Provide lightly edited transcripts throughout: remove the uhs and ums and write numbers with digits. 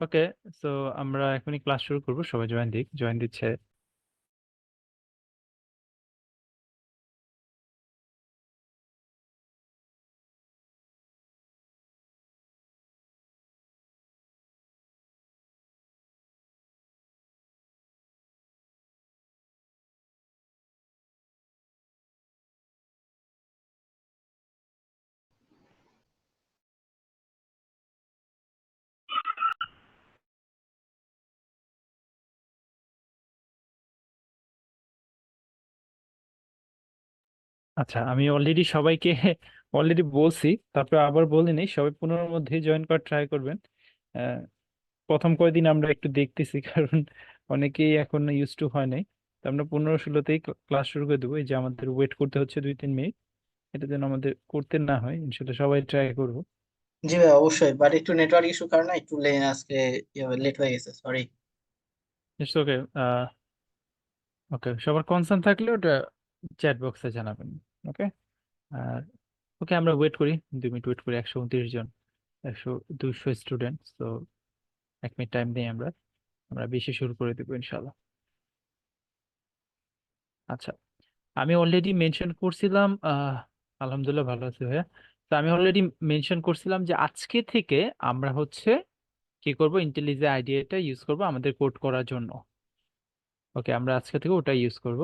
ওকে, so আমরা এখনই class শুরু করব। সবাই জয়েন দিচ্ছে। আচ্ছা, আমি অলরেডি সবাইকে অলরেডি বলছি, তারপর আবার বলি নাই, সবাই 15-র মধ্যে জয়েন করার ট্রাই করবেন। আহ, প্রথম কয়েকদিন আমরা একটু দেখতেছি কারণ অনেকেই এখন ইউজ টু হয় নাই। তো আমরা 15-16তেই ক্লাস শুরু করে দেবো। এই যে আমাদের ওয়েট করতে হচ্ছে 2-3 মিনিট, এটা যেন আমাদের করতে না হয়, ইনশাল্লাহ সবাই ট্রাই করবো। জি ভাই, অবশ্যই, বাট একটু নেটওয়ার্ক ইস্যু কারণে একটু আজকে লেট হয়ে গেছে, সরি। ওকে। ওকে, সবার কনসার্ন থাকলে ওটা চ্যাট বক্সে জানাবেন। ওকে। আর ওকে, আমরা ওয়েট করি, 2 মিনিট ওয়েট করি। 129 জন, 200 স্টুডেন্ট, তো 1 মিনিট টাইম নেই আমরা। আমরা বেশি শুরু করে দেবো ইনশাল্লাহ। আচ্ছা, আমি অলরেডি মেনশন করছিলাম, আলহামদুলিল্লাহ ভালো আছি ভাইয়া। তো আমি অলরেডি মেনশন করছিলাম যে আজকে থেকে আমরা হচ্ছে কি করব, ইন্টেলিজে আইডিয়াটা ইউজ করব আমাদের কোড করার জন্য। ওকে, আমরা আজকে থেকে ওটা ইউজ করব।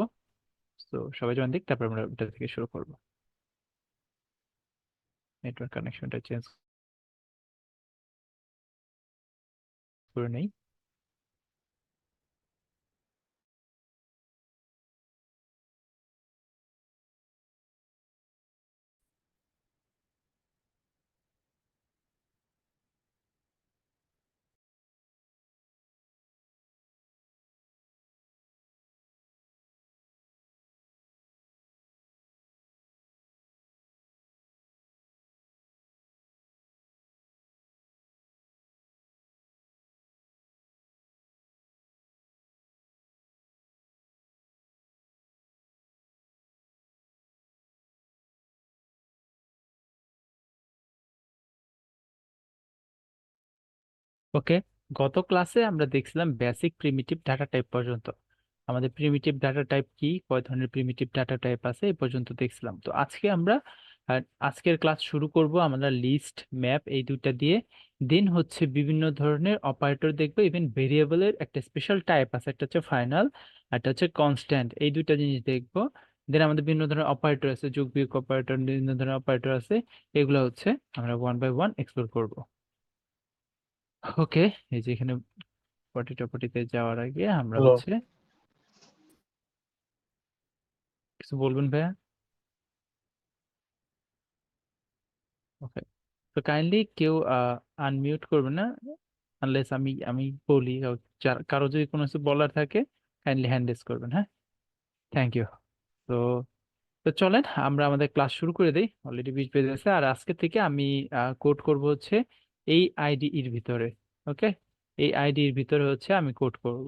তো সবাই যখন দিক, তারপর আমরা ওটা থেকে শুরু করব। নেটওয়ার্ক কানেকশনটা চেঞ্জ করে নেই। ওকে, গত ক্লাসে আমরা দেখছিলাম বেসিক প্রিমিটিভ ডাটা টাইপ পর্যন্ত। আমাদের প্রিমিটিভ ডাটা টাইপ কি, কয় ধরনের প্রিমিটিভ ডাটা টাইপ আছে, এই পর্যন্ত দেখছিলাম। তো আজকে আমরা আজকের ক্লাস শুরু করব আমরা লিস্ট ম্যাপ এই দুইটা দিয়ে। দেন হচ্ছে বিভিন্ন ধরনের অপারেটর দেখবো, ইভেন ভেরিয়েবলের একটা স্পেশাল টাইপ আছে, একটা হচ্ছে ফাইনাল, একটা হচ্ছে কনস্ট্যান্ট, এই দুইটা জিনিস দেখবো। দেন আমাদের বিভিন্ন ধরনের অপারেটর আছে, যোগ বিয়োগ অপারেটর, বিভিন্ন ধরনের অপারেটর আছে। এগুলো হচ্ছে আমরা ওয়ান বাই ওয়ান এক্সপ্লোর করব। ওকে, এই যে এখানে পটি টপটিতে যাওয়ার আগে আমরা হ্যালো। হচ্ছে কিছু বলবেন ভাইয়া? ওকে, তো কাইন্ডলি কেউ আনমিউট করবে না, আনলেস আমি আমি বলি। কারো যদি কোনো কিছু বলার থাকে, কাইন্ডলি হ্যান্ড রেজ করবেন, হ্যাঁ। Thank you. তো তো চলেন আমরা আমাদের ক্লাস শুরু করে দেই। অলরেডি 20 বেজে গেছে। আর আজকে থেকে আমি কোড করব হচ্ছে এই আইডি এর ভিতরে। ওকে, এই আইডি এর ভিতরে হচ্ছে আমি কোড করব।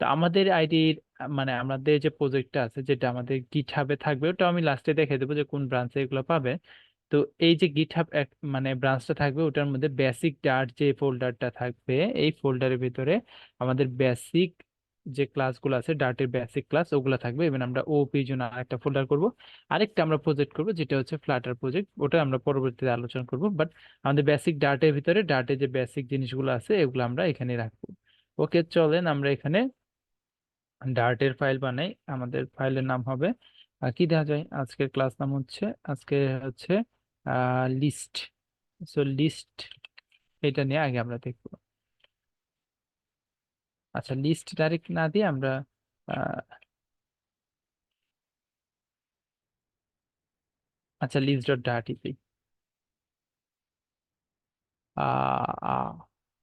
তো আমাদের আইডির মানে আমাদের যে প্রজেক্টটা আছে, যেটা আমাদের গিটহাবে থাকবে, ওটা আমি লাস্টে দেখে দেবো যে কোন ব্রাঞ্চে এগুলো পাবে। তো এই যে গিটহাব মানে ব্রাঞ্চটা থাকবে, ওটার মধ্যে বেসিক ডার্ট যে ফোল্ডারটা থাকবে, এই ফোল্ডারের ভিতরে আমাদের বেসিক যে ক্লাসগুলো আছে, ডার্টের বেসিক ক্লাস ওগুলো থাকবে। এবং আমরা ওপির জন্য আরেকটা ফোল্ডার করব, আরেকটা আমরা প্রজেক্ট করব যেটা হচ্ছে ফ্লাটার প্রজেক্ট, ওটা আমরা পরবর্তীতে আলোচনা করব। বাট আমাদের বেসিক ডার্টের ভিতরে ডার্টের যে বেসিক জিনিসগুলো আছে এগুলো আমরা এখানে রাখবো। ওকে, চলেন আমরা এখানে ডার্টের ফাইল বানাই। আমাদের ফাইলের নাম হবে কি দেওয়া যায়, আজকের ক্লাস নাম হচ্ছে, আজকে হচ্ছে লিস্ট। সো লিস্ট, এটা নিয়ে আগে আমরা দেখবো। আচ্ছা, লিস্ট ডাইরেক্ট না দিয়ে আমরা আহ, আচ্ছা লিস্ট ডট ডার্ট দিই।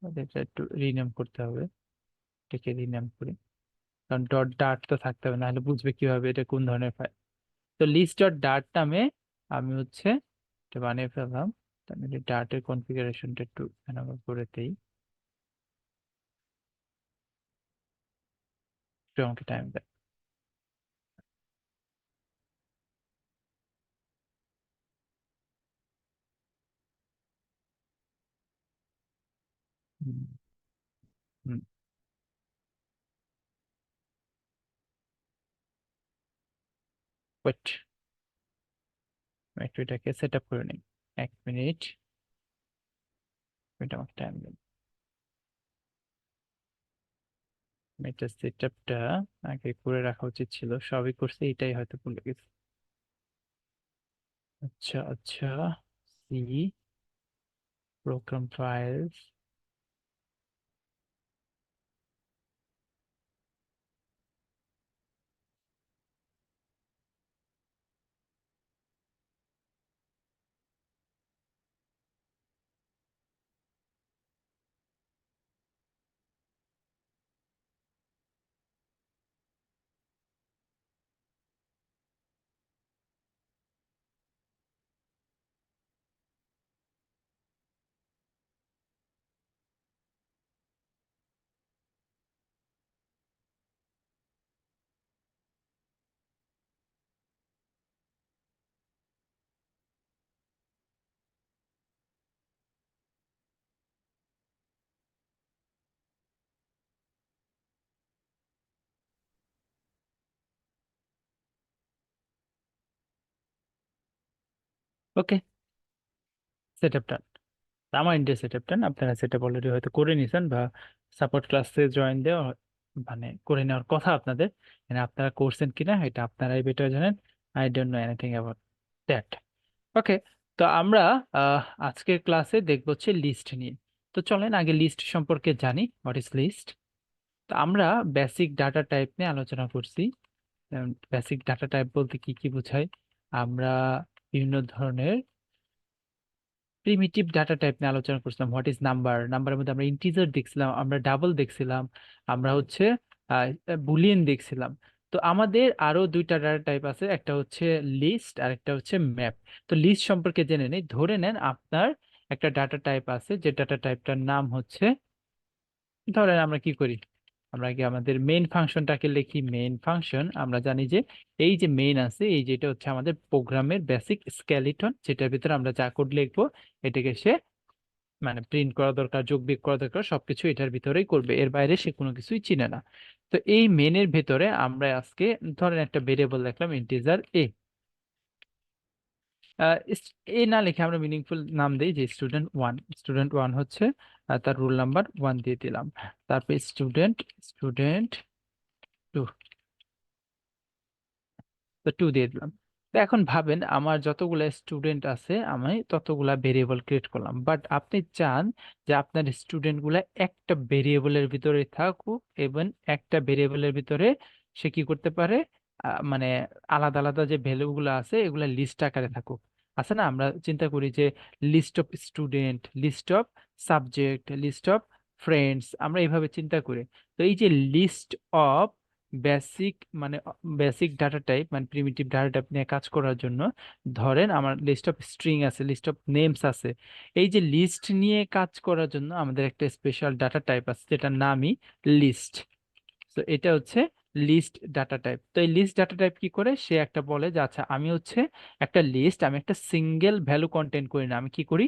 এটা একটু রিনেম করতে হবে, এটাকে রিনেম করি, কারণ ডট ডার্ট তো থাকতে হবে, নাহলে বুঝবে কিভাবে এটা কোন ধরনের ফাইল। তো লিস্ট ডট ডার্ট নামে আমি হচ্ছে এটা বানিয়ে ফেললাম। তো আমি ডার্টের কনফিগারেশনটা একটু এনাবেল করে দেই, একটু আমাকে টাইম দেয়। হুম, wait, একটু এটাকে সেট আপ করে নিই। 1 মিনিট, এটা আমার টাইম দিন। এটা সেট আপটা আগে করে রাখা উচিত ছিল, সবই করছি, এটাই হয়তো ভুলে গেছি। আচ্ছা আচ্ছা, সি প্রোগ্রাম ফাইলস। ওকে, সেট আপটা আমার ইন্ডিয়া সেট আপটা না, আপনারা সেট আপ অলরেডি হয়তো করে নিয়েছেন, বা সাপোর্ট ক্লাসে জয়েন দেওয়া মানে করে নেওয়ার কথা আপনাদের। মানে আপনারা করছেন কিনা এটা আপনারাই বেটার জানেন। I don't know anything about that. Okay, তো আমরা আজকের ক্লাসে দেখব হচ্ছে লিস্ট নিয়ে। তো চলেন আগে লিস্ট সম্পর্কে জানি, হোয়াট ইজ লিস্ট। তো আমরা বেসিক ডাটা টাইপ নিয়ে আলোচনা করছি। বেসিক ডাটা টাইপ বলতে কি কি বোঝায়, আমরা বিভিন্ন ধরনের প্রিমিটিভ ডাটা টাইপ নিয়ে আলোচনা করছিলাম। হোয়াট ইজ নাম্বার, নাম্বারের মধ্যে আমরা ইন্টিজার দেখছিলাম, আমরা ডাবল দেখছিলাম, আমরা হচ্ছে বুলিয়ান দেখছিলাম। তো আমাদের আরো দুইটা ডাটা টাইপ আছে, একটা হচ্ছে লিস্ট আর একটা হচ্ছে ম্যাপ। তো লিস্ট সম্পর্কে জেনে নেই। ধরে নেন আপনার একটা ডাটা টাইপ আছে, যে ডাটা টাইপটার নাম হচ্ছে, ধরেন আমরা কি করি, আমরা আগে আমাদের মেইন ফাংশনটাকে লিখি। মেইন ফাংশন আমরা জানি যে এই যে মেইন আছে, এই যেটা হচ্ছে আমাদের প্রোগ্রামের বেসিক স্কেলিটন, যেটার ভিতরে আমরা যা কোড লিখবো এটাকে সে মানে প্রিন্ট করা দরকার, যোগ বিয়োগ করা দরকার, সবকিছু এটার ভিতরেই করবে, এর বাইরে সে কোনো কিছুই চিনে না। তো এই মেনের ভেতরে আমরা আজকে ধরেন একটা ভেরিয়েবল লিখলাম ইন্টিজার এ। এ না লিখে আমরা মিনিংফুল নাম দিই যে স্টুডেন্ট 1। স্টুডেন্ট 1 হচ্ছে তার রোল নাম্বার 1 দিয়ে দিলাম। তারপর স্টুডেন্ট 2, তো 2 দিয়ে দিলাম। তো এখন ভাবেন আমার যতগুলা স্টুডেন্ট আছে আমি ততগুলা ভেরিয়েবল ক্রিয়েট করলাম, বাট আপনি চান যে আপনার স্টুডেন্ট গুলা একটা ভেরিয়েবলের ভিতরে থাকুক, এবং একটা ভেরিয়েবলের ভিতরে সে কি করতে পারে, মানে আলাদা আলাদা যে ভ্যালু গুলো আছে এগুলা লিস্ট আকারে থাকুক। আছে না, আমরা চিন্তা করি যে list of student, list of subject, list of friends, আমরা এইভাবে চিন্তা করি। তো এই যে লিস্ট অফ বেসিক মানে বেসিক ডাটা টাইপ মানে প্রিমিটিভ ডাটা টাইপ নিয়ে কাজ করার জন্য, ধরেন আমার লিস্ট অফ স্ট্রিং আছে, লিস্ট অফ নেমস আছে, এই যে লিস্ট নিয়ে কাজ করার জন্য আমাদের একটা স্পেশাল ডাটা টাইপ আছে যেটার নামই লিস্ট। তো এটা হচ্ছে লিস্ট ডাটা টাইপ। তো এই লিস্ট ডাটা টাইপ কি করে, সে একটা বলে যে আচ্ছা আমি হচ্ছে একটা লিস্ট, আমি একটা সিঙ্গেল ভ্যালু কন্টেন্ট করি না, আমি কি করি,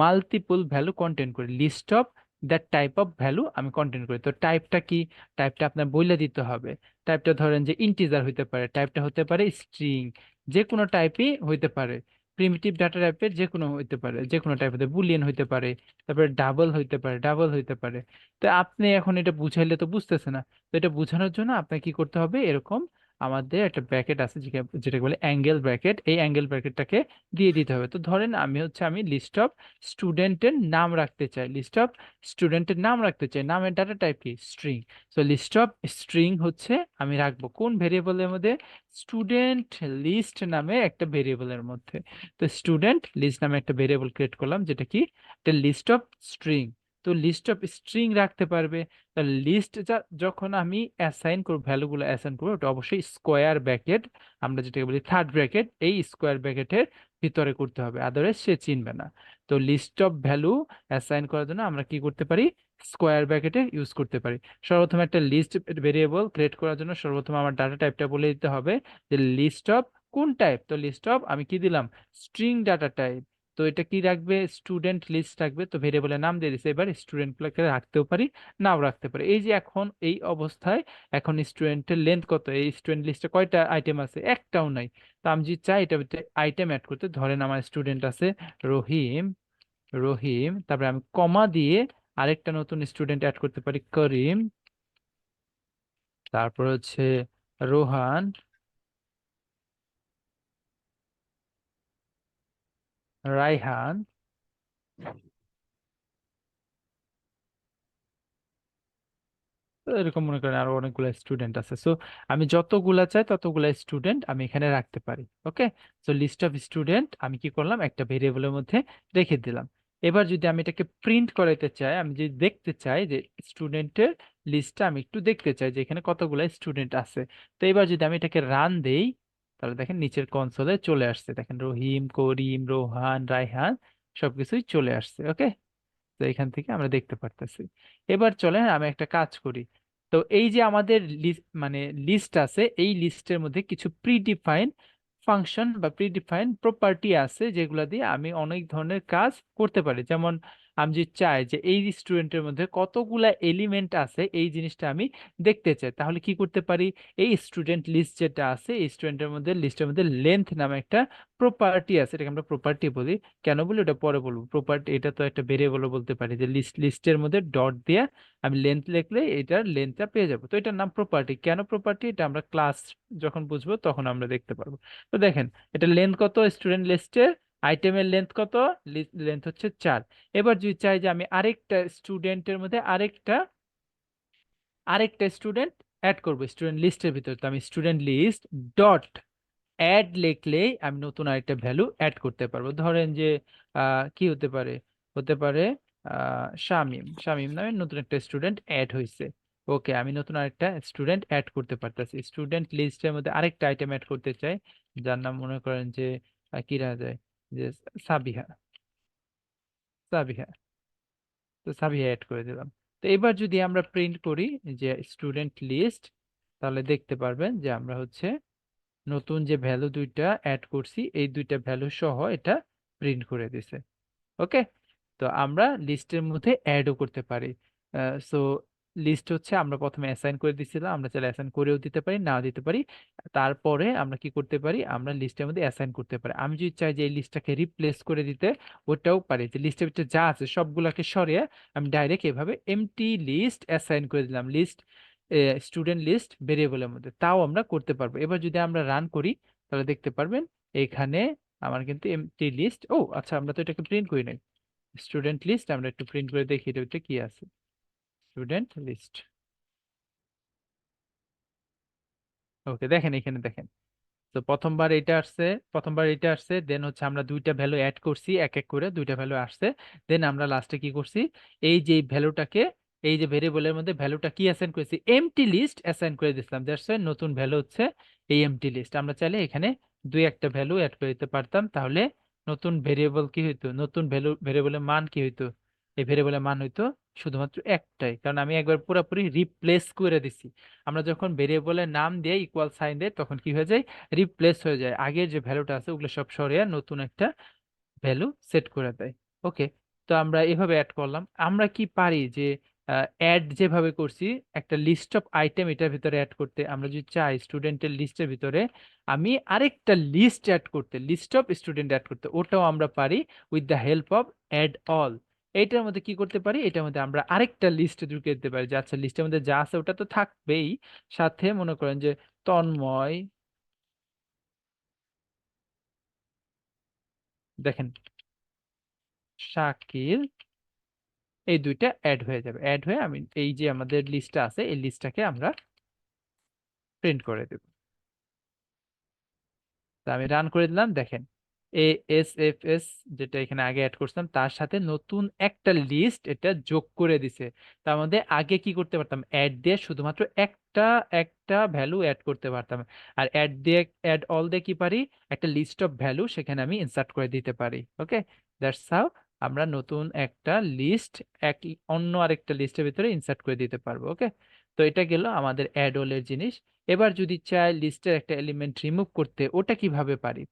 মাল্টিপল ভ্যালু কন্টেন্ট করি। List of that type of value আমি কন্টেন্ট করি। তো টাইপটা কি, টাইপটা আপনার বলে দিতে হবে। টাইপটা ধরেন যে ইন্টিজার হইতে পারে, টাইপটা হতে পারে স্ট্রিং, যে কোনো টাইপই হইতে পারে। প্রিমিটিভ ডাটা টাইপের যে কোনো হইতে পারে, যে কোনো টাইপ হতে, বুলিয়ান হইতে পারে, তারপরে ডাবল হইতে পারে, ডাবল হইতে পারে। তো আপনি এখন এটা বুঝাইলে তো বুঝতেছে না। তো এটা বোঝানোর জন্য আপনাকে কি করতে হবে, এরকম আমাদের একটা ব্র্যাকেট আছে যেটাকে বলে অ্যাঙ্গেল ব্র্যাকেট, এই অ্যাঙ্গেল ব্র্যাকেটটাকে দিয়ে দিতে হবে। তো ধরেন আমি লিস্ট অফ স্টুডেন্টের নাম রাখতে চাই, লিস্ট অফ স্টুডেন্টের নাম রাখতে চাই, নামের ডাটা টাইপ কি, string. So list of string হচ্ছে আমি রাখবো কোন ভেরিয়েবলের মধ্যে, স্টুডেন্ট লিস্ট নামে একটা ভেরিয়েবলের মধ্যে। তো স্টুডেন্ট লিস্ট নামে একটা ভেরিয়েবল ক্রিয়েট করলাম যেটা কি, একটা লিস্ট অফ স্ট্রিং। তো লিস্ট অফ স্ট্রিং রাখতে পারবে। লিস্ট যখন আমি অ্যাসাইন করব, ভ্যালুগুলো অ্যাসাইন করবো, ওটা অবশ্যই স্কোয়ার ব্র্যাকেট, আমরা যেটাকে বলি থার্ড ব্র্যাকেট, এই স্কোয়ার ব্র্যাকেটের ভিতরে করতে হবে, আদারওয়াইজ সে চিনবে না। তো লিস্ট অফ ভ্যালু অ্যাসাইন করার জন্য আমরা কি করতে পারি, স্কোয়ার ব্র্যাকেটে ইউজ করতে পারি। সর্বপ্রথম একটা লিস্ট ভেরিয়েবল ক্রিয়েট করার জন্য সর্বপ্রথম আমার ডাটা টাইপটা বলে দিতে হবে যে লিস্ট অফ কোন টাইপ। তো লিস্ট অফ আমি কি দিলাম, স্ট্রিং ডাটা টাইপ। তো এটা কি রাখবে, স্টুডেন্ট লিস্ট রাখবে। তো ভেরিয়েবলের নাম দিয়ে দিছে, এবার স্টুডেন্ট গুলোকে রাখতেও পারি, নাও রাখতে পারি। এই যে এখন এই অবস্থায় এখন স্টুডেন্টের লেন্থ কত, এই স্টুডেন্ট লিস্টে কয়টা আইটেম আছে, একটাও নাই। তো আমি যদি চাই এটা আইটেম অ্যাড করতে, ধরেন আমার স্টুডেন্ট আছে রহিম, রহিম, তারপরে আমি কমা দিয়ে আরেকটা নতুন স্টুডেন্ট অ্যাড করতে পারি করিম, তারপর হচ্ছে রোহান, রায়হান, তো এরকম মনে করেন আরো অনেকগুলো স্টুডেন্ট আছে। সো আমি যতগুলা চাই ততগুলা স্টুডেন্ট আমি এখানে রাখতে পারি। ওকে, সো লিস্ট অফ স্টুডেন্ট আমি কি করলাম, একটা ভেরিয়েবলের মধ্যে রেখে দিলাম। এবার যদি আমি এটাকে প্রিন্ট করাইতে চাই, আমি যদি দেখতে চাই যে স্টুডেন্টের লিস্টটা আমি একটু দেখতে চাই যে এখানে কতগুলা স্টুডেন্ট আছে, তো এবার যদি আমি এটাকে রান দেই, তাহলে দেখেন নিচের কনসোলে চলে আসছে, দেখেন রহিম, করিম, রোহান, রায়হান সবকিছুই চলে আসছে। ওকে, তো এখান থেকে আমরা দেখতে পারতেছি। এবার চলেন আমি একটা কাজ করি। তো এই যে আমাদের মানে লিস্ট আছে, এই লিস্টের মধ্যে কিছু প্রিডিফাইন ফাংশন বা প্রিডিফাইন প্রপার্টি আছে যেগুলা দিয়ে আমি অনেক ধরনের কাজ করতে পারি। যেমন আমি যদি চাই যে এই স্টুডেন্টের মধ্যে কতগুলা এলিমেন্ট আছে এই জিনিসটা আমি দেখতে চাই, তাহলে কি করতে পারি, এই স্টুডেন্ট লিস্ট যেটা আছে এই স্টুডেন্টের মধ্যে লিস্টের মধ্যে লেন্থ নামে একটা প্রপার্টি আছে, এটাকে আমরা প্রপার্টি বলি। কেন বলি ওটা পরে বলবো। প্রপার্টি এটা তো একটা ভেরিয়েবল বলতে পারি, যে লিস্টের মধ্যে ডট দিয়ে আমি লেন্থ লিখলে এটার লেন্থটা পেয়ে যাবো। তো এটার নাম প্রপার্টি। কেন প্রপার্টি, এটা আমরা ক্লাস যখন বুঝবো তখন আমরা দেখতে পারবো। তো দেখেন এটা লেন্থ কত, স্টুডেন্ট লিস্টের আইটেমের লেন্থ কত, লেন্থ হচ্ছে 4। এবার যদি চাই যে আমি আরেকটা স্টুডেন্টের মধ্যে আরেকটা আরেকটা স্টুডেন্ট অ্যাড করবো স্টুডেন্ট লিস্টের ভিতরে, তো আমি স্টুডেন্ট লিস্ট ডট অ্যাড লিখলেই আমি নতুন আরেকটা ভ্যালু অ্যাড করতে পারবো। ধরেন যে কি হতে পারে, হতে পারে শামিম, শামিম নামে নতুন একটা স্টুডেন্ট অ্যাড হয়েছে। ওকে, আমি নতুন আরেকটা স্টুডেন্ট অ্যাড করতে পারতেছি। স্টুডেন্ট লিস্টের মধ্যে আরেকটা আইটেম অ্যাড করতে চাই, যার নাম মনে করেন যে কি রাখা যায়, যে সাবিহা, সাবিহা, তো সাবিহা অ্যাড করে দিলাম। তো এবার যদি আমরা প্রিন্ট করি যে স্টুডেন্ট লিস্ট, তাহলে দেখতে পারবেন যে আমরা হচ্ছে নতুন যে ভ্যালু দুইটা অ্যাড করছি এই দুইটা ভ্যালু সহ এটা প্রিন্ট করে দিছে। ওকে, তো আমরা লিস্টের মধ্যে অ্যাডও করতে পারি। সো লিস্ট হচ্ছে আমরা প্রথমে অ্যাসাইন করে দিছিলাম, আমরা চাইলে অ্যাসাইন করেও দিতে পারি, নাও দিতে পারি। তারপরে আমরা কি করতে পারি, আমরা লিস্টের মধ্যে অ্যাসাইন করতে পারি। আমি যদি চাই যে এই লিস্টটাকে রিপ্লেস করে দিতে, ওটাও পারি, যে লিস্টের ভিতরে যা আছে সবগুলোকে সরিয়ে আমি ডাইরেক্ট এভাবে এমটি লিস্ট অ্যাসাইন করে দিলাম লিস্ট স্টুডেন্ট লিস্ট ভেরিয়েবলের মধ্যে, তাও আমরা করতে পারবো। এবার যদি আমরা রান করি তাহলে দেখতে পারবেন এখানে আমার কিন্তু এমটি লিস্ট, ও আচ্ছা আমরা তো এটাকে প্রিন্ট করি নাই, স্টুডেন্ট লিস্ট আমরা একটু প্রিন্ট করে দেখি এটা ভিতরে কি আছে। স্টুডেন্ট লিস্ট, ওকে দেখেন এখানে দেখেন। তো প্রথমবার এটা আসছে, দেন হচ্ছে আমরা দুইটা ভ্যালু অ্যাড করছি, এক এক করে দুইটা ভ্যালু আসছে। দেন আমরা লাস্টে কি করছি, এই যে ভ্যালুটাকে, এই যে ভেরিয়েবলের মধ্যে ভ্যালুটা কি অ্যাসাইন করেছি, এমটি লিস্ট অ্যাসাইন করে দিয়েছিলাম, দ্যাটস ওয়াই নতুন ভ্যালু হচ্ছে এই এমটি লিস্ট। আমরা চাইলে এখানে দুই একটা ভ্যালু অ্যাড করে দিতে পারতাম, তাহলে নতুন ভেরিয়েবল কি হইতো, নতুন ভেরিয়েবলের মান কি হইতো, এই ভেরিয়েবলের মান হইতো শুধুমাত্র একটাই, কারণ আমি একবার পুরোপুরি রিপ্লেস করে দিছি। আমরা যখন ভেরিয়েবলের নাম দিয়ে ইকুয়াল সাইন দেয় তখন কি হয়ে যায়, রিপ্লেস হয়ে যায়, আগের যে ভ্যালুটা আছে ওগুলো সব সরিয়ে নতুন একটা ভ্যালু সেট করে দেয়। ওকে, তো আমরা এভাবে অ্যাড করলাম। আমরা কি পারি যে অ্যাড যেভাবে করছি একটা লিস্ট অফ আইটেম এটার ভিতরে অ্যাড করতে, আমরা যদি চাই স্টুডেন্টের লিস্টের ভিতরে আমি আরেকটা লিস্ট অ্যাড করতে, লিস্ট অফ স্টুডেন্ট অ্যাড করতে, ওটাও আমরা পারি with the help of add all. এইটার মধ্যে কি করতে পারি, এটার মধ্যে আমরা আরেকটা লিস্ট ঢুকিয়ে দিতে পারি, যে আচ্ছা লিস্টের মধ্যে যা আছে ওটা তো থাকবেই, সাথে মনে করেন যে তন্ময়, দেখেন শাকিল, এই দুইটা অ্যাড হয়ে যাবে, অ্যাড হয়ে আমি এই যে আমাদের লিস্টটা আছে এই লিস্টটাকে আমরা প্রিন্ট করে দেব। তা আমি রান করে দিলাম, দেখেন এ এস এফ এস যেটা এখানে আগে অ্যাড করছিলাম তার সাথে নতুন একটা লিস্ট এটা যোগ করে দিছে। তার মধ্যে আগে কি করতে পারতাম, অ্যাড দিয়ে শুধুমাত্র একটা একটা ভ্যালু অ্যাড করতে পারতাম, আর অ্যাড দিয়ে অ্যাড অল দিয়ে কি পারি, একটা লিস্ট অফ ভ্যালু সেখানে আমি ইনসার্ট করে দিতে পারি। ওকে, দ্যাটস হাউ আমরা নতুন একটা লিস্ট এক অন্য আরেকটা লিস্টের ভিতরে ইনসার্ট করে দিতে পারবো। ওকে, তো এটা গেল আমাদের অ্যাড অল এর জিনিস। এবার যদি চাই লিস্টের একটা এলিমেন্ট রিমুভ করতে, ওটা কিভাবে পারি,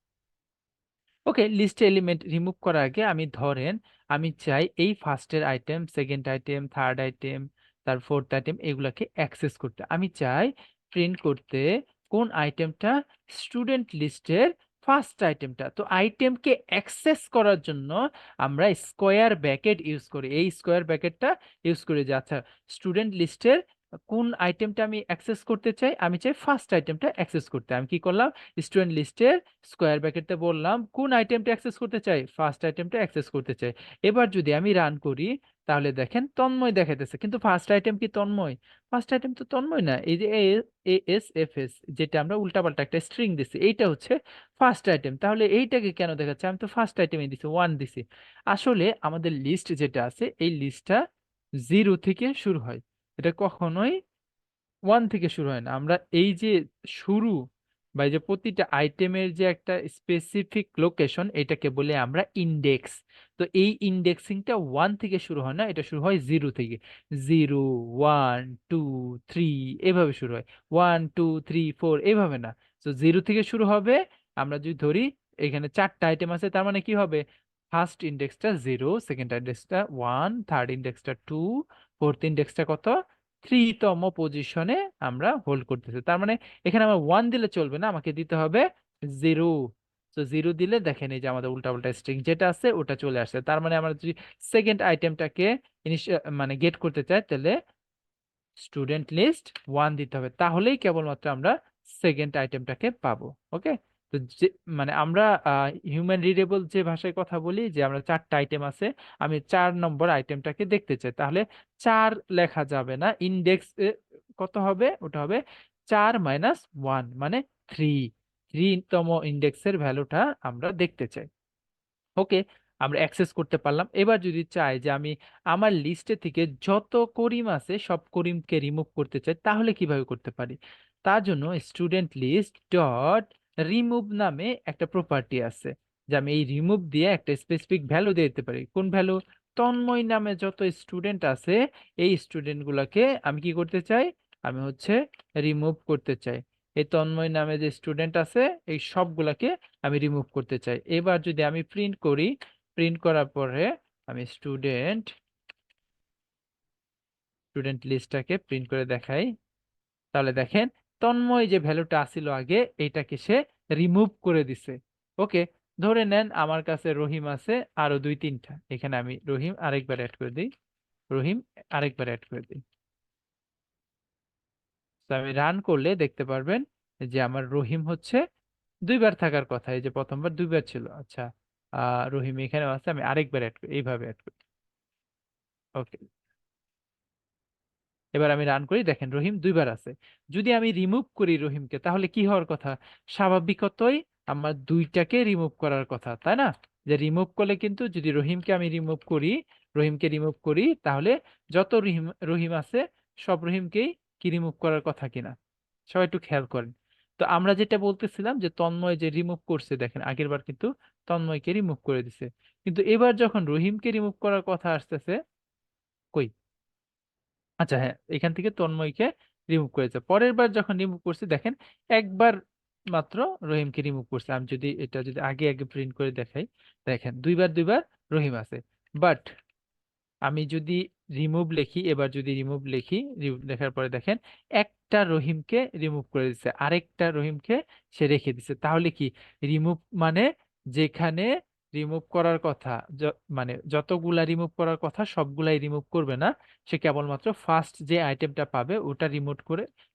ওকে, লিস্টে এলিমেন্ট রিমুভ করার আগে আমি ধরেন আমি চাই এই ফার্স্টের item, second item, third item, তার ফোর্থ আইটেম এগুলাকে অ্যাক্সেস করতে। আমি চাই প্রিন্ট করতে কোন আইটেমটা স্টুডেন্ট লিস্টের ফার্স্ট আইটেমটা। তো আইটেমকে অ্যাক্সেস করার জন্য আমরা স্কোয়ার ব্র্যাকেট ইউজ করি। এই স্কোয়ার ব্র্যাকেটটা ইউজ করি যে আচ্ছা স্টুডেন্ট লিস্টের কোন আইটেমটা আমি অ্যাক্সেস করতে চাই, আমি চাই ফার্স্ট আইটেমটা অ্যাক্সেস করতে। আমি কি করলাম, স্টুডেন্ট লিস্টের স্কোয়ার ব্র্যাকেটে বললাম কোন আইটেমটা অ্যাক্সেস করতে চাই, ফার্স্ট আইটেমটা অ্যাক্সেস করতে চাই। এবার যদি আমি রান করি তাহলে দেখেন তন্ময় দেখাইতেছে, কিন্তু ফার্স্ট আইটেম কি তন্ময়? ফার্স্ট আইটেম তো তন্ময় না। এই যে ASFS যেটা আমরা উল্টাপাল্টা একটা স্ট্রিং দিছি, এইটা হচ্ছে ফার্স্ট আইটেম। তাহলে এইটাকে কেন দেখাচ্ছে? আমি তো ফার্স্ট আইটেমে দিছি, 1 দিছি। আসলে আমাদের লিস্ট যেটা আছে এই লিস্টটা 0 থেকে শুরু হয়, এটা কখনোই 1 থেকে শুরু হয় না। আমরা এই যে শুরু বা এই যে প্রতিটা আইটেমের যে একটা স্পেসিফিক লোকেশন, এটাকে বলে আমরা ইন্ডেক্স। তো এই ইন্ডেক্সিংটা 1 থেকে শুরু হয় না, এটা শুরু হয় 0 থেকে। 0 1 2 3 এভাবে শুরু হয়, 1 2 3 4 এভাবে না। তো 0 থেকে শুরু হবে। আমরা যদি ধরি এখানে 4টা আইটেম আছে, তার মানে কি হবে, ফার্স্ট ইন্ডেক্সটা 0, সেকেন্ড ইন্ডেক্সটা 1, থার্ড ইন্ডেক্সটা 2, ফোর্থ ইন্ডেক্সটা কত, 3তম পজিশনে আমরা হোল্ড করতেছি। তার মানে এখানে আমার 1 দিলে চলবে না, আমাকে দিতে হবে 0। তো 0 দিলে দেখেন এই যে আমাদের উল্টা উল্টা স্ট্রিং যেটা আছে ওটা চলে আসছে। তার মানে আমরা যদি সেকেন্ড আইটেমটাকে মানে গেট করতে চাই তাহলে স্টুডেন্ট লিস্ট 1 দিতে হবে, তাহলেই কেবলমাত্র আমরা সেকেন্ড আইটেমটাকে পাবো। ওকে, তো যে মানে আমরা হিউম্যান রিডেবল যে ভাষায় কথা বলি, যে আমরা 4টা আইটেম আছে, আমি 4 নম্বর আইটেমটাকে দেখতে চাই, তাহলে 4 লেখা যাবে না, ইন্ডেক্স কত হবে, ওটা হবে 4 - 1 মানে 3। 3তম ইন্ডেক্সের ভ্যালুটা আমরা দেখতে চাই। ওকে, আমরা অ্যাক্সেস করতে পারলাম। এবার যদি চাই যে আমি আমার লিস্টে থেকে যত করিম আছে সব করিমকে রিমুভ করতে চাই, তাহলে কিভাবে করতে পারি? তার জন্য স্টুডেন্ট লিস্ট ডট রিমুভ নামে একটা প্রপার্টি আছে, যে আমি এই রিমুভ দিয়ে একটা স্পেসিফিক ভ্যালু দিয়ে দিতে পারি। কোন ভ্যালু? তন্ময় নামে যত স্টুডেন্ট আছে এই স্টুডেন্ট গুলাকে আমি কি করতে চাই, আমি হচ্ছে রিমুভ করতে চাই। এই তন্ময় নামে যে স্টুডেন্ট আছে এই সবগুলাকে আমি রিমুভ করতে চাই। এবার যদি আমি প্রিন্ট করি, প্রিন্ট করার পরে আমি স্টুডেন্ট স্টুডেন্ট লিস্টটাকে প্রিন্ট করে দেখাই, তাহলে দেখেন তন্ময় যে ভ্যালুটা আসিল আগে এইটাকে সে রিমুভ করে দিছে। ওকে, ধরে নেন আমার কাছে রহিম আছে আরো 2-3টা, এখানে আমি রহিম আরেকবার অ্যাড করে দিই, রহিম আরেকবার অ্যাড করে দিই। তো আমি রান করলে দেখতে পারবেন যে আমার রহিম হচ্ছে 2বার থাকার কথা, এই যে প্রথমবার 2বার ছিল। আচ্ছা, রহিম এখানেও আছে, আমি আরেকবার অ্যাড করি, এইভাবে অ্যাড করি। ওকে, এবার আমি রান করি, দেখেন রহিম 2বার আছে। যদি আমি রিমুভ করি রহিমকে তাহলে কি হওয়ার কথা? স্বাভাবিকতই আমার 2টাকে রিমুভ করার কথা, তাই না? যে রিমুভ করলে কিন্তু যদি রহিমকে আমি রিমুভ করি, রহিমকে রিমুভ করি তাহলে যত রহিম রহিম আছে সব রহিমকেই কি রিমুভ করার কথা কিনা, সবাই একটু খেয়াল করেন। তো আমরা যেটা বলতেছিলাম যে তন্ময় যে রিমুভ করছে, দেখেন আগের বার কিন্তু তন্ময়কে রিমুভ করে দিছে, কিন্তু এবার যখন রহিমকে রিমুভ করার কথা আসতেছে, কই, আচ্ছা হ্যাঁ, এখান থেকে তন্ময়কে রিমুভ করেছে। পরের বার যখন রিমুভ করছে দেখেন একবার মাত্র রহিমকে রিমুভ করছে। আমি যদি এটা যদি আগে আগে প্রিন্ট করে দেখাই, দেখেন 2বার রহিম আছে। বাট আমি যদি রিমুভ লিখি, এবার যদি রিমুভ লিখি, রিমুভ লেখার পরে দেখেন একটা রহিমকে রিমুভ করে দিচ্ছে, আরেকটা রহিমকে সে রেখে দিচ্ছে। তাহলে কি, রিমুভ মানে যেখানে রিমুভ করার কথা, মানে যতগুলা রিমুভ করার কথা সবগুলাই রিমুভ করবে না, সে কেবলমাত্র ফার্স্ট যে আইটেমটা পাবে ওটা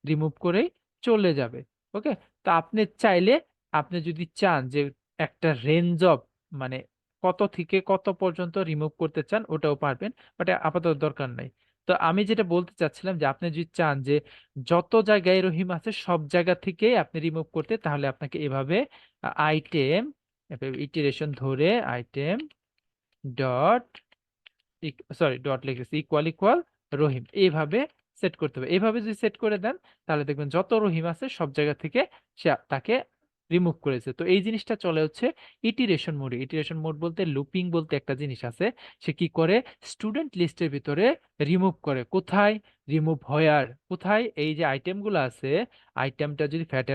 রিমুভ করেই চলে যাবে। ওকে, তো আপনি চাইলে, আপনি যদি চান যে একটা রেঞ্জ অফ মানে কত থেকে কত পর্যন্ত রিমুভ করতে চান ওটাও পারবেন, বাট আপাতত দরকার নাই। তো আমি যেটা বলতে চাচ্ছিলাম যে আপনি যদি চান যে যত জায়গায় রহিম আছে সব জায়গা থেকে আপনি রিমুভ করতে, তাহলে আপনাকে এভাবে আইটেম ইটিরেশন ধরে আইটেম ডট, সরি ডট লিখেছি, ইকুয়াল ইকুয়াল রহিম, এইভাবে সেট করতে হবে। এইভাবে যদি সেট করে দেন তাহলে দেখবেন যত রহিম আছে সব জায়গা থেকে সে তাকে রিমুভ করেছে। তো এই জিনিসটা চলে হচ্ছে ইটিরেশন মোডে। ইটিরেশন মোড বলতে লুপিং বলতে একটা জিনিস আছে, সে কি করে স্টুডেন্ট লিস্টের ভিতরে রিমুভ করে, কোথায়? রিমুভ হোয়ার, কোথায়? এই যে আইটেমগুলো আছে, আইটেমটা যদি ফ্যাট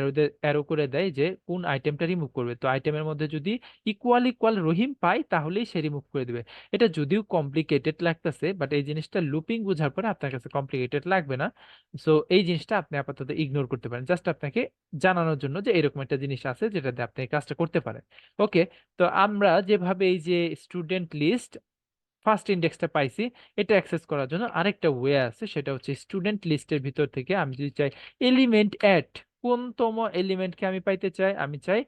অ্যারো করে দেয় যে কোন আইটেমটা রিমুভ করবে, তো আইটেমের মধ্যে যদি ইকুয়াল ইকুয়াল রহিম পায় তাহলেই সে রিমুভ করে দিবে। এটা যদিও কমপ্লিকেটেড লাগতেছে, বাট এই জিনিসটা লুপিং বোঝার পরে আপনার কাছে কমপ্লিকেটেড লাগবে না। সো এই জিনিসটা আপনি আপাতত ইগনোর করতে পারেন, জাস্ট আপনাকে জানানোর জন্য যে এরকম একটা জিনিস আছে যেটাতে আপনি এই কাজটা করতে পারেন। ওকে, তো আমরা যেভাবে এই যে স্টুডেন্ট লিস্ট ফার্স্ট ইন্ডেক্সটা পাইছি, এটা অ্যাক্সেস করার জন্য আরেকটা ওয়ে আছে, সেটা হচ্ছে স্টুডেন্ট লিস্টের ভিতর থেকে আমি যদি চাই এলিমেন্ট অ্যাড, কোনতম এলিমেন্টকে আমি পাইতে চাই, আমি চাই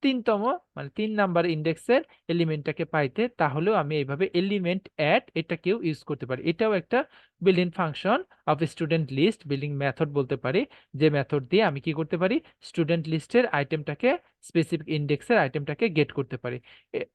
তিনতম, মানে 3 নাম্বার ইন্ডেক্সের এলিমেন্টটাকে পাইতে, তাহলেও আমি এইভাবে এলিমেন্ট অ্যাড এটাকেও ইউজ করতে পারি। এটাও একটা building function of student list, building method বলতে পারি, যে মেথড দিয়ে আমি কি করতে পারি, স্টুডেন্ট লিস্টের আইটেমটাকে, স্পেসিফিক ইন্ডেক্সের আইটেমটাকে গেট করতে পারি।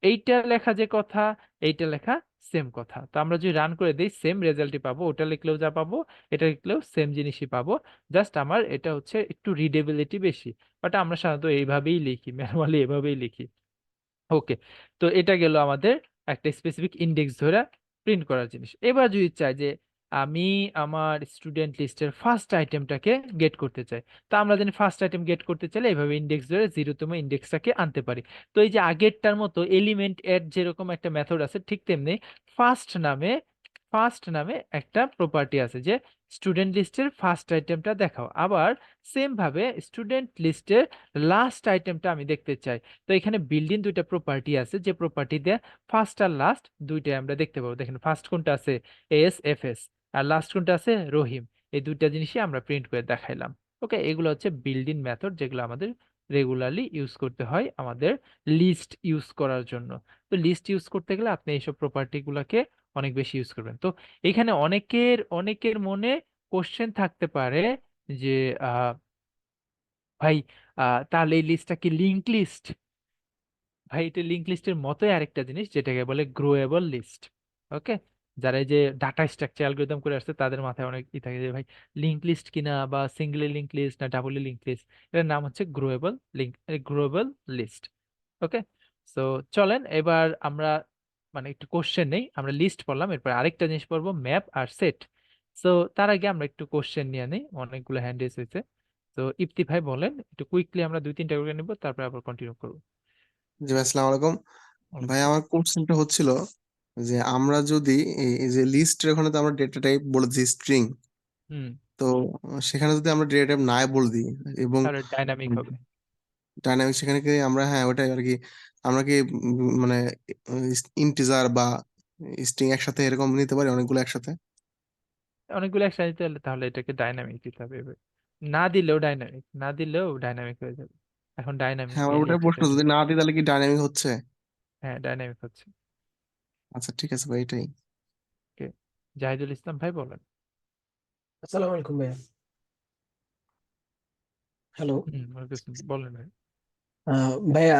এইটা লেখা যে কথা, এইটা লেখা সেম কথা। তো আমরা যদি রান করে দিই সেম রেজাল্টই পাবো, ওটা লিখলেও যা পাবো এটা লিখলেও সেম জিনিসই পাবো। জাস্ট আমার এটা হচ্ছে একটু রিডেবিলিটি বেশি, বাট আমরা সাধারণত এইভাবেই লিখি, ম্যানুয়ালি এভাবেই লিখি। ওকে, তো এটা গেল আমাদের একটা স্পেসিফিক ইন্ডেক্স ধরে প্রিন্ট করার জিনিস। এবার যদি চাই যে আমি আমার স্টুডেন্ট লিস্টের ফার্স্ট আইটেমটাকে গেট করতে চাই, তো আমরা জানি ফার্স্ট আইটেম গেট করতে চাইলে এইভাবে ইন্ডেক্স ধরে 0তম ইন্ডেক্সটাকে আনতে পারি। তো এই যে আগেরটার মতো এলিমেন্ট এড যেরকম একটা মেথড আছে, ঠিক তেমনি ফার্স্ট নামে ফার্স্ট নামে একটা প্রপার্টি আছে যে স্টুডেন্ট লিস্টের ফার্স্ট আইটেমটা দেখাও। আবার সেম ভাবে স্টুডেন্ট লিস্টের লাস্ট আইটেমটা আমি দেখতে চাই। তো এখানে বিল্ডিং দুইটা প্রপার্টি আছে, যে প্রপার্টি দিয়ে ফার্স্ট আর লাস্ট দুইটাই আমরা দেখতে পাবো। দেখেন ফার্স্ট কোনটা আছে, এস এফ এস, আর লাস্ট কোনটা আছে, রহিম। এই দুইটা জিনিসই আমরা প্রিন্ট করে দেখাইলাম। ওকে, এগুলো হচ্ছে বিল্ডিং মেথড যেগুলো আমাদের রেগুলারলি ইউজ করতে হয় আমাদের লিস্ট ইউজ করার জন্য। তো লিস্ট ইউজ করতে গেলে আপনি এইসব প্রপার্টি গুলাকে অনেক বেশি ইউজ করবেন। তো এখানে অনেকের অনেকের মনে কোশ্চেন থাকতে পারে যে আহ ভাই, তাহলে এই লিস্টটা কি লিঙ্ক লিস্ট? ভাই, এটা লিঙ্ক লিস্টের মতোই আরেকটা জিনিস যেটাকে বলে গ্রোয়েবল লিস্ট। ওকে, যারা এই যে ডাটা স্ট্রাকচার অ্যালগরিদম করে আসছে তাদের মাথায় অনেক ই থাকে যে ভাই লিঙ্ক লিস্ট কিনা, বা সিঙ্গেলি লিঙ্ক লিস্ট না ডাবলি লিঙ্ক লিস্ট, এটার নাম হচ্ছে গ্রোয়েবল লিঙ্ক, গ্রোয়েবল লিস্ট। ওকে, সো চলেন এবার আমরা মানে একটু কোশ্চেন নেই, আমরা লিস্ট পড়লাম, এরপর আরেকটা জিনিস পড়বো ম্যাপ আর সেট। সো তার আগে আমরা একটু কোশ্চেন নিয়ে নিই, অনেকগুলো হ্যান্ড রেজ হয়েছে। তো ইপ্তি ভাই বলেন একটু কুইকলি, আমরা 2-3টা করে নিব, তারপর আবার কন্টিনিউ করবো। জি ভাই, আসসালামু আলাইকুম। ভাই, আমার কোশ্চেনটা হচ্ছিল যে আমরা যদি এই যে লিস্টের ওখানে তো আমরা ডেটা টাইপ বলে দিই স্ট্রিং, হুম, তো সেখানে যদি আমরা ডেটা টাইপ নাই বলে দিই এবং তাহলে ডাইনামিক হবে। ডাইনামিক, সেখানে কি আমরা, হ্যাঁ ওটাই আর কি, আমরা কি মানে ইন্টিজার বা স্ট্রিং একসাথে এরকম নিতে পারি, অনেকগুলো একসাথে? অনেকগুলো একসাথে দিতে হলে তাহলে এটাকে ডাইনামিক দিতে হবে এবার। না দিলেও ডাইনামিক, না দিলেও ডাইনামিক হয়ে যাবে। এখন ডাইনামিক হ্যাঁ, আমার মেইনলি ওটাই প্রশ্ন, একসাথে যদি দিবে। না দিই তাহলে কি ডাইনামিক হচ্ছে? হ্যাঁ, ডাইনামিক হচ্ছে। আচ্ছা, ঠিক আছে ভাই, এটাই। ওকে, জাহিদুল ইসলাম ভাই বলেন। আসসালামু আলাইকুম ভাইয়া। হ্যালো। হুম, বলেন ভাই। ভাইয়া,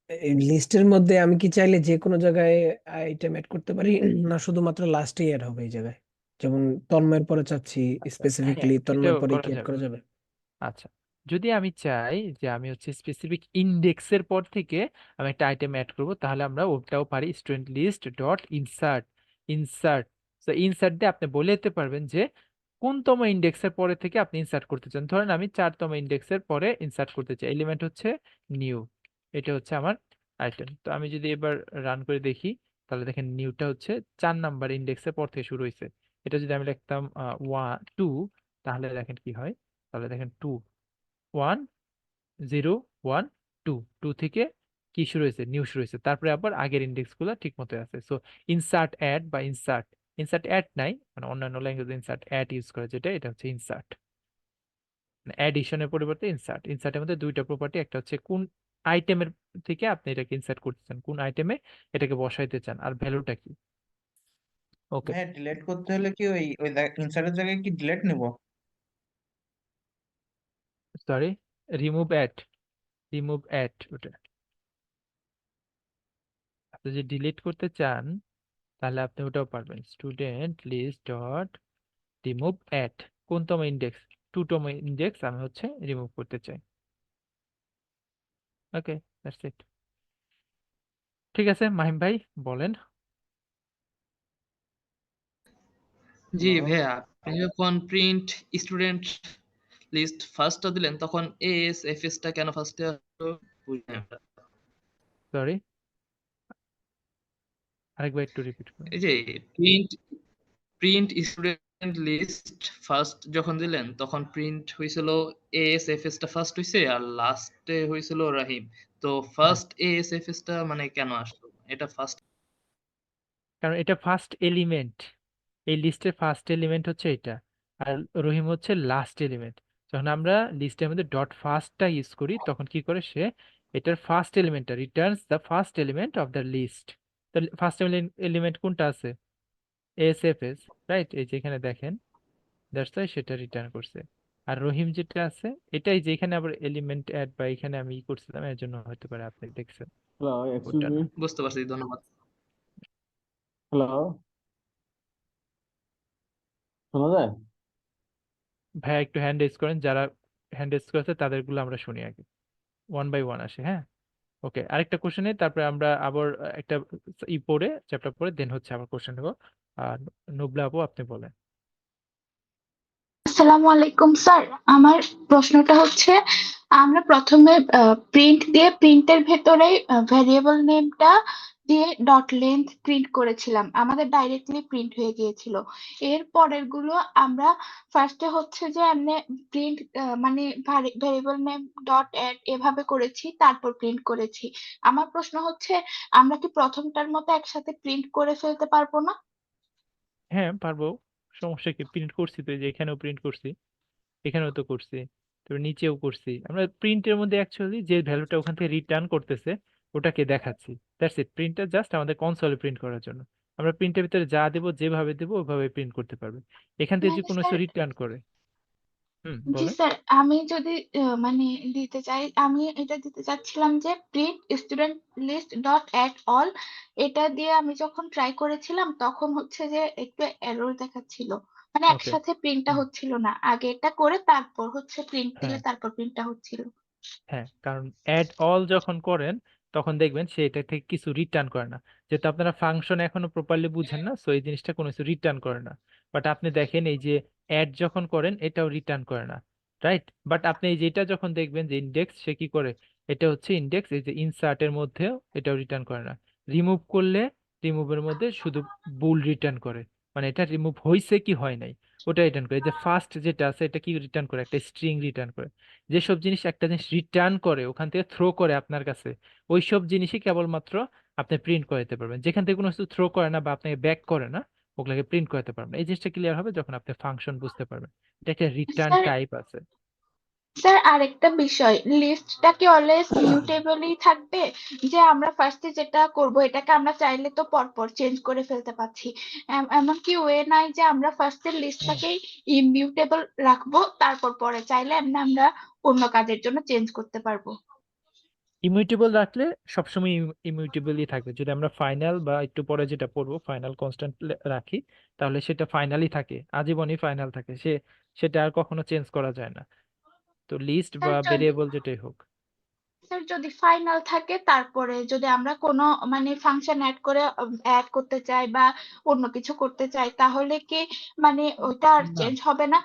এই লিস্টের মধ্যে আমি কি চাইলে যে কোনো জায়গায় আইটেম অ্যাড করতে পারি, না শুধুমাত্র লাস্টেই অ্যাড হবে এই জায়গায়? যেমন তন্ময়ের পরে চাচ্ছি, আচ্ছা, হ্যাঁ স্পেসিফিকলি তন্ময়ের এটাও পরে কি করা অ্যাড যাবে। করা যাবে? আচ্ছা, যদি আমি চাই যে আমি হচ্ছে স্পেসিফিক ইন্ডেক্সের পর থেকে আমি একটা আইটেম অ্যাড করব, তাহলে আমরা ওটাও পারি, student list dot insert. Insert, তো ইনসার্ট দিয়ে আপনি বলে দিতে পারবেন যে কোনতম ইন্ডেক্সের পরে থেকে আপনি ইনসার্ট করতে চান। ধরেন আমি 4তম ইন্ডেক্সের পরে ইনসার্ট করতে চাই, এলিমেন্ট হচ্ছে নিউ, এটা হচ্ছে আমার আইটেম। তো আমি যদি এবার রান করে দেখি, তাহলে দেখেন নিউটা হচ্ছে 4 নাম্বার ইন্ডেক্সের পর থেকে শুরু হয়েছে। এটা যদি আমি লিখতাম 2, তাহলে দেখেন কি হয়, তাহলে দেখেন 2 1 0 1 2, 2 থেকে কি শুরু হয়েছে, নিউ শুরু হয়েছে, তারপরে আবার আগের ইন্ডেক্স গুলো ঠিক মতো আছে। সো ইনসার্ট অ্যাড বা ইনসার্ট, ইনসার্ট অ্যাড নাই, মানে অন্যান্য ল্যাঙ্গুয়েজে ইনসার্ট অ্যাড ইউজ করে, যেটা এটা হচ্ছে ইনসার্ট, মানে অ্যাডিশনের পরিবর্তে ইনসার্ট। ইনসার্টের মধ্যে দুইটা প্রপার্টি, একটা হচ্ছে কোন আইটেমের থেকে আপনি এটাকে ইনসার্ট করতে চান, কোন আইটেমে এটাকে বসাইতে চান, আর ভ্যালুটা কি। ওকে, ভাইয়া, ডিলেট করতে হলে কি ওই ওই ইনসার্টের জায়গায় কি ডিলেট নেব? Sorry, remove add, remove add ওটা আপনি যদি ডিলিট করতে চান তাহলে আপনি ওটাও পারবেন, student list dot remove at কোনতম ইন্ডেক্স, 2তম ইন্ডেক্স আমি হচ্ছে রিমুভ করতে চাই। Okay, that's it. ঠিক আছে মাহিম ভাই বলেন। জি হ্যালো ভাইয়া, আপনি যখন প্রিন্ট স্টুডেন্ট লিস্ট ফার্স্টটা দিলেন তখন এএসএফএস টা কেন ফার্স্টে আসলো বুঝলাম না। সরি, আরেকবার একটু রিপিট করুন। এই যে print print student list first যখন দিলেন তখন প্রিন্ট হয়েছিল এএসএফএস টা ফার্স্ট হয়েছে আর লাস্টে হয়েছিল রাহিম। তো হ্যাঁ, ফার্স্ট এএসএফএস টা মানে কেন আসলো? এটা ফার্স্ট কারণ এটা ফার্স্ট এলিমেন্ট, এই লিস্টের ফার্স্ট এলিমেন্ট হচ্ছে এটা, আর রহিম হচ্ছে লাস্ট এলিমেন্ট। যখন আমরা লিস্টের মধ্যে ডট ফার্স্টটা ইউজ করি তখন কি করে সে এটার ফার্স্ট এলিমেন্টটা returns the first element of the list. তো ফার্স্ট এলিমেন্ট কোনটা আছে? SFS, right? এই যে এখানে দেখেন, দ্যাটস ওয়াই সেটা রিটার্ন করছে। আর রহিম যেটা আছে এটাই, যে এখানে আবার এলিমেন্ট অ্যাড বা এখানে আমি ই করছিলাম এর জন্য হতে পারে আপনি দেখছেন হ্যালো এক্সকিউজ ওটা মি না। বুঝতে পারছি, ধন্যবাদ। হ্যালো শোনা যায়? ভাইয়া একটু হ্যান্ড রেজ করেন, যারা হ্যান্ড রেজ করেছে তাদেরগুলো আমরা শুনি আগে, ওয়ান বাই ওয়ান আসে, হ্যাঁ? ওকে, আরেকটা কোশ্চেন নেই, তারপরে আমরা আবার একটা ই পড়ে চ্যাপ্টার পরে দেন হচ্ছে আবার কোশ্চেন নেবো। আর নুবলা আপু আপনি বলেন। আসসালামু আলাইকুম স্যার, আমার প্রশ্নটা হচ্ছে আমরা প্রথমে প্রিন্ট দিয়ে প্রিন্টের ভেতরে ভ্যারিয়েবল নেমটা দিয়ে ডট লেন্থ প্রিন্ট করেছিলাম, আমাদের ডাইরেক্টলি প্রিন্ট হয়ে গিয়েছিল। এর পরের গুলো আমরা ফার্স্টে হচ্ছে যে এমনি প্রিন্ট মানে ভ্যারিয়েবল নেম ডট অ্যাড এভাবে করেছি, তারপর প্রিন্ট করেছি। আমার প্রশ্ন হচ্ছে আমরা কি প্রথমটার মতো একসাথে প্রিন্ট করে ফেলতে পারবো না? হ্যাঁ পারবো, সমস্যা কি? প্রিন্ট করছি তো, এই যে এখানেও প্রিন্ট করছি, এখানেও তো করছি, তারপর নিচেও করছি। আমরা প্রিন্টের মধ্যে অ্যাকচুয়ালি যে ভ্যালুটা ওখান থেকে রিটার্ন করতেছে ওটাকে দেখাচ্ছি, দ্যাটস ইট। প্রিন্টটা জাস্ট আমাদের কনসোলে প্রিন্ট করার জন্য। আমরা প্রিন্টের ভিতরে যা দেবো, যেভাবে দেবো ওইভাবে প্রিন্ট করতে পারবে। এখান থেকে যে মানে কোনো স্যার, কিছু রিটার্ন করে। জি বলেন। স্যার, আমি যদি মানে দিতে চাই, আমি এটা দিতে চাচ্ছিলাম যে print student list dot add all, এটা দিয়ে আমি যখন ট্রাই করেছিলাম তখন হচ্ছে যে একটু এরর দেখাচ্ছিল, মানে ওকে, একসাথে প্রিন্টটা হচ্ছিল না, আগে এটা করে তারপর হচ্ছে প্রিন্ট দিলে হ্যাঁ তারপর প্রিন্টটা হচ্ছিল। হ্যাঁ, কারণ অ্যাড অল যখন করেন তখন দেখবেন সে এটা থেকে কিছু রিটার্ন করে না, যেহেতু আপনারা ফাংশন এখনো প্রপারলি বুঝেন না, সো এই জিনিসটা কোনো কিছু রিটার্ন করে না। বাট আপনি দেখেন এই যে অ্যাড যখন করেন এটাও রিটার্ন করে না, রাইট? বাট আপনি এই যেটা যখন দেখবেন যে ইন্ডেক্স, সে কি করে, এটা হচ্ছে ইন্ডেক্স, এই যে ইনসার্টের মধ্যেও এটাও রিটার্ন করে না। রিমুভ করলে রিমুভের মধ্যে শুধু বুল রিটার্ন করে, মানে এটা রিমুভ হয়েছে কি হয় নাই ওটা রিটার্ন করে। এই যে ফার্স্ট যেটা আছে এটা কি রিটার্ন করে, একটা স্ট্রিং রিটার্ন করে। যেসব জিনিস একটা জিনিস রিটার্ন করে ওখান থেকে থ্রো করে আপনার কাছে, ওই সব জিনিসই কেবলমাত্র আপনি প্রিন্ট করাতে পারবেন। যেখান থেকে কোনো কিছু থ্রো করে না বা আপনাকে ব্যাক করে না, ওগুলোকে প্রিন্ট করাতে পারবেন না। এই জিনিসটা ক্লিয়ার হবে যখন আপনি ফাংশন বুঝতে পারবেন, এটা একটা রিটার্ন স্যার, টাইপ আছে। স্যার আরেকটা বিষয়, লিস্টটা কি অলওয়েজ মিউটেবলই থাকবে? যে আমরা ফার্স্টে যেটা করব এটাকে আমরা চাইলে তো পরপর চেঞ্জ করে ফেলতে পারছি, এমন কি ওয়ে নাই যে আমরা ফার্স্টের লিস্টটাকেই ইমিউটেবল রাখবো, তারপর পরে চাইলে এমনি আমরা অন্য কাজের জন্য চেঞ্জ করতে পারবো? ইমিউটেবল রাখলে সবসময় ইমিউটেবলই থাকবে। যদি আমরা ফাইনাল বা একটু পরে যেটা পড়বো ফাইনাল কনস্ট্যান্ট রাখি, তাহলে সেটা ফাইনালই থাকে, আজীবনই ফাইনাল থাকে, সেটা আর কখনো চেঞ্জ করা যায় না। তো লিস্ট বা স্যার যদি ভেরিয়েবল যেটাই হোক। স্যার যদি ফাইনাল থাকে, তারপরে যদি আমরা কোনো মানে ফাংশন অ্যাড করে অ্যাড করতে চাই বা অন্য কিছু করতে চাই, তাহলে কি মানে ওইটা আর না চেঞ্জ হবে না?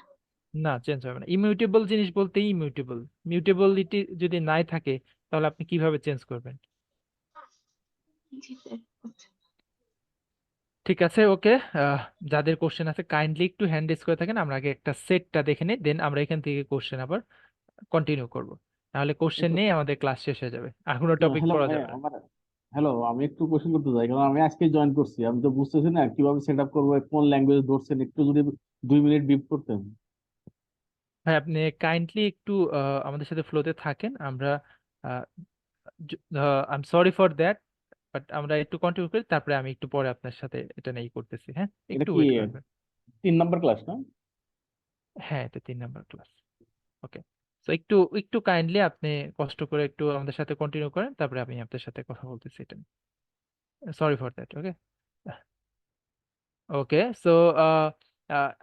না, চেঞ্জ হবে না। ইমিউটেবল জিনিস বলতেই ইমিউটেবল, মিউটেবিলিটি যদি নাই থাকে তাহলে আপনি কিভাবে চেঞ্জ করবেন? জি স্যার। আচ্ছা। ঠিক আছে, ওকে। যাদের কোশ্চেন আছে কাইন্ডলি একটু হ্যান্ড রেজ করে থাকেন, আমরা আগে একটা সেটটা দেখে নিই, দেন আমরা এখান থেকে কোশ্চেন আবার কন্টিনিউ করব। তাহলে কোশ্চেন একটু নেই, আমাদের ক্লাস শেষ হয়ে যাবে, আর কোনো টপিক হ্যালো পড়া ভাই যাবে না। আমার হ্যালো আমি একটু কোশ্চেন করতে চাই, কারণ আমি আজকে জয়েন করছি, আমি তো বুঝতেছি না কিভাবে সেট আপ করবো, কোন ল্যাঙ্গুয়েজ ধরছেন, একটু যদি 2 মিনিট ব্রিফ করতেন। ভাই আপনি কাইন্ডলি একটু আমাদের সাথে ফ্লোতে থাকেন, আমরা I am sorry for that, but আমরা একটু কন্টিনিউ করি, তারপরে আমি একটু পরে আপনার সাথে এটা নিয়ে করতেছি, হ্যাঁ? এটা একটু কি ওয়েট করবেন। 3 নাম্বার ক্লাস না? হ্যাঁ, এটা 3 নাম্বার ক্লাস। ওকে, তো একটু একটু কাইন্ডলি আপনি কষ্ট করে একটু আমাদের সাথে কন্টিনিউ করেন, তারপরে আমি আপনার সাথে কথা বলতেছি এটা sorry for that. Okay, okay. So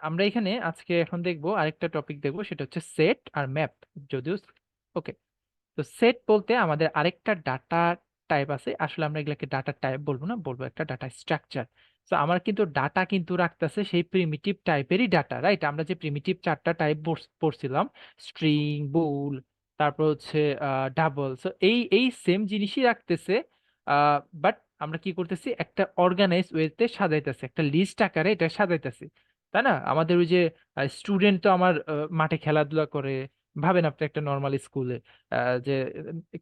আমরা এখানে আজকে এখন দেখবো আরেকটা টপিক দেখবো, সেটা হচ্ছে সেট আর ম্যাপ। যদিও ওকে, তো সেট বলতে আমাদের আরেকটা ডাটা টাইপ আছে, আসলে আমরা এগুলাকে ডাটা টাইপ বলবো না, বলবো একটা ডাটা স্ট্রাকচার। তো আমার কিন্তু ডাটা কিন্তু রাখতেছে সেই প্রিমিটিভ টাইপেরই ডাটা, রাইট? আমরা যে প্রিমিটিভ 4টা টাইপ পড়ছিলাম, স্ট্রিং, বুল, তারপর হচ্ছে ডাবল, সো এই এই সেম জিনিসই রাখতেছে, বাট আমরা কি করতেছি, একটা অর্গানাইজ ওয়েতে সাজাইতেছি, একটা লিস্ট আকারে এটা সাজাইতেছি, তাই না? আমাদের ওই যে স্টুডেন্ট তো আমার মাঠে খেলাধুলা করে, ভাবেন আপনি একটা নর্মাল স্কুলে যে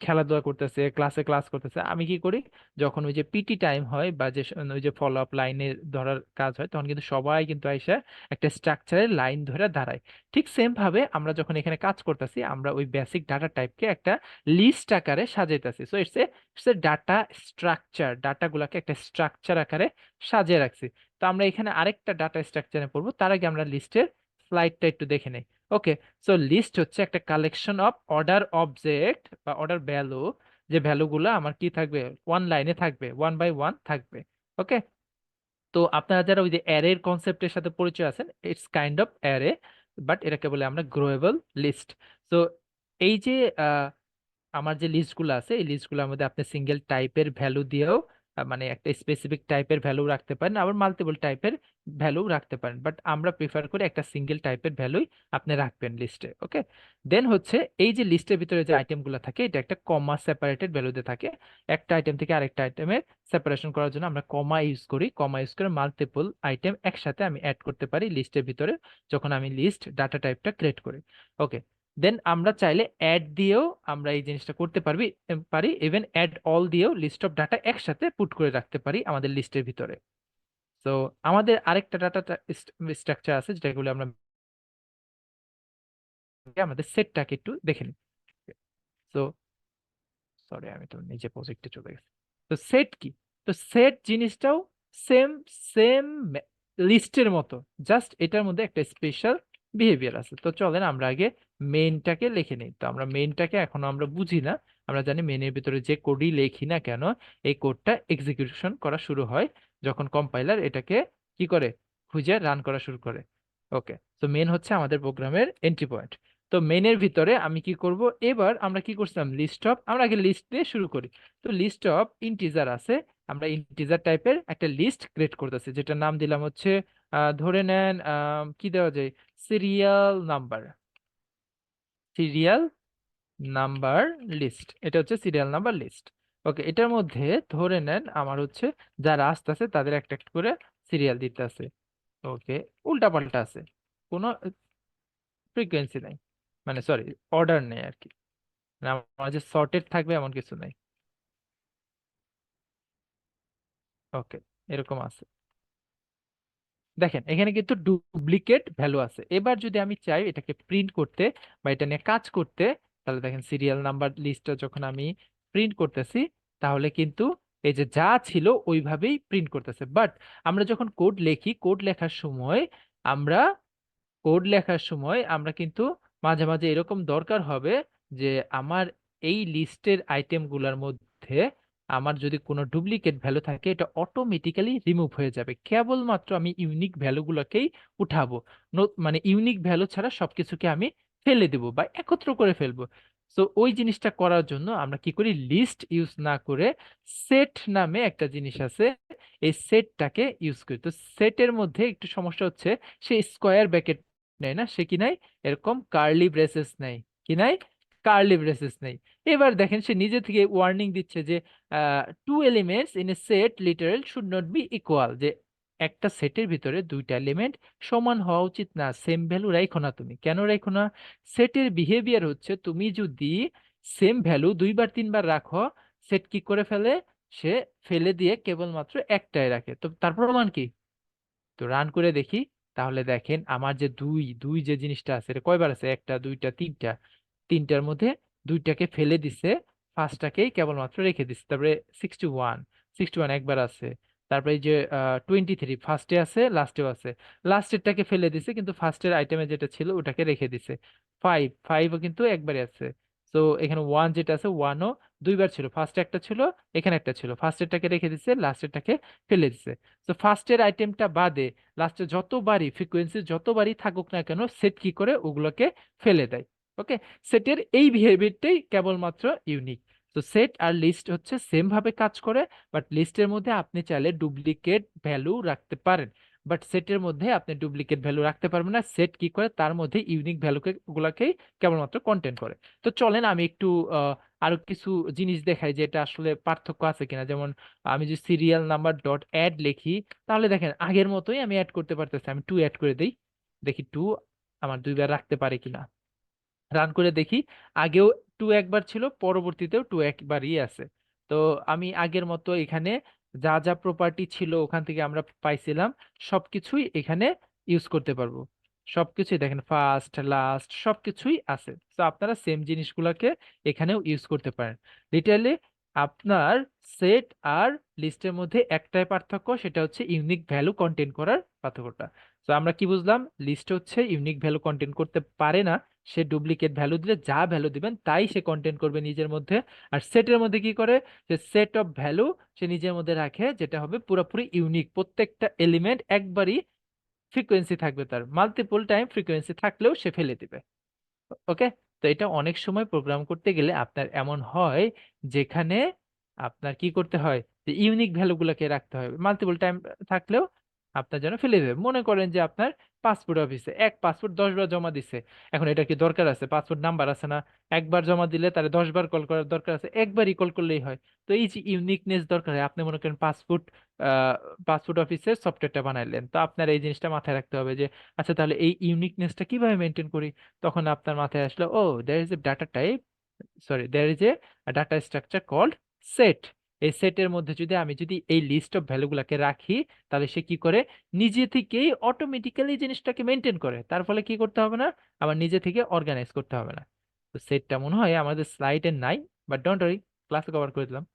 খেলাধুলা করতেছে, ক্লাসে ক্লাস করতেছে, আমি কি করি, যখন ওই যে পিটি টাইম হয় বা যে ওই যে ফলো আপ লাইনে ধরার কাজ হয়, তখন কিন্তু সবাই কিন্তু আইসা একটা স্ট্রাকচারে লাইন ধরে দাঁড়ায়। ঠিক সেম ভাবে আমরা যখন এখানে কাজ করতেছি, আমরা ওই বেসিক ডাটা টাইপকে একটা লিস্ট আকারে সাজাইতেছি। So it's a data structure, ডাটাগুলোকে একটা স্ট্রাকচার আকারে সাজিয়ে রাখছি। তো আমরা এখানে আরেকটা ডাটা স্ট্রাকচারে পড়বো, তার আগে আমরা লিস্টের স্লাইডটা একটু দেখে নেই। ওকে, সো লিস্ট হচ্ছে একটা কালেকশন অফ অর্ডার অবজেক্ট বা অর্ডার ভ্যালু, যে ভ্যালুগুলো আমার কি থাকবে, ওয়ান লাইনে থাকবে, 1 বাই 1 থাকবে। ওকে, তো আপনারা যারা ওই যে অ্যারের কনসেপ্টের সাথে পরিচয় আছেন, it's kind of array, but এটাকে বলে আমরা গ্রোয়েবল লিস্ট। তো এই যে আমার যে লিস্টগুলো আছে, এই লিস্টগুলোর মধ্যে আপনি সিঙ্গেল টাইপের ভ্যালু দিয়েও মানে একটা স্পেসিফিক টাইপের ভ্যালু রাখতে পারেন, আবার মাল্টিপল টাইপের ভ্যালু রাখতে পারেন, বাট আমরা প্রিফার করি একটা সিঙ্গেল টাইপের ভ্যালুই আপনি রাখবেন লিস্টে। ওকে, দেন হচ্ছে এই যে লিস্টের ভিতরে যে আইটেমগুলো থাকে, এটা একটা কমা সেপারেটেড ভ্যালুতে থাকে। একটা আইটেম থেকে আরেকটা আইটেমের সেপারেশন করার জন্য আমরা কমা ইউজ করি, কমা ইউজ করে মাল্টিপল আইটেম একসাথে আমি অ্যাড করতে পারি লিস্টের ভিতরে, যখন আমি লিস্ট ডাটা টাইপটা ক্রিয়েট করি। ওকে, দেন আমরা চাইলে অ্যাড দিয়েও আমরা এই জিনিসটা করতে পারি, ইভেন অ্যাড অল দিয়েও লিস্ট অফ ডাটা একসাথে পুট করে রাখতে পারি আমাদের লিস্টের ভিতরে। তো আমাদের আরেকটা ডাটা স্ট্রাকচার আছে, যেটাগুলো আমরা আমাদের সেটটাকে একটু দেখে নিই। তো সরি, আমি তো নিজে প্রজেক্টে চলে গেছি। তো সেট কি, তো সেট জিনিসটাও সেম সেম লিস্টের মতো, জাস্ট এটার মধ্যে একটা স্পেশাল বিহেভিয়ার আছে। তো চলেন আমরা আগে মেইনটাকে লিখে নিই। তো আমরা মেইনটাকে এখনো আমরা বুঝি না, আমরা জানি মেইনের ভিতরে যে কোডই লিখি না কেন, এই কোডটা এক্সিকিউশন করা শুরু হয় যখন কম্পাইলার এটাকে কি করে, খুঁজে রান করা শুরু করে। ওকে, তো মেইন হচ্ছে আমাদের প্রোগ্রামের এন্ট্রি পয়েন্ট। তো মেইনের ভিতরে আমি কি করব, এবার আমরা কি করছিলাম, লিস্ট অফ, আমরা আগে লিস্ট দিয়ে শুরু করি। তো লিস্ট অফ ইন্টিজার আছে, আমরা ইন্টিজার টাইপের একটা লিস্ট ক্রিয়েট করতেছি, যেটা নাম দিলাম হচ্ছে ধরে নেন কি দেওয়া যায়, serial number, serial number list, এটা হচ্ছে সিরিয়াল নাম্বার লিস্ট। ওকে, এটার মধ্যে ধরে নেন আমার হচ্ছে যারা আসতেছে তাদের একটা একটা করে সিরিয়াল দিতে আছে। ওকে, উল্টা পাল্টা আছে, কোনো ফ্রিকোয়েন্সি নাই, মানে সরি অর্ডার নেই আর কি, মানে আমার যে সর্টেড থাকবে এমন কিছু নাই। ওকে, এরকম আছে, দেখেন এখানে কিন্তু ডুপ্লিকেট ভ্যালু আছে। এবার যদি আমি চাই এটাকে প্রিন্ট করতে বা এটা নিয়ে কাজ করতে, তাহলে দেখেন সিরিয়াল নাম্বার লিস্টটা যখন আমি প্রিন্ট করতেছি, তাহলে কিন্তু এই যে যা ছিল ওইভাবেই প্রিন্ট করতেছে। বাট আমরা যখন কোড লিখি, কোড লেখার সময় আমরা কিন্তু মাঝে মাঝে এরকম দরকার হবে যে আমার এই লিস্টের আইটেমগুলোর মধ্যে আমার যদি কোনো ডুপ্লিকেট ভ্যালু থাকে, এটা অটোমেটিক্যালি রিমুভ হয়ে যাবে, কেবলমাত্র আমি ইউনিক ভ্যালুগুলোকেই উঠাবো। মানে ইউনিক ভ্যালু ছাড়া সবকিছুকে আমি ফেলে দেব বা একত্র করে ফেলবো। তো ওই জিনিসটা করার জন্য আমরা কি করি, লিস্ট ইউজ না করে সেট নামে একটা জিনিস আছে, এই সেটটাকে ইউজ করি। তো সেটের মধ্যে একটু সমস্যা হচ্ছে, সে স্কোয়ার ব্র্যাকেট নেয় না, সে কি নাই, এরকম কার্লি ব্রেসেস নেই, কি নাই, কার্লি ব্রেসেস নেই। এবার দেখেন সে নিজে থেকে ওয়ার্নিং দিচ্ছে যে two elements in a set literal should not be equal, যে একটা সেটের ভিতরে দুইটা এলিমেন্ট সমান হওয়া উচিত না, সেম ভ্যালু রাখো না। তুমি কেন রাখো না, সেটের বিহেভিয়ার হচ্ছে তুমি যদি সেম ভ্যালু 2 বার 3 বার রাখো, সেট কি করে ফেলে, সে ফেলে দিয়ে কেবলমাত্র একটাই রাখে। তো তার প্রমাণ কি, তো রান করে দেখি। তাহলে দেখেন আমার যে দুই দুই যে জিনিসটা আছে, এটা কয়বার আছে, একটা দুইটা তিনটা, তিনটার মধ্যে দুইটাকে ফেলে দিছে, ফার্স্টটাকেই কেবলমাত্র রেখে দিছে। তারপরে 61 একবার আছে, তারপরে এই যে 23 ফার্স্টে আছে লাস্টেও আছে, লাস্টেরটাকে ফেলে দিছে কিন্তু ফার্স্টের আইটেমে যেটা ছিল ওটাকে রেখে দিছে। 5ও কিন্তু একবারে আছে। তো এখানে 1 যেটা আছে, 1ও 2বার ছিল, ফার্স্টে একটা ছিল, এখানে একটা ছিল, ফার্স্টেরটাকে রেখে দিছে, লাস্টেরটাকে ফেলে দিছে। তো ফার্স্টের আইটেমটা বাদে লাস্টে যতবারই ফ্রিকোয়েন্সি যতবারই থাকুক না কেন, সেট কি করে ওগুলোকে ফেলে দেয়। ওকে, সেটের এই বিহেভিয়ারটাই কেবলমাত্র ইউনিক। তো সেট আর লিস্ট হচ্ছে সেম ভাবে কাজ করে, বাট লিস্টের মধ্যে আপনি চাইলে ডুপ্লিকেট ভ্যালু রাখতে পারেন, বাট সেটের মধ্যে আপনি ডুপ্লিকেট ভ্যালু রাখতে পারবেন না। সেট কি করে, তার মধ্যে ইউনিক ভ্যালু গুলাকেই কেবলমাত্র কন্টেন্ট করে। তো চলেন আমি একটু আরো কিছু জিনিস দেখাই যে এটা আসলে পার্থক্য আছে কিনা। যেমন আমি যদি সিরিয়াল নাম্বার ডট অ্যাড লিখি, তাহলে দেখেন আগের মতোই আমি অ্যাড করতে পারতেছি। আমি 2 অ্যাড করে দেই, দেখি 2 আমার 2বার রাখতে পারে কিনা। রান করে দেখি, আগেও 2 একবার ছিল, পরবর্তীতেও 2 একবারই আছে। তো আমি আগের মতো এখানে যা যা প্রপার্টি ছিল ওখান থেকে আমরা পাইছিলাম সবকিছুই এখানে ইউজ করতে পারবো। সবকিছুই দেখেন ফার্স্ট লাস্ট সবকিছুই আছে। তো আপনারা সেম জিনিসগুলোকে এখানেও ইউজ করতে পারেন। লিটারালি আপনার সেট আর লিস্টের মধ্যে একটাই পার্থক্য, সেটা হচ্ছে ইউনিক ভ্যালু কন্টেন্ট করার পার্থক্যটা। তো আমরা কি বুঝলাম, লিস্ট হচ্ছে ইউনিক ভ্যালু কন্টেন্ট করতে পারে না, সে ডুপ্লিকেট ভ্যালু দিলে যা ভ্যালু দিবেন তাই সে কন্টেন্ট করবে নিজের মধ্যে। আর সেটের মধ্যে কি করে, সে সেট অফ ভ্যালু সে নিজের মধ্যে রাখে, যেটা হবে পুরোপুরি ইউনিক, প্রত্যেকটা এলিমেন্ট একবারই ফ্রিকোয়েন্সি থাকবে, তার মাল্টিপল টাইম ফ্রিকোয়েন্সি থাকলেও সে ফেলে দিবে। ওকে। তো এটা অনেক সময় প্রোগ্রাম করতে গেলে আপনার এমন হয় যেখানে আপনার কি করতে হয়, যে ইউনিক ভ্যালুগুলোকে রাখতে হয়, মাল্টিপল টাইম থাকলেও আপনার যেন ফেলে দেবে। মনে করেন যে আপনার পাসপোর্ট অফিসে এক পাসপোর্ট 10 বার জমা দিছে, এখন এটা কি দরকার আছে, পাসপোর্ট নাম্বার আছে না, একবার জমা দিলে তারে 10 বার কল করার দরকার আছে, একবারই কল করলেই হয়। তো এই যে ইউনিকনেস দরকার হয়, আপনি মনে করেন পাসপোর্ট অফিসের সফটওয়্যারটা বানাইলেন, তো আপনার এই জিনিসটা মাথায় রাখতে হবে যে আচ্ছা তাহলে এই ইউনিকনেসটা কিভাবে মেনটেন করি। তখন আপনার মাথায় আসলো, oh there is a data type, sorry there is a data structure called set. এই সেটের মধ্যে যদি এই লিস্ট অফ ভ্যালুগুলোকে রাখি, তাহলে সে কি করে, নিজে থেকেই অটোমেটিক্যালি জিনিসটাকে মেনটেন করে, তার ফলে কি করতে হবে না, আবার নিজে থেকে অর্গানাইজ করতে হবে না। তো সেটটা মনে হয় আমাদের স্লাইডে নাই, বাট ডোন্ট ওয়ারি, ক্লাসে কভার করে দিলাম।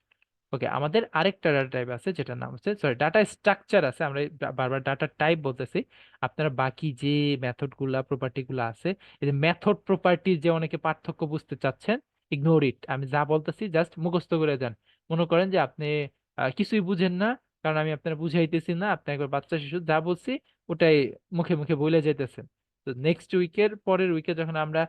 ওকে, আমাদের আরেকটা ডাটা টাইপ আছে যেটার নাম হচ্ছে, সরি ডাটা স্ট্রাকচার আছে, আমরা এই বারবার ডাটা টাইপ বলতেছি। আপনারা বাকি যে মেথড গুলা প্রপার্টি গুলা আছে, এই যে মেথড প্রপার্টির যে অনেকে পার্থক্য বুঝতে চাচ্ছেন, ইগনোর ইট, আমি যা বলতেছি জাস্ট মুখস্থ করে যান। মনে করেন যে আপনি কিছুই বুঝেন না, কারণ আমি আপনারা বুঝাইতেছি না, আপনি একবার বাচ্চা শিশু যা বলছি ওটাই মুখে মুখে বলে যেতেছেন। তো নেক্সট উইকের পরের উইকে যখন আমরা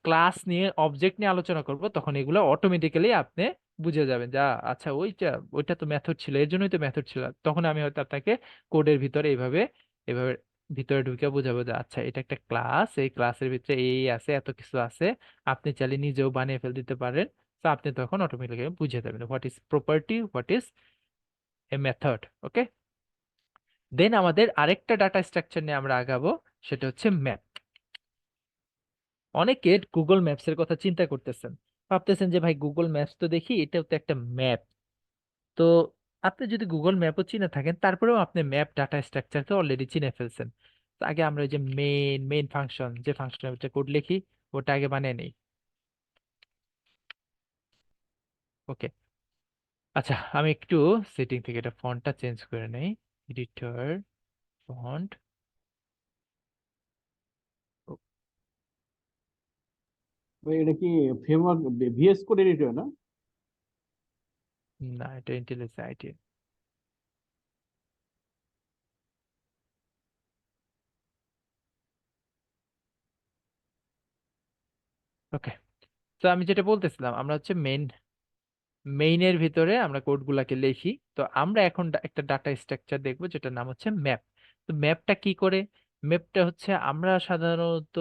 ক্লাস নিয়ে অবজেক্ট নিয়ে আলোচনা করব, তখন এগুলো অটোমেটিক্যালি আপনি বুঝে যাবেন যা আচ্ছা ওইটা ওইটা তো মেথড ছিল, এর জন্যই তো মেথড ছিল। তখন আমি হয়তো আপনাকে কোডের ভিতরে এইভাবে এইভাবে ভিতরে ঢুকে বোঝাবো যে আচ্ছা এটা একটা ক্লাস, এই ক্লাসের ভিতরে এই আছে, এত কিছু আছে, আপনি চাইলে নিজেও বানিয়ে ফেল দিতে পারেন। তো আপনি তখন অটোমেটিক্যালি বুঝে যাবেন what is property, what is a method. Okay, then আমাদের আরেকটা ডাটা স্ট্রাকচার নিয়ে আমরা আগাবো, সেটা হচ্ছে ম্যাপ। অনেকে গুগল ম্যাপস এর কথা চিন্তা করতেছেন, ভাবতেছেন যে ভাই গুগল ম্যাপস তো দেখি এটাও তো একটা ম্যাপ। তো আপনি যদি গুগল ম্যাপও চিনে থাকেন, তারপরেও আপনি ম্যাপ ডাটা স্ট্রাকচারকে অলরেডি চিনে ফেলছেন। তো আগে আমরা ওই যে মেইন ফাংশন, যে ফাংশনের কোড লিখি, ওটা আগে বানিয়ে নেই। ওকে, আচ্ছা আমি একটু সেটিং থেকে এটা ফন্টটা চেঞ্জ করে নেই, এডিটর ফন্ট। ভাই এটা কি ফ্রেমওয়ার্ক ভিএস কোড এডিটর না? না, এটা ইন্টেলিজেন্স আইটি। ওকে, তো আমি যেটা বলতেছিলাম, আমরা হচ্ছে মেইনের ভিতরে আমরা কোডগুলাকে লিখি। তো আমরা এখন একটা ডাটা স্ট্রাকচার দেখবো যেটার নাম হচ্ছে ম্যাপ। তো ম্যাপটা কি করে, ম্যাপটা হচ্ছে আমরা সাধারণত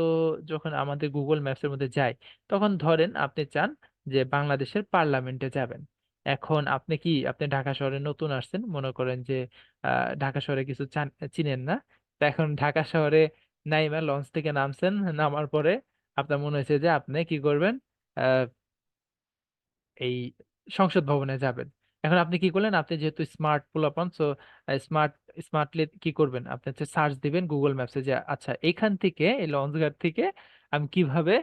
যখন আমাদের গুগল ম্যাপসের মধ্যে যাই, তখন ধরেন আপনি চান যে বাংলাদেশের পার্লামেন্টে যাবেন। এখন আপনি ঢাকা শহরে নতুন আসছেন, মনে করেন যে ঢাকা শহরে কিছু চিনেন না। তো এখন ঢাকা শহরে নাইমা লঞ্চ থেকে নামছেন, নামার পরে আপনার মনে হয়েছে যে আপনি কি করবেন, এই সংসদ ভবনে যাবেন। এখন আপনি কি করলেন, আপনি যেহেতু স্মার্ট পোলাপান, সো স্মার্টলি কি করবেন, আপনি হচ্ছে সার্চ দিবেন গুগল ম্যাপসে যে আচ্ছা এখান থেকে এই লঞ্চঘাট থেকে আমি কিভাবে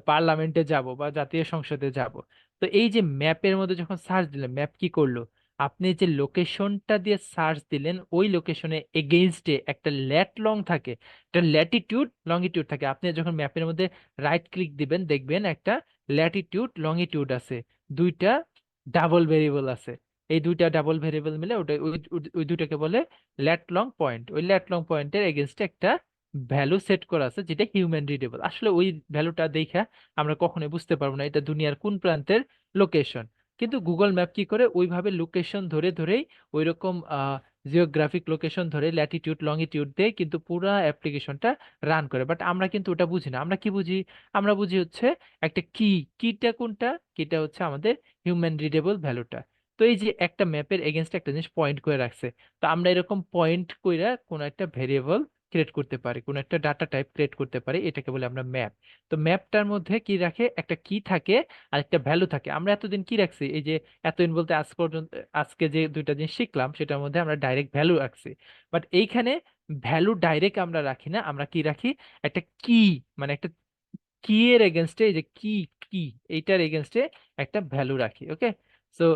পার্লামেন্টে যাব বা জাতীয় সংসদে যাব। তো এই যে ম্যাপের মধ্যে যখন সার্চ দিলেন, ম্যাপ কি করলো, আপনি যে লোকেশনটা দিয়ে সার্চ দিলেন ওই লোকেশনে এগেইনস্টে একটা ল্যাট লং থাকে, একটা ল্যাটিটিউড লঙ্গিটিউড থাকে। আপনি যখন ম্যাপের মধ্যে রাইট ক্লিক দিবেন, দেখবেন একটা ল্যাটিটিউড লঙ্গিটিউড আছে, দুইটা ডাবল ভেরিয়েবল আছে। এই দুইটা ডাবল ভেরিয়েবল মিলে ওটা ওই দুইটাকে বলে ল্যাট লং পয়েন্ট। ওই ল্যাট লং পয়েন্টের এগেনস্টে একটা ভ্যালু সেট করা আছে যেটা হিউম্যান রিডেবল। আসলে ওই ভ্যালুটা দেখা আমরা কখনোই বুঝতে পারবো না এটা দুনিয়ার কোন প্রান্তের লোকেশন। কিন্তু গুগল ম্যাপ কি করে ওইভাবে লোকেশন ধরে ধরেই ওইরকম জিওগ্রাফিক লোকেশন ধরে ল্যাটিটিউড লঙ্গিটিউড দিয়ে কিন্তু পুরা অ্যাপ্লিকেশনটা রান করে, বাট আমরা কিন্তু ওটা বুঝি না। আমরা কি বুঝি? আমরা বুঝি হচ্ছে একটা কিটা কোনটা, কিটা হচ্ছে আমাদের হিউম্যান রিডেবল ভ্যালুটা। তো এই যে একটা ম্যাপের এগেনস্টে একটা জিনিস পয়েন্ট করে রাখছে, তো আমরা এরকম পয়েন্ট কইরা কোনো একটা ভেরিয়েবল ক্রিয়েট করতে পারি, কোনো একটা ডাটা টাইপ ক্রিয়েট করতে পারি, এটাকে বলে আমরা ম্যাপ। তো ম্যাপটার মধ্যে কি রাখে, একটা কি থাকে আর একটা ভ্যালু থাকে। আমরা এতদিন কি রাখছি, এই যে এতদিন বলতে আজ পর্যন্ত আজকে যে দুইটা জিনিস শিখলাম সেটার মধ্যে আমরা ডাইরেক্ট ভ্যালু রাখছি, বাট এইখানে ভ্যালু ডাইরেক্ট আমরা রাখি না, আমরা কি রাখি, একটা কি, মানে একটা কি এর এগেনস্টে, এই যে কি এইটার এগেনস্টে একটা ভ্যালু রাখি। Okay, so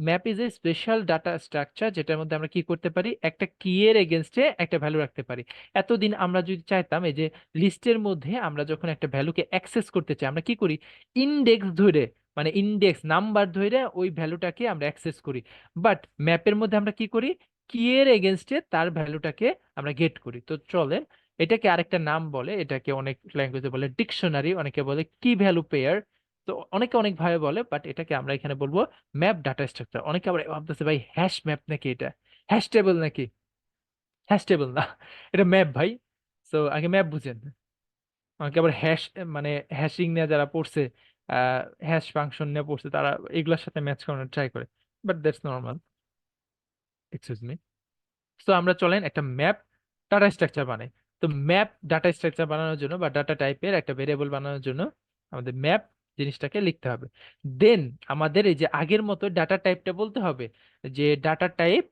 map is a special data structure যেটার মধ্যে আমরা কি করতে পারি, একটা কি এর এগেনস্টে একটা ভ্যালু রাখতে পারি। এতদিন আমরা যদি চাইতাম এই যে লিস্টের মধ্যে আমরা যখন একটা ভ্যালুকে অ্যাক্সেস করতে চাই আমরা কি করি, ইন্ডেক্স ধরে, মানে ইন্ডেক্স নাম্বার ধরে ওই ভ্যালুটাকে আমরা অ্যাক্সেস করি, বাট ম্যাপের মধ্যে আমরা কি করি, কি এর এগেনস্টে তার ভ্যালুটাকে আমরা গেট করি। তো চলে এটাকে আরেকটা নাম বলে, এটাকে অনেক ল্যাঙ্গুয়েজে বলে ডিকশনারি, অনেকে বলে কি ভ্যালু পেয়ার, তো অনেকে অনেক ভাবে বলে, বাট এটাকে আমরা এখানে বলবো ম্যাপ ডাটা স্ট্রাকচার। অনেকে আবার ভাবতেছে ভাই হ্যাশ ম্যাপ নাকি, এটা হ্যাশ টেবল নাকি? হ্যাশ টেবল না, এটা ম্যাপ ভাই। সো আগে ম্যাপ বুঝেন। অনেকে আবার হ্যাশ, মানে হ্যাশিং নিয়ে যারা পড়ছে, হ্যাশ ফাংশন নিয়ে পড়ছে, তারা এগুলোর সাথে ম্যাচ করানোর ট্রাই করে, but that's normal, excuse me. তো আমরা চলেন একটা ম্যাপ ডাটা স্ট্রাকচার বানাই। তো ম্যাপ ডাটা স্ট্রাকচার বানানোর জন্য বা ডাটা টাইপের একটা ভেরিয়েবল বানানোর জন্য আমাদের ম্যাপ জিনিসটাকে লিখতে হবে। দেন আমাদের এই যে আগের মতো ডাটা টাইপটা বলতে হবে যে ডাটা টাইপ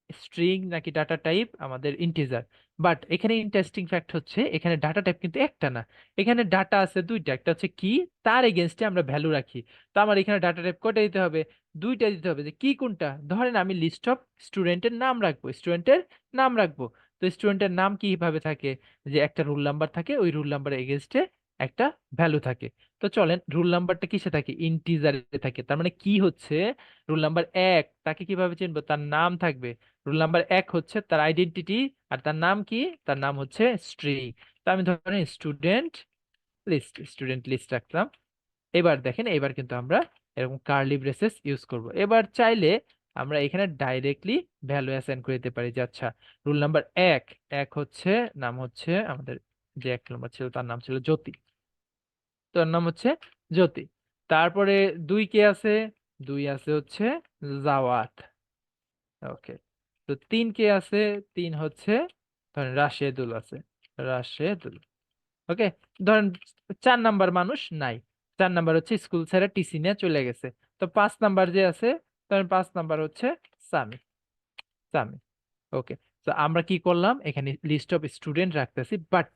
স্ট্রিং নাকি ডাটা টাইপ আমাদের ইন্টিজার। বাট এখানে ইন্টারেস্টিং ফ্যাক্ট হচ্ছে এখানে ডাটা টাইপ কিন্তু একটা না, এখানে ডাটা আছে দুইটা, একটা হচ্ছে কি, তার এগেনস্টে আমরা ভ্যালু রাখি। তো আমার এখানে ডাটা টাইপ কয়টা দিতে হবে, দুইটা দিতে হবে। যে কি কোনটা, ধরেন আমি লিস্ট অফ স্টুডেন্টের নাম রাখবো, স্টুডেন্টের নাম রাখবো। তো স্টুডেন্টের নাম কিভাবে থাকে, যে একটা রুল নাম্বার থাকে, ওই রুল নাম্বারের এগেনস্টে একটা ভ্যালু থাকে। তো চলেন রুল নাম্বারটা কিসে থাকে, ইন্টিজারে থাকে, তার মানে কি হচ্ছে রুল নাম্বার 1, তাকে কিভাবে চিনবো, তার নাম থাকবে। রুল নাম্বার 1 হচ্ছে তার আইডেন্টিটি, আর তার নাম কি, তার নাম হচ্ছে স্ট্রিং। তো আমি ধরেন স্টুডেন্ট লিস্ট রাখলাম। এবার দেখেন এবার কিন্তু আমরা এরকম কার্লি ব্রেসেস ইউজ করব। এবার চাইলে আমরা এখানে ডাইরেক্টলি ভ্যালু অ্যাসাইন করে দিতে পারি যে আচ্ছা রুল নাম্বার 1 হচ্ছে, নাম হচ্ছে আমাদের যে 1 নম্বর ছিল তার নাম ছিল জ্যোতি, তার নাম হচ্ছে জ্যোতি। তারপরে 2 কে আছে, 2 আছে হচ্ছে জাওয়াত। ওকে, তো 3 কে আছে, 3 হচ্ছে ধরেন রাশেদুল আছে, রাশেদুল। ওকে, ধরেন 4 নাম্বার মানুষ নাই, 4 নাম্বার হচ্ছে স্কুল ছেড়ে টিসি নিয়ে চলে গেছে। তো 5 নাম্বার যে আছে, ধরেন 5 নাম্বার হচ্ছে সামি, সামি। ওকে, তো আমরা কি করলাম, এখানে লিস্ট অফ স্টুডেন্ট রাখতেছি, বাট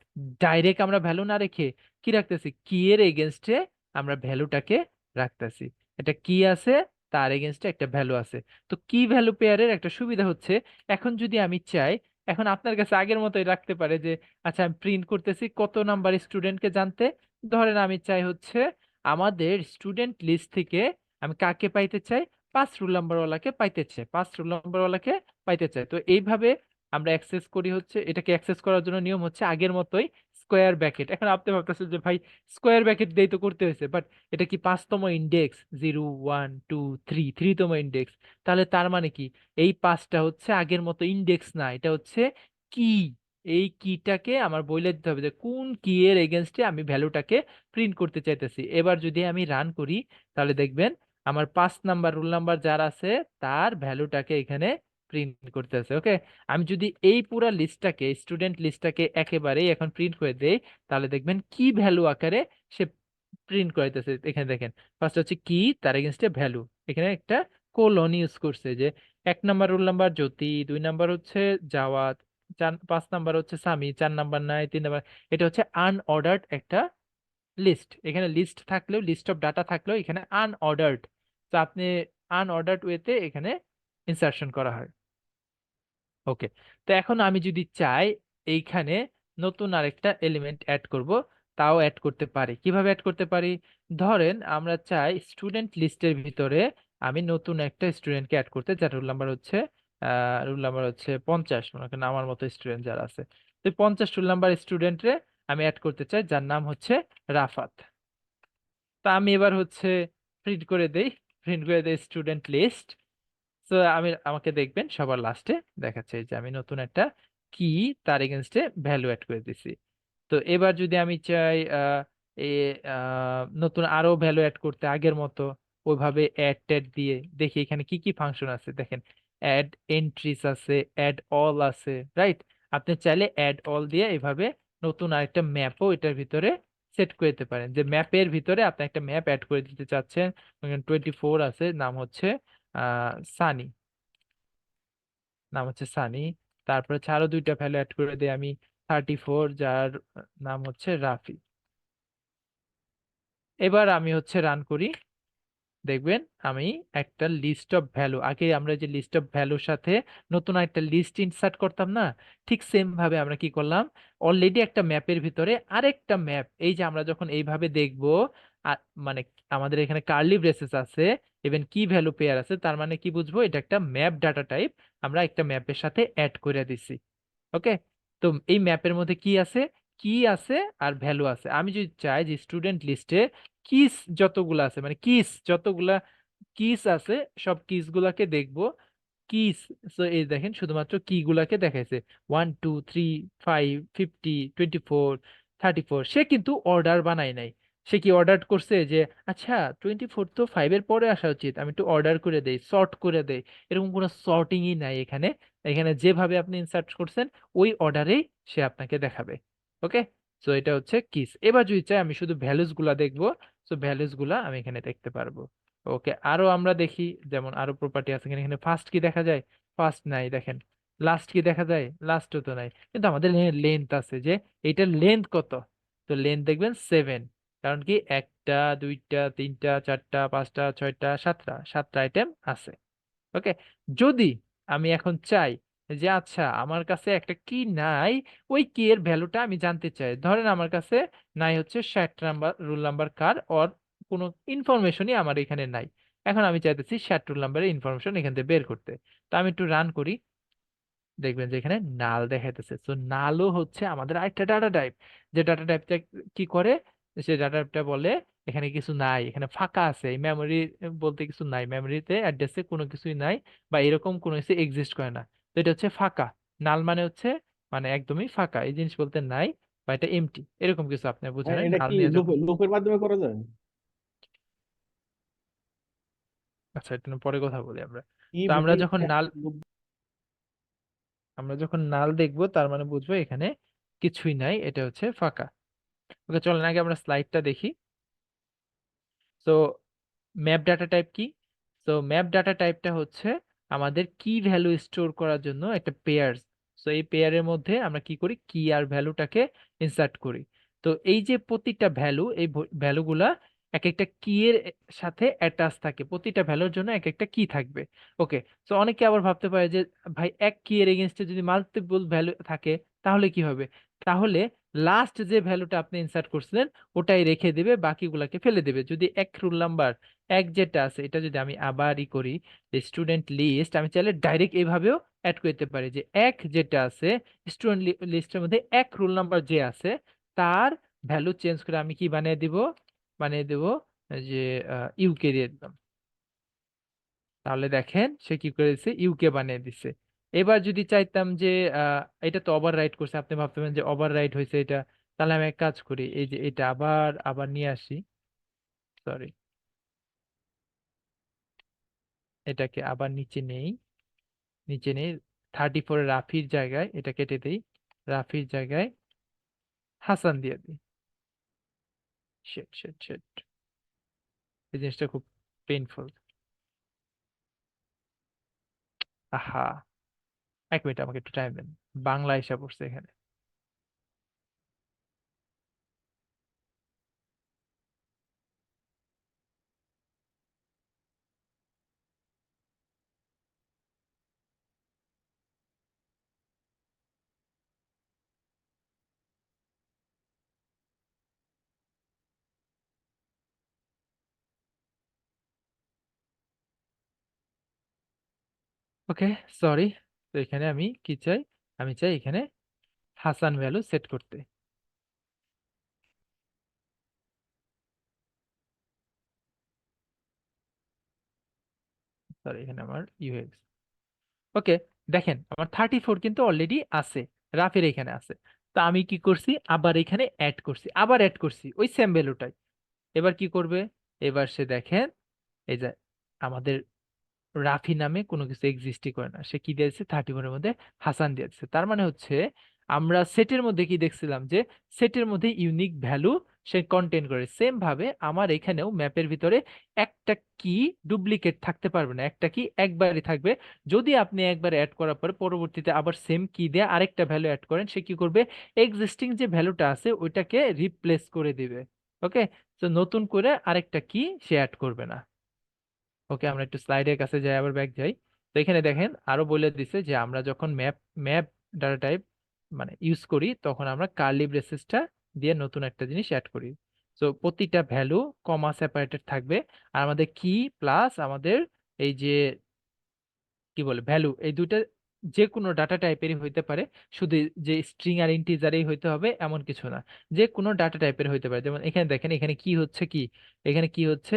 ডাইরেক্ট আমরা ভ্যালু না রেখে কি রাখতেছি, কি এর এগেনস্টে আমরা ভ্যালুটাকে রাখতেছি। এটা কি আছে, তার এগেনস্টে একটা ভ্যালু আছে। তো কি ভ্যালু পেয়ারের একটা সুবিধা হচ্ছে, এখন যদি আমি চাই, এখন আপনার কাছে আগের মতোই রাখতে পারে যে আচ্ছা আমি প্রিন্ট করতেছি কত নাম্বার স্টুডেন্টকে জানতে। ধরেন আমি চাই হচ্ছে আমাদের স্টুডেন্ট লিস্ট থেকে আমি কাকে পাইতে চাই, 5 রুল নাম্বারওয়ালাকে পাইতে চাই, 5 রুল নাম্বারওয়ালাকে পাইতে চাই। তো এইভাবে আমরা অ্যাক্সেস করি হচ্ছে, এটাকে অ্যাক্সেস করার জন্য নিয়ম হচ্ছে আগের মতোই স্কোয়ার ব্র্যাকেট। এখন আপনি ভাবতেছেন যে ভাই স্কোয়ার ব্র্যাকেট দিয়ে তো করতে হয়েছে, বাট এটা কি 5তম ইন্ডেক্স, 0 1 2 3, 3তম ইন্ডেক্স, তাহলে তার মানে কি এই 5টা হচ্ছে আগের মতো ইন্ডেক্স না, এটা হচ্ছে কি। এই কিটাকে আমার বলে দিতে হবে যে কোন কি এর এগেনস্টে আমি ভ্যালুটাকে প্রিন্ট করতে চাইতেছি। এবার যদি আমি রান করি তাহলে দেখবেন আমার 5 নাম্বার রুল নাম্বার যার আছে তার ভ্যালুটাকে এখানে প্রিন্ট করতেছে। ওকে, আমি যদি এই পুরা লিস্টটাকে স্টুডেন্ট লিস্টটাকে একেবারেই এখন প্রিন্ট করে দেই তাহলে দেখবেন কি ভ্যালু আকারে সে প্রিন্ট করাইতেছে। এখানে দেখেন ফার্স্ট হচ্ছে কি, তার এগেনস্টে ভ্যালু, এখানে একটা কোলন ইউজ করছে যে 1 নাম্বার রুল নাম্বার জ্যোতি, 2 নাম্বার হচ্ছে জাওয়াত, 5 নাম্বার হচ্ছে সামি, 4 নাম্বার নাই, 3 নাম্বার। এটা হচ্ছে আনঅর্ডার্ড একটা লিস্ট, এখানে লিস্ট থাকলেও লিস্ট অফ ডাটা থাকলেও এখানে আনঅর্ডার্ড, তো আপনি আনঅর্ডার্ড ওয়েতে এখানে ইনসার্শন করা হয়। ওকে, তো এখন আমি যদি চাই এইখানে নতুন আরেকটা এলিমেন্ট অ্যাড করব, তাও অ্যাড করতে পারি। কিভাবে অ্যাড করতে পারি, ধরেন আমরা চাই স্টুডেন্ট লিস্টের ভিতরে আমি নতুন একটা স্টুডেন্টকে অ্যাড করতে, যার রুল নাম্বার হচ্ছে 50, মনে করেন আমার মতো স্টুডেন্ট যারা আছে। তো 50 রুল নাম্বার স্টুডেন্টরে আমি অ্যাড করতে চাই যার নাম হচ্ছে রাফাত। তা আমি এবার হচ্ছে প্রিন্ট করে দেই প্রিন্ট করে দেই স্টুডেন্ট লিস্ট। তো আমাকে দেখবেন সবার লাস্টে দেখাচ্ছে এই যে আমি নতুন একটা কি তার এগেনস্টে ভ্যালু অ্যাড করে দিছি। তো এবার যদি আমি চাই এ নতুন আরো ভ্যালু অ্যাড করতে আগের মতো ওইভাবে অ্যাড ট্যাড দিয়ে দেখি এখানে কি কি ফাংশন আছে। দেখেন অ্যাড এন্ট্রিস আছে, অ্যাড অল আছে, রাইট? আপনি চাইলে অ্যাড অল দিয়ে এভাবে নতুন আরেকটা ম্যাপও এটার ভিতরে সেট করে দিতে পারেন, যে ম্যাপের ভিতরে আপনি একটা ম্যাপ অ্যাড করে দিতে চাচ্ছেন। 24 আছে, নাম হচ্ছে সানি, নাম হচ্ছে সানি। তারপরে হচ্ছে আরো দুইটা ভ্যালু অ্যাড করে দিই আমি, 34, যার নাম হচ্ছে রাফি। এবার আমি হচ্ছে রান করি, দেখবেন আমি একটা লিস্ট অফ ভ্যালু, আগে আমরা যে লিস্ট অফ ভ্যালুর সাথে নতুন একটা লিস্ট ইনসার্ট করতাম না, ঠিক সেম ভাবে আমরা কি করলাম, অলরেডি একটা ম্যাপের ভিতরে আরেকটা ম্যাপ, এই যে আমরা যখন এইভাবে দেখবো মানে আমাদের এখানে কার্লি ব্রেসেস আছে, ইভেন কি ভ্যালু পেয়ার আছে, তার মানে কি বুঝবো, এটা একটা ম্যাপ ডাটা টাইপ আমরা একটা ম্যাপের সাথে অ্যাড করে দিছি। ওকে, তো এই ম্যাপের মধ্যে কি আছে, কি আছে আর ভ্যালু আছে। আমি যদি চাই যে স্টুডেন্ট লিস্টে কিস যতগুলো আছে, মানে কিস যতগুলা কিস আছে সব কিস গুলাকে দেখবো। কিস, তো এই দেখেন শুধুমাত্র কি গুলাকে দেখাইছে, 1 2 3 5 50 24 34। সে কিন্তু অর্ডার বানায় নাই। সে কি অর্ডার করছে যে আচ্ছা 24 তো 5-এর পরে আসা উচিত, আমি একটু অর্ডার করে দেই, সর্ট করে দেই? এরকম কোনো সর্টিংই নাই এখানে। এখানে যেভাবে আপনি ইনসার্ট করছেন ওই অর্ডারেই সে আপনাকে দেখাবে। ওকে, সো এটা হচ্ছে কিস। এবার যদি চাই আমি শুধু ভ্যালুস গুলা দেখবো, সো ভ্যালুস গুলা আমি এখানে দেখতে পারবো। ওকে, আরো আমরা দেখি, যেমন আরো প্রপার্টি আছে এখানে। এখানে ফার্স্ট কি দেখা যায়? ফার্স্ট নাই। দেখেন লাস্ট কি দেখা যায়? লাস্টও তো নাই। কিন্তু আমাদের লেন্থ আছে, যে এটার লেন্থ কত, তো লেন্থ দেখবেন 7। কারণ কি, 1টা 2টা 3টা 4টা 5টা 6টা 7টা আইটেম আছে। ওকে, যদি আমি এখন চাই যে আচ্ছা আমার কাছে একটা কি নাই, ওই কি এর ভ্যালুটা আমি জানতে চাই, ধরেন আমার কাছে নাই হচ্ছে 60 নাম্বার রুল নাম্বার কার, ওর কোনো ইনফরমেশনই আমার এখানে নাই। এখন আমি চাইতেছি 60 রুল নাম্বারের ইনফরমেশন এখান থেকে বের করতে। তো আমি একটু রান করি, দেখবেন যে এখানে নাল দেখাইতেছে। তো নালও হচ্ছে আমাদের আরেকটা ডাটা টাইপ, যে ডাটা টাইপটা কি করে, সে ডাটা টাইপটা বলে এখানে কিছু নাই, এখানে ফাঁকা আছে, এই মেমোরি বলতে কিছু নাই, মেমোরিতে অ্যাড্রেসে কোনো কিছুই নাই, বা এরকম কোনো কিছু এক্সিস্ট করে না। তো এটা হচ্ছে ফাঁকা। নাল মানে হচ্ছে মানে একদমই ফাঁকা, এই জিনিস বলতে নাই, বা এটা এমটি, এরকম কিছু আপনি বুঝালেন এটা নাল কি নিয়ে যখন। লুপের মাধ্যমে করা যায়? আচ্ছা, এটা নিয়ে পরে কথা বলি আমরা। কি তো আমরা ভাই যখন নাল, আমরা যখন নাল দেখবো তার মানে বুঝবো এখানে কিছুই নাই, এটা হচ্ছে ফাঁকা। ওকে, চলেন আগে আমরা স্লাইডটা দেখি। তো ম্যাপ ডাটা টাইপ কি? তো ম্যাপ ডাটা টাইপটা হচ্ছে আমাদের কি ভ্যালু স্টোর করার জন্য একটা পেয়ার। তো এই পেয়ারের মধ্যে আমরা কি করি, কি আর ভ্যালুটাকে ইনসার্ট করি। তো এই যে প্রতিটা ভ্যালু, এই ভ্যালুগুলা এক একটা কি এর সাথে অ্যাটাচ থাকে, প্রতিটা ভ্যালুর জন্য এক একটা কি থাকবে। ওকে, তো অনেকে আবার ভাবতে পারে যে ভাই এক কি এর এগেইনস্টে যদি মাল্টিপল ভ্যালু থাকে তাহলে কি হবে? তাহলে লাস্ট যে ভ্যালুটা আপনি ইনসার্ট করছিলেন ওটাই রেখে দেবে, বাকিগুলাকে ফেলে দেবে। যদি এক রুল নাম্বার এক যেটা আছে এটা যদি আমি আবার করি, স্টুডেন্ট লিস্ট, আমি চাইলে ডাইরেক্ট এইভাবেও অ্যাড করতে পারি, যে এক যেটা আছে স্টুডেন্ট লিস্টের মধ্যে এক রোল নাম্বার যে আছে তার ভ্যালু চেঞ্জ করে আমি কি বানিয়ে দেব যে ইউকে দিয়ে দিলাম। তাহলে দেখেন সে কি করেছে, ইউকে বানিয়ে দিছে। এবার যদি চাইতাম যে এটা তো ওভার রাইট করছে, আপনি ভাবতেন যে ওভার রাইট হয়েছে এটা, তাহলে আমি এক কাজ করি, এই যে এটা আবার আবার নিয়ে আসি, সরি, এটাকে আবার নিচে নেই, নিচে নেই 34 রাফির জায়গায় এটা কেটে দেই, রাফির জায়গায় হাসান দিয়ে দিই। শিট শিট শিট, এই জিনিসটা খুব পেইনফুল। আহা, 1 মিনিট আমাকে একটু টাইম দেন, বাংলা হিসাব পড়ছে এখানে। ওকে, সরি। তো এখানে আমি কি চাই, আমি চাই এখানে হাসান ভ্যালু সেট করতে। সরি এখানে আমার ইউএক্স। ওকে, দেখেন আমার 34 কিন্তু অলরেডি আছে, রাফের এখানে আছে। তো আমি কি করছি, আবার এখানে অ্যাড করছি, আবার অ্যাড করছি ওই সেম ভ্যালুটাই। এবার কি করবে, এবার সে দেখেন এই যে আমাদের রাফি নামে কোনো কিছু এক্সিস্টই করে না, সে কি দিয়েছে 31 এর মধ্যে হাসান দিয়েছে। তার মানে হচ্ছে আমরা সেটের মধ্যে কি দেখছিলাম যে সেটের মধ্যে ইউনিক ভ্যালু সে কন্টেন করে, সেম ভাবে আমার এখানেও ম্যাপের ভিতরে একটা কি ডুপ্লিকেট থাকতে পারবে না, একটা কি একবারই থাকবে। যদি আপনি একবার অ্যাড করার পরে পরবর্তীতে আবার সেম কি দিয়ে আরেকটা ভ্যালু অ্যাড করেন, সে কি করবে, এক্সিস্টিং যে ভ্যালুটা আছে ওইটাকে রিপ্লেস করে দিবে। ওকে, তো নতুন করে আরেকটা কি সে অ্যাড করবে না। ওকে, আমরা একটু স্লাইডের কাছে যাই, আবার ব্যাক যাই। তো এখানে দেখেন আরো বলে দিছে যে আমরা যখন ম্যাপ ম্যাপ ডাটা টাইপ মানে ইউজ করি তখন আমরা কার্লি ব্রেসেসটা দিয়ে নতুন একটা জিনিস অ্যাড করি। তো প্রতিটা ভ্যালু কমা সেপারেটেড থাকবে, আর আমাদের কি প্লাস আমাদের এই যে কি বলে ভ্যালু, এই দুইটা যে কোনো ডাটা টাইপেরই হইতে পারে, শুধু যে স্ট্রিং আর ইন্টিজারই হইতে হবে এমন কিছু না, যে কোনো ডাটা টাইপের হইতে পারে। যেমন এখানে দেখেন এখানে কি হচ্ছে, কি এখানে কি হচ্ছে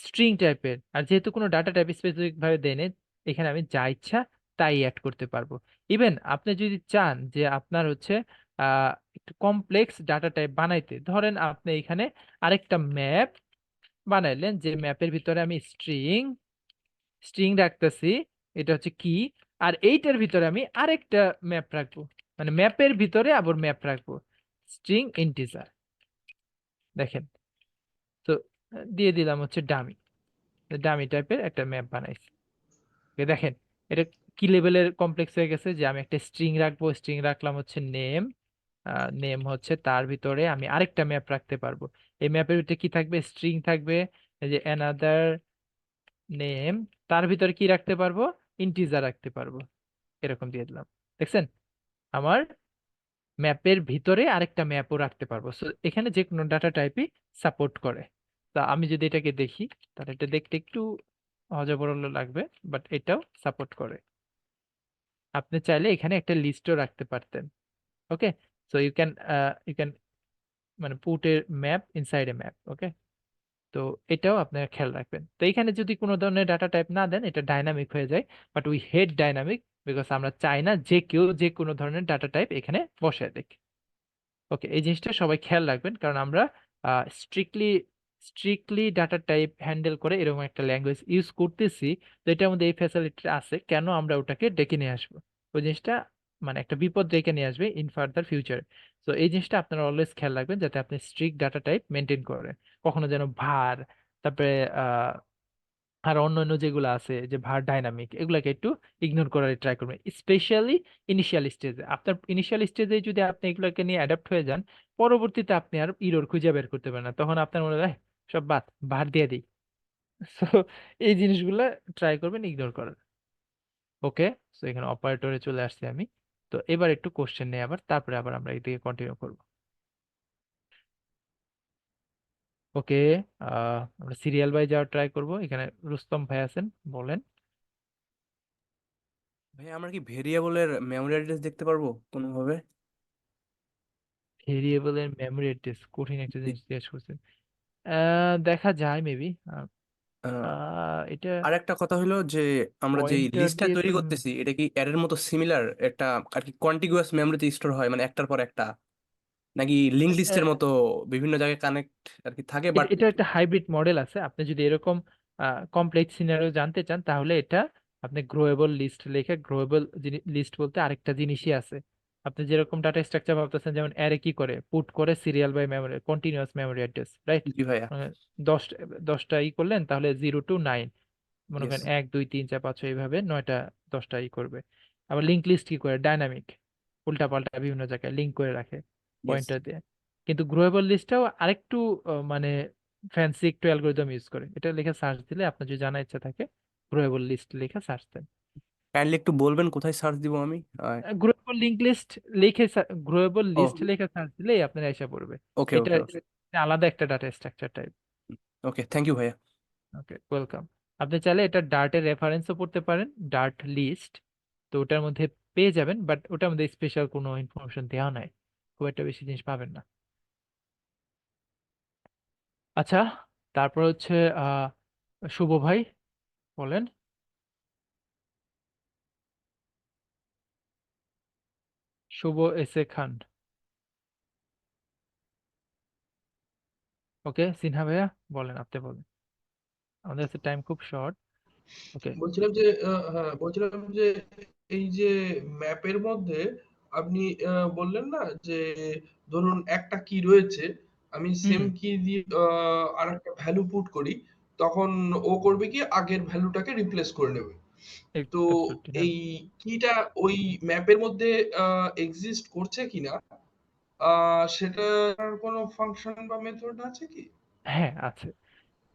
স্ট্রিং টাইপের, আর যেহেতু কোনো ডাটা টাইপ স্পেসিফিক ভাবে দেনে, এখানে আমি যা ইচ্ছা তাই অ্যাড করতে পারবো। ইভেন আপনি যদি চান যে আপনার হচ্ছে একটু কমপ্লেক্স ডাটা টাইপ বানাইতে, ধরেন আপনি এখানে আরেকটা ম্যাপ বানাইলেন, যে ম্যাপের ভিতরে আমি স্ট্রিং স্ট্রিং রাখতেছি, এটা হচ্ছে কি, আর এইটার ভিতরে আমি আরেকটা ম্যাপ রাখবো, মানে ম্যাপের ভিতরে আবার ম্যাপ রাখবো স্ট্রিং ইন্টিজার। দেখেন, তো দিয়ে দিলাম হচ্ছে ডামি, ডামি টাইপের একটা ম্যাপ বানাইছি। দেখেন এটা কি লেভেলের কমপ্লেক্স হয়ে গেছে, যে আমি একটা স্ট্রিং রাখবো, স্ট্রিং রাখলাম হচ্ছে নেম, নেম হচ্ছে তার ভিতরে আমি আরেকটা ম্যাপ রাখতে পারবো। এই ম্যাপের ভিতরে কি থাকবে, স্ট্রিং থাকবে, এই যে অ্যানাদার নেম, তার ভিতরে কি রাখতে পারবো, ইন্টিজার রাখতে পারবো, এরকম দিয়ে দিলাম। দেখছেন আমার ম্যাপের ভিতরে আরেকটা ম্যাপও রাখতে পারবো। সো এখানে যে কোনো ডাটা টাইপই সাপোর্ট করে। তা আমি যদি এটাকে দেখি, তাহলে এটা দেখতে একটু অজবরল লাগবে, বাট এটাও সাপোর্ট করে। আপনি চাইলে এখানে একটা লিস্টও রাখতে পারতেন। ওকে, সো ইউ ক্যান মানে put a map inside a map. Okay, তো এটাও আপনারা খেয়াল রাখবেন। তো এখানে যদি কোনো ধরনের ডাটা টাইপ না দেন, এটা ডাইনামিক হয়ে যায়, but we hate dynamic because আমরা চাই না যে কেউ যে কোনো ধরনের ডাটা টাইপ এখানে বসায় দেখ। ওকে, এই জিনিসটা সবাই খেয়াল রাখবেন, কারণ আমরা strictly strictly data type handle করে এরকম একটা ল্যাঙ্গুয়েজ ইউজ করতেছি, তো এটার মধ্যে এই ফ্যাসিলিটি আছে, কেন আমরা ওটাকে ডেকে নিয়ে আসবো, ওই জিনিসটা মানে একটা বিপদ ডেকে নিয়ে আসবে ইন ফার্দার ফিউচারে। তো এই জিনিসটা আপনারা অলওয়েজ খেয়াল রাখবেন, যাতে আপনি স্ট্রিক্ট ডাটা টাইপ মেনটেন করেন, কখনো যেন ভার, তারপরে আর অন্যান্য যেগুলো আছে যে ভার ডাইনামিক, এগুলাকে একটু ইগনোর করার ট্রাই করবেন, স্পেশালি ইনিশিয়াল স্টেজে। আপনার ইনিশিয়াল স্টেজে যদি আপনি এগুলোকে নিয়ে অ্যাডাপ্ট হয়ে যান, পরবর্তীতে আপনি আর ইরর খুঁজে বের করতে পারেন না, তখন আপনার মনে হয় সব বাদ, ভার দিয়ে দিই। সো এই জিনিসগুলো ট্রাই করবেন ইগনোর করার। ওকে, সো এখানে অপারেটরে চলে আসছি আমি। তো এবার একটু কোশ্চেন নেই আবার, তারপরে আবার আমরা এদিকে কন্টিনিউ করবো। ওকে, আমরা সিরিয়াল বাই যাওয়ার ট্রাই করব। এখানে রুস্তম ভাই আছেন, বলেন। ভাই আমরা কি ভেরিয়েবলের মেমরি অ্যাড্রেস দেখতে পারবো কোনোভাবে? ভেরিয়েবলের মেমরি অ্যাড্রেস, কঠিন একটা জি। জিনিস জিজ্ঞেস করছেন। দেখা যায় মেবি। আহ, এটা আর একটা কথা হলো যে আমরা যে পয়েন্টার লিস্টটা দিয়ে তৈরি তো করতেছি এটা কি অ্যারের মতো সিমিলার একটা আর কি কন্টিগুয়াস মেমরিতে স্টোর হয় মানে একটার পর একটা, নাকি লিঙ্ক লিস্টের মতো বিভিন্ন জায়গায় কানেক্ট আর কি থাকে বাট এটা একটা হাইব্রিড মডেল আছে। আপনি যদি এরকম কমপ্লেক্স সিনারিও জানতে চান, তাহলে এটা আপনি গ্রোয়েবল লিস্ট লিখে, গ্রোয়েবল লিস্ট বলতে আরেকটা জিনিসই আছে। আপনি যেরকম ডাটা স্ট্রাকচার ভাবতেছেন, যেমন অ্যারে কি করে পুট করে serial by memory, continuous memory address, right? জি ভাইয়া। মানে 10টা করলেন, তাহলে 0 to 9, মনে ইয়েস। করেন 1 2 3 4 5 6 এইভাবে 9টা 10টা করবে। আবার লিঙ্ক লিস্ট কি করে, ডাইনামিক, উল্টা পাল্টা বিভিন্ন জায়গায় লিঙ্ক করে রাখে ইয়েস। পয়েন্টার দিয়ে। কিন্তু গ্রোয়েবল লিস্টটাও আরেকটু মানে ফ্যান্সি একটু অ্যালগোরিদম ইউজ করে। এটা লিখে সার্চ দিলে, আপনার যদি জানার ইচ্ছা থাকে, গ্রোয়েবল লিস্ট লিখে সার্চ দেন। কাইন্ডলি একটু বলবেন কোথায় সার্চ দিব আমি? গ্রোয়েবল লিঙ্ক লিস্ট লিখে, গ্রোয়েবল ও লিস্ট লিখে সার্চ দিলেই আপনার এসে পড়বে। ওকে এটা ওকে ওকে আলাদা একটা data structure type. Okay, thank you ভাইয়া। Okay, welcome. আপনি চাইলে এটা ডার্টের রেফারেন্সও পড়তে পারেন, ডার্ট লিস্ট, তো ওটার মধ্যে পেয়ে যাবেন, বাট ওটার মধ্যে স্পেশাল কোনো ইনফরমেশন দেওয়া নাই, খুব একটা বেশি জিনিস পাবেন না। আচ্ছা, তারপর হচ্ছে শুভ ভাই, বলেন। শুভ এসে খান। ওকে, সিনহা ভাইয়া বলেন, আপনি বলেন, আমাদের কাছে টাইম খুব শর্ট। ওকে। বলছিলাম যে বলছিলাম যে এই যে ম্যাপের মধ্যে আপনি বললেন না যে ধরুন একটা কি রয়েছে, আমি সেম হুম। কি দিয়ে আরেকটা ভ্যালু পুট করি, তখন ও করবে কি আগের ভ্যালুটাকে রিপ্লেস করে নেবে। তো অ্যাবসলিউটলি, হ্যাঁ। এই কিটা ওই ম্যাপের মধ্যে এক্সিস্ট করছে কিনা সেটার কোনো ফাংশন বা মেথড আছে কি? হ্যাঁ, আছে।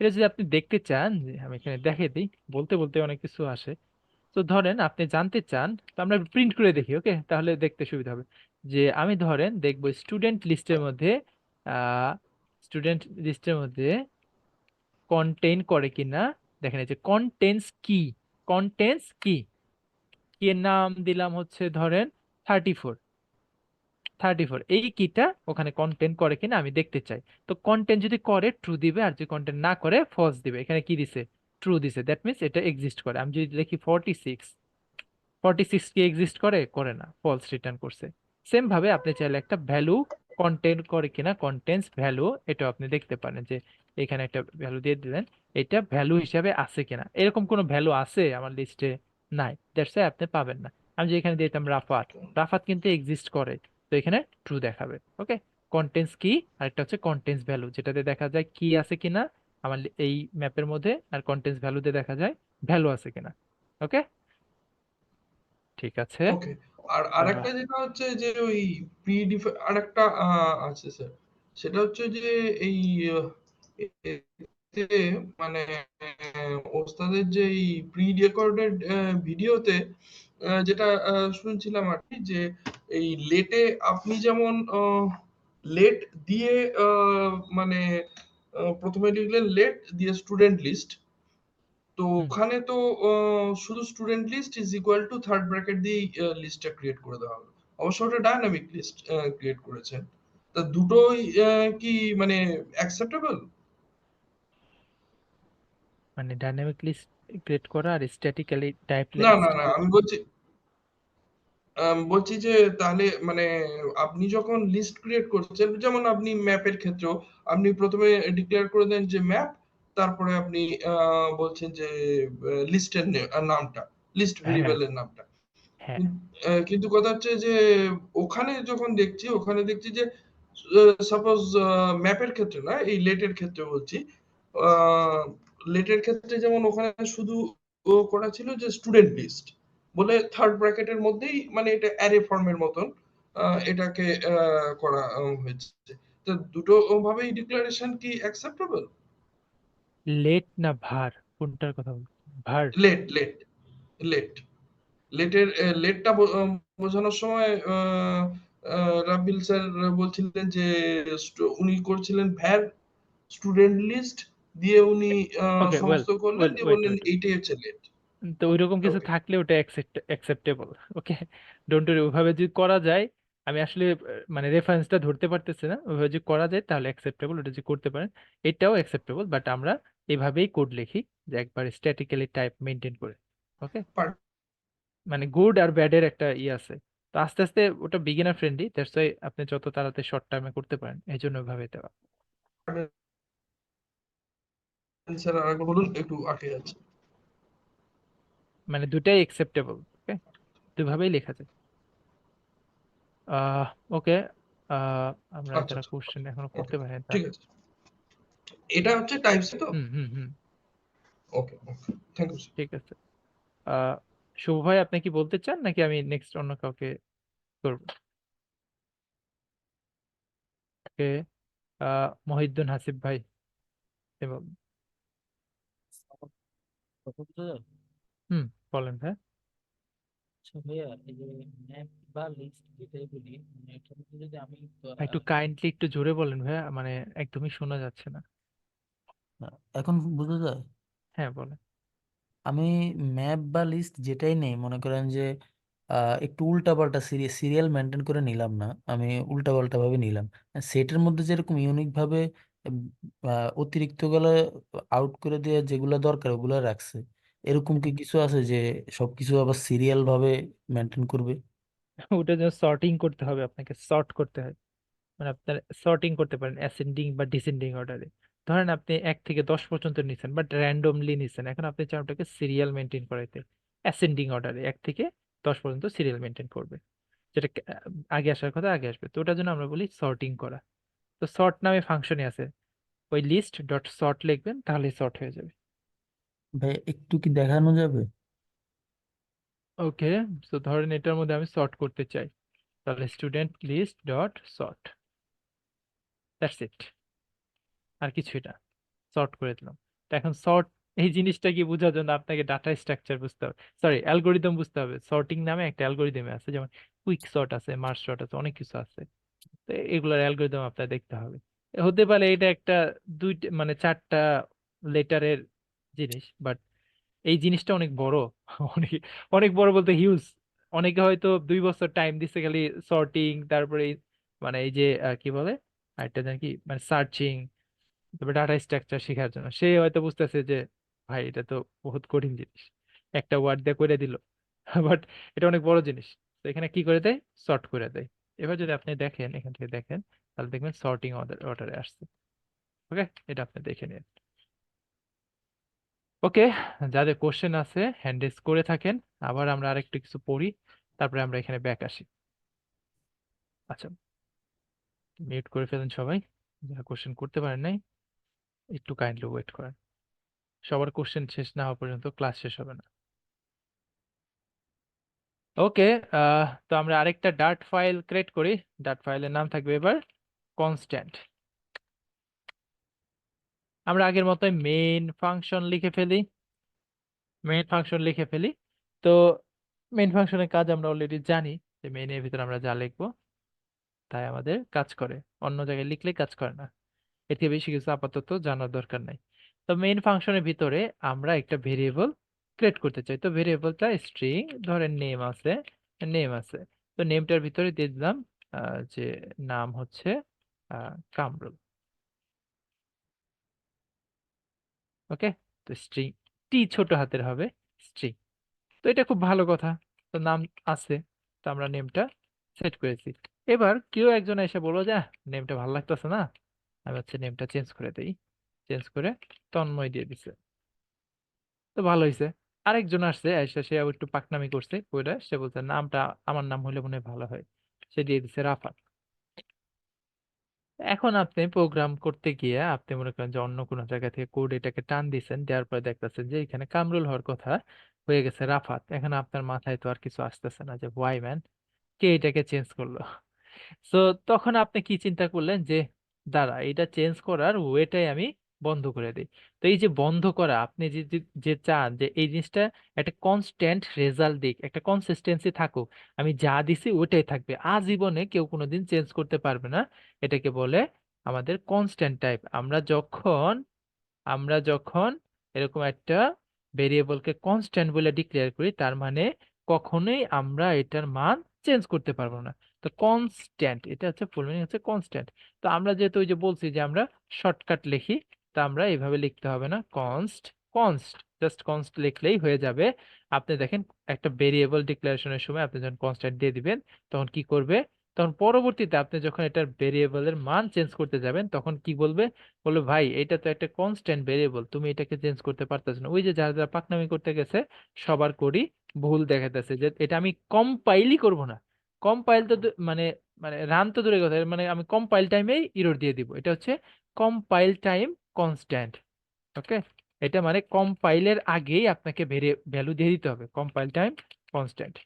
এটা যদি আপনি দেখতে চান, যে আমি এখানে দেখে দিই, বলতে বলতে অনেক কিছু আসে। তো ধরেন আপনি জানতে চান, তো আমরা প্রিন্ট করে দেখি, ওকে, তাহলে দেখতে সুবিধা হবে। যে আমি ধরেন দেখবো স্টুডেন্ট লিস্টের মধ্যে, স্টুডেন্ট লিস্টের মধ্যে কন্টেইন করে কিনা। দেখেন এই যে কন্টেন্টস কি, কন্টেন্টস কি, কি এর নাম দিলাম হচ্ছে ধরেন 34, 34 এই কিটা ওখানে কন্টেন্ট করে কিনা আমি দেখতে চাই। তো কন্টেন্ট যদি করে ট্রু দিবে, আর যদি কন্টেন্ট না করে ফলস দিবে। এখানে কি দিছে? ট্রু দিছে, দ্যাট মিনস এটা এক্সিস্ট করে। আমি যদি লিখি 46, 46 কি এক্সিস্ট করে? করে না, ফলস রিটার্ন করছে। সেম ভাবে আপনি চাইলে একটা ভ্যালু কন্টেন্ট করে কিনা, কন্টেন্টস ভ্যালু, এটা আপনি দেখতে পারেন যে এখানে একটা ভ্যালু দিয়ে দিলেন, এটা ভ্যালু হিসাবে আছে কিনা। এরকম কোনো ভ্যালু আছে আমার লিস্টে? নাই, দ্যাটস আপনি পাবেন না। আমি যে এখানে দিতাম রাফাত, রাফাত কিন্তু এক্সিস্ট করে, তো এখানে ট্রু দেখাবে। ওকে, কন্টেন্টস কি, আরেকটা হচ্ছে কন্টেন্টস ভ্যালু, যেটাতে দেখা যায় কি আছে কিনা আমার এই ম্যাপের মধ্যে, আর কন্টেন্টস ভ্যালুতে দেখা যায় ভ্যালু আছে কিনা। ওকে, ঠিক আছে। ওকে। আর আহ, আরেকটা যেটা হচ্ছে যে ওই আরেকটা আছে স্যার, সেটা হচ্ছে যে এই এতে মানে ওস্তাদের যে এই প্রি রেকর্ডেড ভিডিওতে যেটা শুনছিলাম আর কি, যে এই লেটে আপনি যেমন লেট দিয়ে মানে প্রথমে লিখলেন লেট দিয়ে স্টুডেন্ট লিস্ট, তো হুম। ওখানে তো শুধু student list is equal to third bracket দিয়ে লিস্টটা ক্রিয়েট করে দেওয়া হবে। অবশ্য ওটা ডায়নামিক লিস্ট ক্রিয়েট করেছেন, তা দুটোই কি মানে অ্যাকসেপ্টেবল? মানে ডাইনামিক লিস্ট ক্রিয়েট করা আর স্ট্যাটিক্যালি টাইপ না না না, আমি বলছি যে তাহলে মানে আপনি যখন লিস্ট ক্রিয়েট করছেন, যেমন আপনি ম্যাপের ক্ষেত্রেও আপনি প্রথমে ডিক্লেয়ার করে দেন যে ম্যাপ, তারপরে আপনি বলছেন যে লিস্টের নামটা, লিস্ট হ্যাঁ, ভেরিয়েবলের নামটা। হ্যাঁ। কিন্তু কথা হচ্ছে যে ওখানে যখন দেখছি, ওখানে দেখছি যে সাপোজ ম্যাপের ক্ষেত্রে না, এই লেটের ক্ষেত্রে বলছি, লেটের ক্ষেত্রে যেমন ওখানে শুধু করা ছিল যে স্টুডেন্ট লিস্ট বলে থার্ড ব্র্যাকেটের মধ্যেই, মানে এটা অ্যারে ফর্মের মতন এটাকে করা হয়েছে। তো দুটো ভাবেই ডিক্লারেশন কি অ্যাকসেপ্টেবল? লেট না ভার, কোনটার কথা বলছি? ভার। লেট লেট লেট লেটের লেটটা বোঝানোর সময় রাব্বিল স্যার বলছিলেন যে উনি করছিলেন ভ্যার স্টুডেন্ট লিস্ট দিয়ে উনি ওকে, ওয়েল, সমস্ত করলেন, ওয়েল, দিয়ে ওয়েট, বললেন ওয়েট। এইটাই হচ্ছে লেট। তো ওইরকম কিছু ওকে, থাকলে ওটা অ্যাকসেপ্টেবল। ওকে, ডোন্ট ওয়ারি, ওইভাবে যদি করা যায়, আমি আসলে মানে রেফারেন্সটা ধরতে পারতেছি না, ওইভাবে যদি করা যায় তাহলে অ্যাকসেপ্টেবল, ওটা যদি করতে পারেন এটাও অ্যাকসেপ্টেবল। বাট আমরা এভাবেই কোড লিখি, যে একবার স্ট্যাটিক্যালি টাইপ মেনটেন করে। ওকে, মানে গুড আর ব্যাড এর একটা আছে। তো আস্তে আস্তে ওটা বিগিনার ফ্রেন্ডলি, দ্যাটস ওয়াই আপনি যত তাড়াতাড়ি শর্ট টাইমে করতে পারেন, এই জন্য ওইভাবে দেওয়া। স্যার আরেকবার বলুন, একটু আটকে যাচ্ছে। মানে দুটাই অ্যাকসেপ্টেবল। ওকে, দুভাবেই লেখা যায়। আহ ওকে, আমরা আচ্ছা যারা আচ্ছা, কোশ্চেন এখনো ওকে, করতে পারেন ঠিক আছে। এটা হচ্ছে টাইপস তো? হুম, হুম, হুম। ওকে ওকে, থ্যাংক ইউ স্যার। ঠিক আছে। আহ শুভ ভাই, আপনি কি বলতে চান নাকি আমি নেক্সট অন্য কাউকে করব? ওকে, মহিউদ্দিন হাসিব ভাই, আপনি বলুন। কথা বোঝা যায়? হুম, বলেন ভাই। আচ্ছা ভাইয়া, এই যে ম্যাপ বা লিস্ট যেটাই বলি, মানে এটার মধ্যে যদি আমি একটু কাইন্ডলি একটু জোরে বলেন ভাইয়া, মানে একদমই শোনা যাচ্ছে না। এখন বোঝা যায়? হ্যাঁ, বলেন। আমি ম্যাপ বা লিস্ট যেটাই নেই, মনে করেন যে একটু উল্টাপাল্টা সিরিয়াল মেনটেন করে নিলাম না, আমি উল্টাপাল্টা ভাবে নিলাম। সেটের মধ্যে যেরকম ইউনিক ভাবে উম, অতিরিক্ত গুলো আউট করে দিয়ে যেগুলো দরকার ওগুলো রাখছে, এরকম কি কিছু আছে যে সবকিছু আবার সিরিয়াল ভাবে মেনটেন করবে? ওটার জন্য সর্টিং করতে হবে, আপনাকে সর্ট করতে হয়। মানে আপনার সর্টিং করতে পারেন অ্যাসেন্ডিং বা ডিসেন্ডিং অর্ডারে। ধরেন আপনি 1 থেকে 10 পর্যন্ত নিছেন, বাট র্যান্ডমলি নিছেন, এখন আপনি চান ওটাকে সিরিয়াল মেনটেন করাইতে। অ্যাসেন্ডিং অর্ডারে 1 থেকে 10 পর্যন্ত সিরিয়াল মেনটেন করবে, যেটা আগে আসার কথা আগে আসবে, তো ওটার জন্য আমরা বলি সর্টিং করা। তো সর্ট নামে ফাংশনই আছে, ওই লিস্ট ডট সর্ট লিখবেন, তাহলে সর্ট হয়ে যাবে। ভাই একটু কি দেখানো যাবে? ওকে, তো ধরেন এটার মধ্যে আমি সর্ট করতে চাই, তাহলে student list dot sort, that's it, আর কিছুই না, সর্ট করে দিলাম। তো এখন সর্ট এই জিনিসটা কি বোঝার জন্য আপনাকে ডাটা স্ট্রাকচার বুঝতে হবে, সরি অ্যালগোরিদম বুঝতে হবে। সর্টিং নামে একটা অ্যালগোরিদম আছে, যেমন কুইক সর্ট আছে, মার্জ সর্ট আছে, অনেক কিছু আছে। তো এগুলোর অ্যালগোরিদম আপনার দেখতে হবে। হতে পারে এটা একটা 2 মানে 4টা লেটারের জিনিস, বাট এই জিনিসটা অনেক বড়। অনেক অনেক বড় বলতে হিউজ। অনেকে হয়তো 2 বছর টাইম দিচ্ছে খালি সর্টিং, তারপরে মানে এই যে কি বলে আরেকটা জানি কি, মানে সার্চিং, তারপরে ডাটা স্ট্রাকচার শেখার জন্য। সে হয়তো বুঝতেছে যে ভাই এটা তো বহুত কঠিন জিনিস, একটা ওয়ার্ড দিয়ে করে দিল। বাট এটা অনেক বড় জিনিস, তো এখানে কি করে দেয়, সর্ট করে দেয়। এবার যদি আপনি দেখেন, এখান থেকে দেখেন, তাহলে দেখবেন সর্টিং অর্ডারে আসছে। ওকে, এটা আপনি দেখে নিন। ওকে, যাদের কোশ্চেন আছে হ্যান্ড রেজ করে থাকেন। আবার আমরা আরেকটু কিছু পড়ি, তারপরে আমরা এখানে ব্যাক আসি। আচ্ছা, মিউট করে ফেলেন সবাই, যারা কোশ্চেন করতে পারেন নাই একটু কাইন্ডলি ওয়েট করেন। সবার কোশ্চেন শেষ না হওয়া পর্যন্ত ক্লাস শেষ হবে না। ওকে, তো আমরা আরেকটা ডাট ফাইল ক্রিয়েট করি। ডাট ফাইলের নাম থাকবে এবার কনস্ট্যান্ট। আমরা আগের মতোই মেইন ফাংশন লিখে ফেলি, তো মেইন ফাংশনের কাজ আমরা অলরেডি জানি, যে মেইনের ভিতরে আমরা যা লিখবো তাই আমাদের কাজ করে, অন্য জায়গায় লিখলে কাজ করে না। এর থেকে বেশি কিছু আপাতত জানার দরকার নাই। তো মেইন ফাংশনের ভিতরে আমরা একটা ভেরিয়েবল ক্রিয়েট করতে চাই, তো ভেরিয়েবলটা স্ট্রিং, ধরেন নেম আছে, তো নেমটার ভিতরে দিয়ে দিলাম যে নাম হচ্ছে কামরুল। ওকে, তো স্ট্রিং টি ছোট হাতের হবে, স্ট্রিং। তো এটা খুব ভালো কথা, তো নাম আছে, তো আমরা নেমটা সেট করেছি। এবার কেউ একজন এসে বললো যে নেমটা ভালো লাগতেছে না, আমি হচ্ছে নেমটা চেঞ্জ করে দেই, চেঞ্জ করে তন্ময় দিয়ে দিছে, তো ভালো হয়েছে। আরেকজন আসছে, এসে সে আবার একটু পাকনামি করছে, কইরা সে বলছে নামটা আমার নাম হলে মনে হয় ভালো হয়, সে দিয়ে দিছে রাফাত। এখন আপনি প্রোগ্রাম করতে গিয়ে আপনি মনে করেন যে অন্য কোনো জায়গা থেকে কোড এটাকে টান দিয়েছেন, দেওয়ার পরে দেখতেছেন যে এখানে কামরুল হওয়ার কথা হয়ে গেছে রাফাত। এখন আপনার মাথায় তো আর কিছু আসতেছে না যে ওয়াই ম্যান, কে এটাকে চেঞ্জ করলো। তো তখন আপনি কি চিন্তা করলেন যে দাঁড়া, এটা চেঞ্জ করার ওয়েটাই আমি বন্ধ করে দিই। তো এই যে বন্ধ করা, আপনি যে যে যে চান যে এই জিনিসটা একটা কনস্ট্যান্ট রেজাল্ট দিক, একটা কনসিস্টেন্সি থাকুক, আমি যা দিছি ওইটাই থাকবে আজীবনে, কেউ কোনোদিন চেঞ্জ করতে পারবে না, এটাকে বলে আমাদের কনস্ট্যান্ট টাইপ। আমরা যখন এরকম একটা ভেরিয়েবলকে কনস্ট্যান্ট বলে ডিক্লেয়ার করি, তার মানে কখনোই আমরা এটার মান চেঞ্জ করতে পারবো না। তো কনস্ট্যান্ট, এটা হচ্ছে ফুল মিনিং হচ্ছে কনস্ট্যান্ট। তো আমরা যেহেতু ওই যে বলছি যে আমরা শর্টকাট লিখি, তা আমরা এইভাবে লিখতে হবে না, জাস্ট কনস্ট লিখলেই হয়ে যাবে। আপনি দেখেন একটা ভেরিয়েবল ডিক্লারেশনের সময় আপনি যখন কনস্ট্যান্ট দিয়ে দিবেন, তখন কি করবে, তখন পরবর্তীতে আপনি যখন এটার ভেরিয়েবলের মান চেঞ্জ করতে যাবেন, তখন কি বলবে, বললো ভাই এটা তো একটা কনস্ট্যান্ট ভেরিয়েবল, তুমি এটাকে চেঞ্জ করতে পারতেছ না। ওই যে যারা যারা পাকনামি করতে গেছে সবার কোডই ভুল দেখাতেছে, যে এটা আমি কম্পাইলই করব না। কম্পাইল তো মানে মানে রান তো দূরের কথা, মানে আমি কম্পাইল টাইমেই এরর দিয়ে দিব। এটা হচ্ছে কম্পাইল টাইম কনস্ট্যান্ট। ওকে, এটা মানে কম্পাইলের আগেই আপনাকে ভ্যালু দিয়ে দিতে হবে, কম্পাইল টাইম কনস্ট্যান্ট।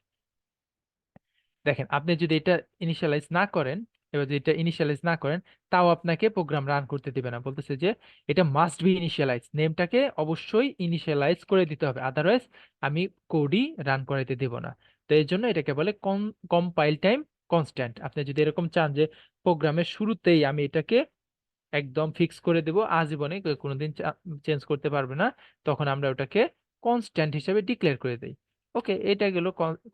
দেখেন আপনি যদি এটা ইনিশিয়ালাইজ না করেন, এবার যদি এটা ইনিশিয়ালাইজ না করেন, তাও আপনাকে প্রোগ্রাম রান করতে দিবে না, বলতেছে যে এটা মাস্ট বি ইনিশিয়ালাইজ, নেমটাকে অবশ্যই ইনিশিয়ালাইজ করে দিতে হবে, আদারওয়াইজ আমি কোডই রান করাইতে দেব না। তো এর জন্য এটাকে বলে কম্পাইল টাইম কনস্ট্যান্ট। আপনি যদি এরকম চান যে প্রোগ্রামের শুরুতেই আমি এটাকে একদম ফিক্স করে দেব, আজীবনে কেউ কোনোদিন চেঞ্জ করতে পারবে না, তখন আমরা ওটাকে কনস্ট্যান্ট হিসেবে ডিক্লেয়ার করে দেই। ওকে, এটা গেল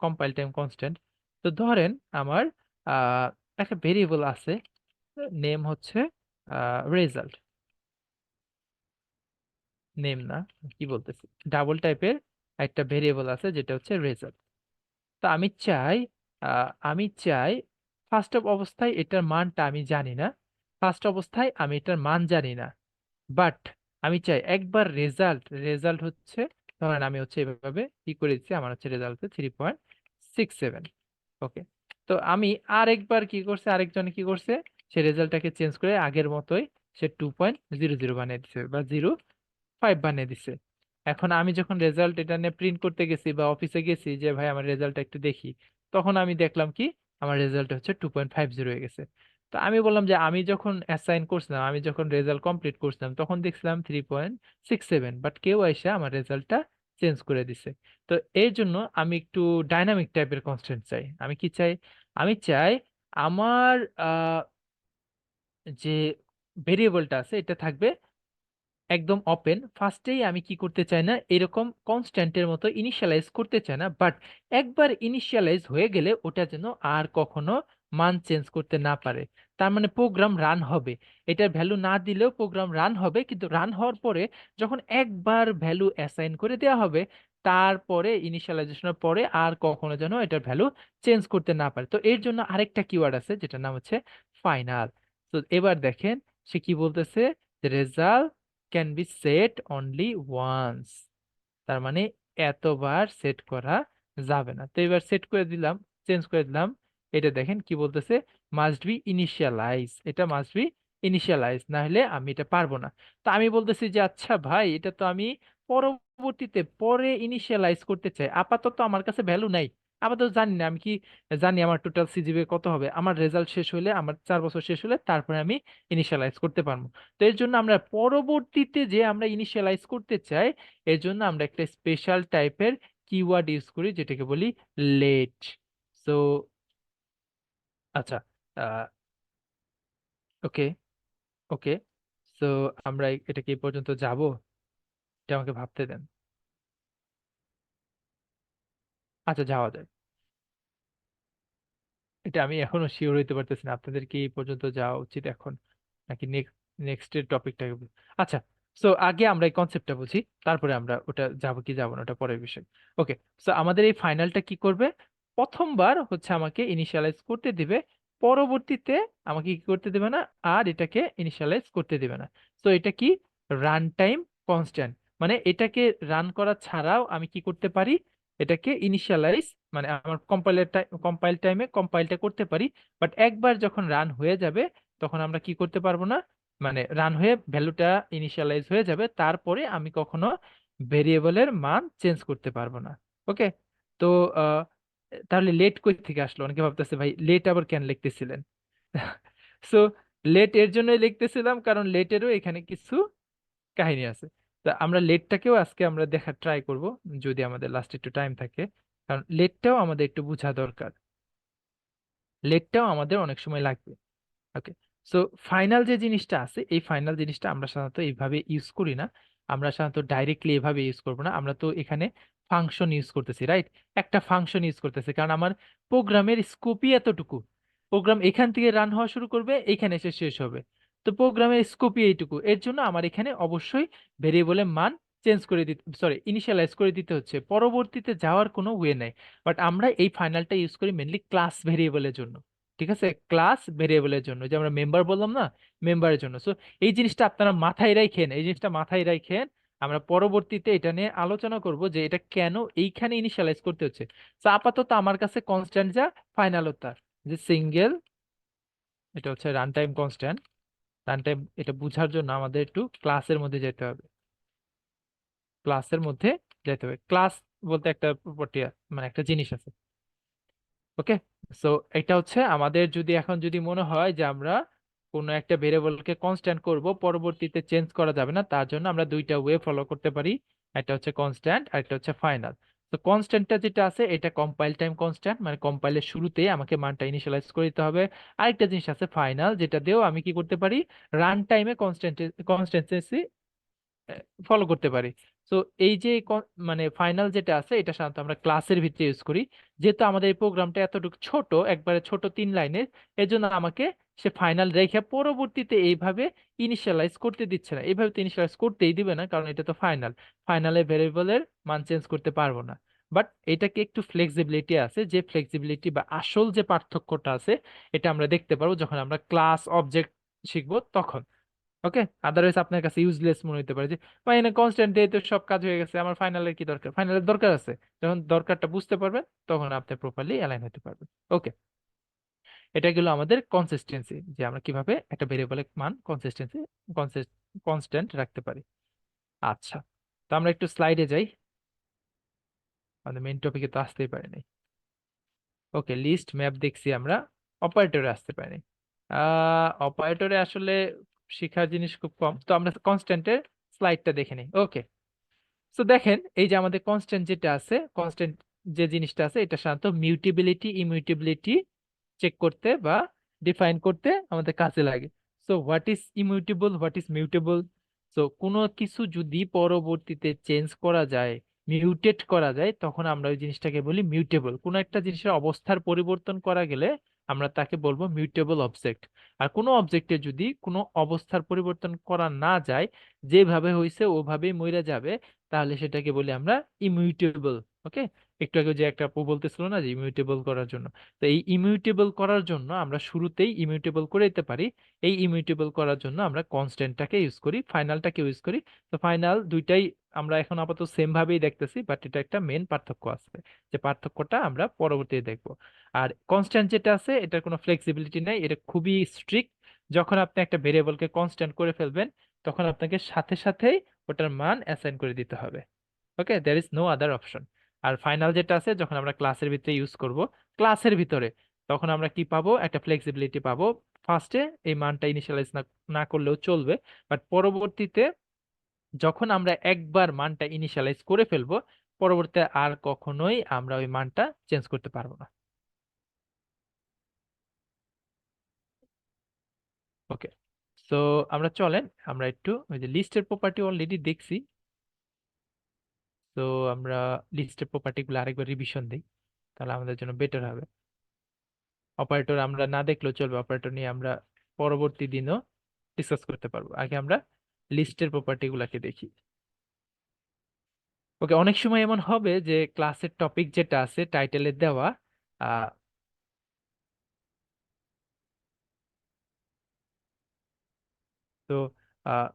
কম্পাইল টাইম কনস্ট্যান্ট। তো ধরেন আমার আহ একটা ভেরিয়েবল আছে, নেম হচ্ছে রেজাল্ট, নেম না, কি বলতেছি, ডাবল টাইপের একটা ভেরিয়েবল আছে যেটা হচ্ছে রেজাল্ট। তো আমি চাই আমি চাই ফার্স্ট অবস্থায় এটার মানটা আমি জানি না, ফার্স্ট অবস্থায় আমি এটার মান জানি না, বাট আমি চাই একবার রেজাল্ট হচ্ছে, ধরেন আমি হচ্ছে এভাবে কি করে দিচ্ছি, আমার হচ্ছে রেজাল্ট হচ্ছে 3.67। ওকে, তো আমি আরেকবার কি করছে, আরেকজনে কি করছে, সে রেজাল্টটাকে চেঞ্জ করে আগের মতোই সে 2.00 বানিয়ে দিচ্ছে বা 0.5 বানিয়ে দিচ্ছে। এখন আমি যখন রেজাল্ট এটা নিয়ে প্রিন্ট করতে গেছি বা অফিসে গেছি যে ভাই আমার রেজাল্টটা একটু দেখি, তখন আমি দেখলাম কি আমার রেজাল্ট হচ্ছে 2.50 হয়ে গেছে। তো আমি বললাম যে আমি যখন অ্যাসাইন করছিলাম, আমি যখন রেজাল্ট কমপ্লিট করছিলাম তখন দেখছিলাম 3.67, বাট কেউ এসে আমার রেজাল্টটা চেঞ্জ করে দিছে। তো এর জন্য আমি একটু ডাইনামিক টাইপের কনস্ট্যান্ট চাই। আমি কি চাই, আমি চাই আমার যে ভেরিয়েবলটা আছে এটা থাকবে একদম ওপেন। ফার্স্টেই আমি কি করতে চাই না, এরকম কনস্ট্যান্টের মতো ইনিশিয়ালাইজ করতে চাই না, বাট একবার ইনিশিয়ালাইজ হয়ে গেলে ওটা যেন আর কখনো মান চেঞ্জ করতে না পারে। তার মানে প্রোগ্রাম রান হবে, এটার ভ্যালু না দিলেও প্রোগ্রাম রান হবে, কিন্তু রান হওয়ার পরে যখন একবার ভ্যালু অ্যাসাইন করে দেওয়া হবে, তারপরে ইনিশিয়ালাইজেশনের পরে আর কখনো যেন এটার ভ্যালু চেঞ্জ করতে না পারে। তো এর জন্য আরেকটা কিওয়ার্ড আছে যেটার নাম হচ্ছে ফাইনাল। তো এবার দেখেন সে কি বলতেছে, result can be set only once, তার মানে এতবার সেট করা যাবে না। তো এবার সেট করে দিলাম, চেঞ্জ করে দিলাম, এটা দেখেন কি বলতেছে, মাস্ট বি ইনিশিয়ালাইজ, এটা মাস্ট বি ইনিশিয়ালাইজ, না হলে আমি এটা পারবো না। তো আমি বলতেছি যে আচ্ছা ভাই এটা তো আমি পরবর্তীতে পরে ইনিশিয়ালাইজ করতে চাই, আপাতত আমার কাছে ভ্যালু নাই, আপাতত জানি না, আমি কি জানি আমার টোটাল সিজিপিএ কত হবে, আমার রেজাল্ট শেষ হলে, আমার 4 বছর শেষ হলে তারপরে আমি ইনিশিয়ালাইজ করতে পারবো। তো এর জন্য আমরা পরবর্তীতে যে আমরা ইনিশিয়ালাইজ করতে চাই, এর জন্য আমরা একটা স্পেশাল টাইপের কিওয়ার্ড ইউজ করি যেটাকে বলি লেট। সো আচ্ছা, ওকে ওকে, সো আমরা এটাকে এই পর্যন্ত যাব, এটা আমাকে ভাবতে দেন। আচ্ছা যাওয়া যায়, এটা আমি এখনো শিওর হইতে পারতেছি না, আপনাদের কি এই পর্যন্ত যাওয়া উচিত এখন নাকি নেক্সটের টপিকটাকে। আচ্ছা, সো আগে আমরা এই কনসেপ্টটা বুঝি, তারপরে আমরা ওটা যাব কি যাব না ওটা পরের বিষয়। ওকে, সো আমাদের এই ফাইনালটা কি করবে, প্রথমবার হচ্ছে আমাকে ইনিশিয়ালাইজ করতে দিবে, পরবর্তীতে আমাকে কি করতে দেবে না, আর এটাকে ইনিশিয়ালাইজ করতে দিবে না। সো এটা কি, রান টাইম কনস্ট্যান্ট, মানে এটাকে রান করা ছাড়াও আমি কি করতে পারি, এটাকে ইনিশিয়ালাইজ মানে আমার কম্পাইল টাইমে কম্পাইলটা করতে পারি, বাট একবার যখন রান হয়ে যাবে তখন আমরা কি করতে পারবো না, মানে রান হয়ে ভ্যালুটা ইনিশিয়ালাইজ হয়ে যাবে, তারপরে আমি কখনো ভেরিয়েবলের মান চেঞ্জ করতে পারবো না। ওকে, তো আহ, তাহলে লেট কই থেকে আসলো, অনেকে ভাবতেছে ভাই লেট আবার কেন লিখতেছিলেন। সো লেট এর জন্যই লিখতেছিলাম কারণ লেটেরও এখানে কিছু কাহিনী আছে। তা আমরা লেটটাকেও আজকে আমরা দেখার ট্রাই করব যদি আমাদের লাস্ট একটু টাইম থাকে, কারণ লেটটাও আমাদের একটু বোঝা দরকার, লেটটাও আমাদের অনেক সময় লাগবে। ওকে, সো ফাইনাল যে জিনিসটা আছে, এই ফাইনাল জিনিসটা আমরা সাধারণত এইভাবে ইউজ করি না, আমরা সাধারণত ডাইরেক্টলি এভাবে ইউজ করবো না, আমরা তো এখানে ফাংশন ইউজ করতেছি, রাইট, একটা ফাংশন ইউজ করতেছি, কারণ আমার প্রোগ্রামের স্কোপই এতটুকু, প্রোগ্রাম এখান থেকে রান হওয়া শুরু করবে এখানে এসে শেষ হবে, তো প্রোগ্রামের স্কোপই এইটুকু, এর জন্য আমার এখানে অবশ্যই ভেরিয়েবলের মান চেঞ্জ করে দিতে, সরি ইনিশিয়ালাইজ করে দিতে হচ্ছে, পরবর্তীতে যাওয়ার কোনো ওয়ে নাই। বাট আমরা এই ফাইনালটা ইউজ করি মেনলি ক্লাস ভেরিয়েবলের জন্য, ঠিক আছে, ক্লাস ভেরিয়েবলের জন্য, যে আমরা মেম্বার বললাম না, মেম্বারের জন্য। সো এই জিনিসটা আপনারা মাথায় রাখেন, এই জিনিসটা মাথায় রাখেন, আমরা পরবর্তীতে এটা নিয়ে আলোচনা করব যে এটা কেন এইখানে ইনিশিয়ালাইজ করতে হচ্ছে। তো আপাতত আমার কাছে কনস্ট্যান্ট যা ফাইনাল হতা, যে সিঙ্গেল, এটা হচ্ছে run time constant, run time, এটা বোঝার জন্য আমাদের একটু ক্লাসের মধ্যে যেতে হবে, ক্লাসের মধ্যে যেতে হবে, ক্লাস বলতে একটা প্রপার্টি মানে একটা জিনিস আছে। ওকে, সো এটা হচ্ছে আমাদের, যদি এখন যদি মনে হয় যে আমরা কোনো একটা ভেরিয়েবলকে কনস্ট্যান্ট করব, পরবর্তীতে চেঞ্জ করা যাবে না, তার জন্য আমরা দুইটা ওয়ে ফলো করতে পারি, একটা হচ্ছে কনস্ট্যান্ট আর একটা হচ্ছে ফাইনাল। তো কনস্ট্যান্টটা যেটা আছে এটা কম্পাইল টাইম কনস্ট্যান্ট, মানে কম্পাইলের শুরুতেই আমাকে মানটা ইনিশিয়ালাইজ করে দিতে হবে। আরেকটা জিনিস আছে ফাইনাল, যেটা দিয়েও আমি কি করতে পারি, রান টাইমে কনস্ট্যান্সি ফলো করতে পারি। তো এই যে মানে ফাইনাল যেটা আছে এটা সাধারণত আমরা ক্লাসের ভিতরে ইউজ করি, যেহেতু আমাদের এই প্রোগ্রামটা এতটুকু ছোট, একবারে ছোট 3 লাইনের, এর জন্য আমাকে সে ফাইনাল রেখে পরবর্তীতে এইভাবে ইনিশিয়ালাইজ করতে দিচ্ছে না, এইভাবে তো ইনিশিয়ালাইজ করতেই দিবে না, কারণ এটা তো ফাইনাল, ফাইনালে ভেরিয়েবলের মান চেঞ্জ করতে পারবো না। বাট এটাকে একটু ফ্লেক্সিবিলিটি আছে, যে ফ্লেক্সিবিলিটি বা আসল যে পার্থক্যটা আছে এটা আমরা দেখতে পারবো যখন আমরা ক্লাস অবজেক্ট শিখবো তখন। ওকে, আদারওয়াইজ আপনার কাছে ইউজলেস মনে হতে পারে যে ভাই এনে কনস্ট্যান্ট দিয়ে তো সব কাজ হয়ে গেছে, আমার ফাইনালের কি দরকার, ফাইনালের দরকার আছে। যখন দরকারটা বুঝতে পারবেন তখন আপনি প্রপারলি অ্যালাইন হতে পারবেন। ওকে, এটা গেল আমাদের কনসিস্টেন্সি, যে আমরা কিভাবে একটা ভেরিয়েবলের মান কনস্ট্যান্ট রাখতে পারি। আচ্ছা, তো আমরা একটু স্লাইডে যাই, আমাদের মেইন টপিকে তো আসতেই পারি নাই। ওকে, লিস্ট ম্যাপ দেখছি আমরা, অপারেটরে আসতে পারি। অপারেটরে আসলে শেখার জিনিস খুব কম, তো আমরা কনস্ট্যান্টের স্লাইডটা দেখে নিই। ওকে, তো দেখেন এই যে আমাদের কনস্ট্যান্ট যেটা আছে, কনস্ট্যান্ট যে জিনিসটা আছে এটা সাধারণত মিউটেবিলিটি ইমিউটেবিলিটি চেক করতে বা ডিফাইন করতে আমাদের কাজে লাগে। So what is immutable, what is mutable? So কোনো কিছু যদি পরবর্তীতে চেঞ্জ করা যায়, মিউটেট করা যায়, তখন আমরা ওই জিনিসটাকে বলি মিউটেবল। কোনো একটা জিনিসের অবস্থার পরিবর্তন করা গেলে আমরা তাকে বলবো মিউটেবল অবজেক্ট। আর কোনো অবজেক্টে যদি কোনো অবস্থার পরিবর্তন করা না যায়, যেভাবে হয়েছে ওভাবেই মইরা যাবে, তাহলে সেটাকে বলি আমরা ইমিউটেবল। ওকে, একটু আগে যে একটা আপু বলতেছিল না যে ইমিউটেবল করার জন্য, তো এই ইমিউটেবল করার জন্য আমরা শুরুতেই ইমিউটেবল করে দিতে পারি। এই ইমিউটেবল করার জন্য আমরা কনস্ট্যান্টটাকে ইউজ করি, ফাইনালটাকে ইউজ করি। তো ফাইনাল দুইটাই আমরা এখন আপাতত সেম ভাবেই দেখতেছি, বাট এটা একটা মেন পার্থক্য আছে, যে পার্থক্যটা আমরা পরবর্তীতে দেখব। আর কনস্ট্যান্ট যেটা আছে এটার কোনো ফ্লেক্সিবিলিটি নাই, এটা খুবই স্ট্রিক্ট। যখন আপনি একটা ভেরিয়েবলকে কনস্ট্যান্ট করে ফেলবেন তখন আপনাকে সাথে সাথেই ওটার মান অ্যাসাইন করে দিতে হবে। Okay, there is no other option. আর ফাইনাল যেটা আছে যখন আমরা ক্লাসের ভিতরে ইউজ করব, ক্লাসের ভিতরে তখন আমরা কি পাবো, একটা ফ্লেক্সিবিলিটি পাবো। ফার্স্টে এই মানটা ইনিশিয়ালাইজ না না করলেও চলবে, বাট পরবর্তীতে যখন আমরা একবার মানটা ইনিশিয়ালাইজ করে ফেলবো, পরবর্তীতে আর কখনোই আমরা ওই মানটা চেঞ্জ করতে পারবো না। ওকে, সো আমরা চলেন আমরা একটু ওই যে লিস্টের প্রপার্টি অলরেডি দেখছি, তো আমরা লিস্টের প্রপার্টি গুলো আরেকবার রিভিশন দিই, তাহলে আমাদের জন্য বেটার হবে। অপারেটর আমরা না দেখলেও চলবে, অপারেটর নিয়ে আমরা পরবর্তী দিনও ডিসকাস করতে পারবো। আগে আমরা লিস্টের প্রপার্টি গুলাকে দেখি। ওকে, অনেক সময় এমন হবে যে ক্লাসের টপিক যেটা আছে টাইটেলে দেওয়া, আহ তো আহ,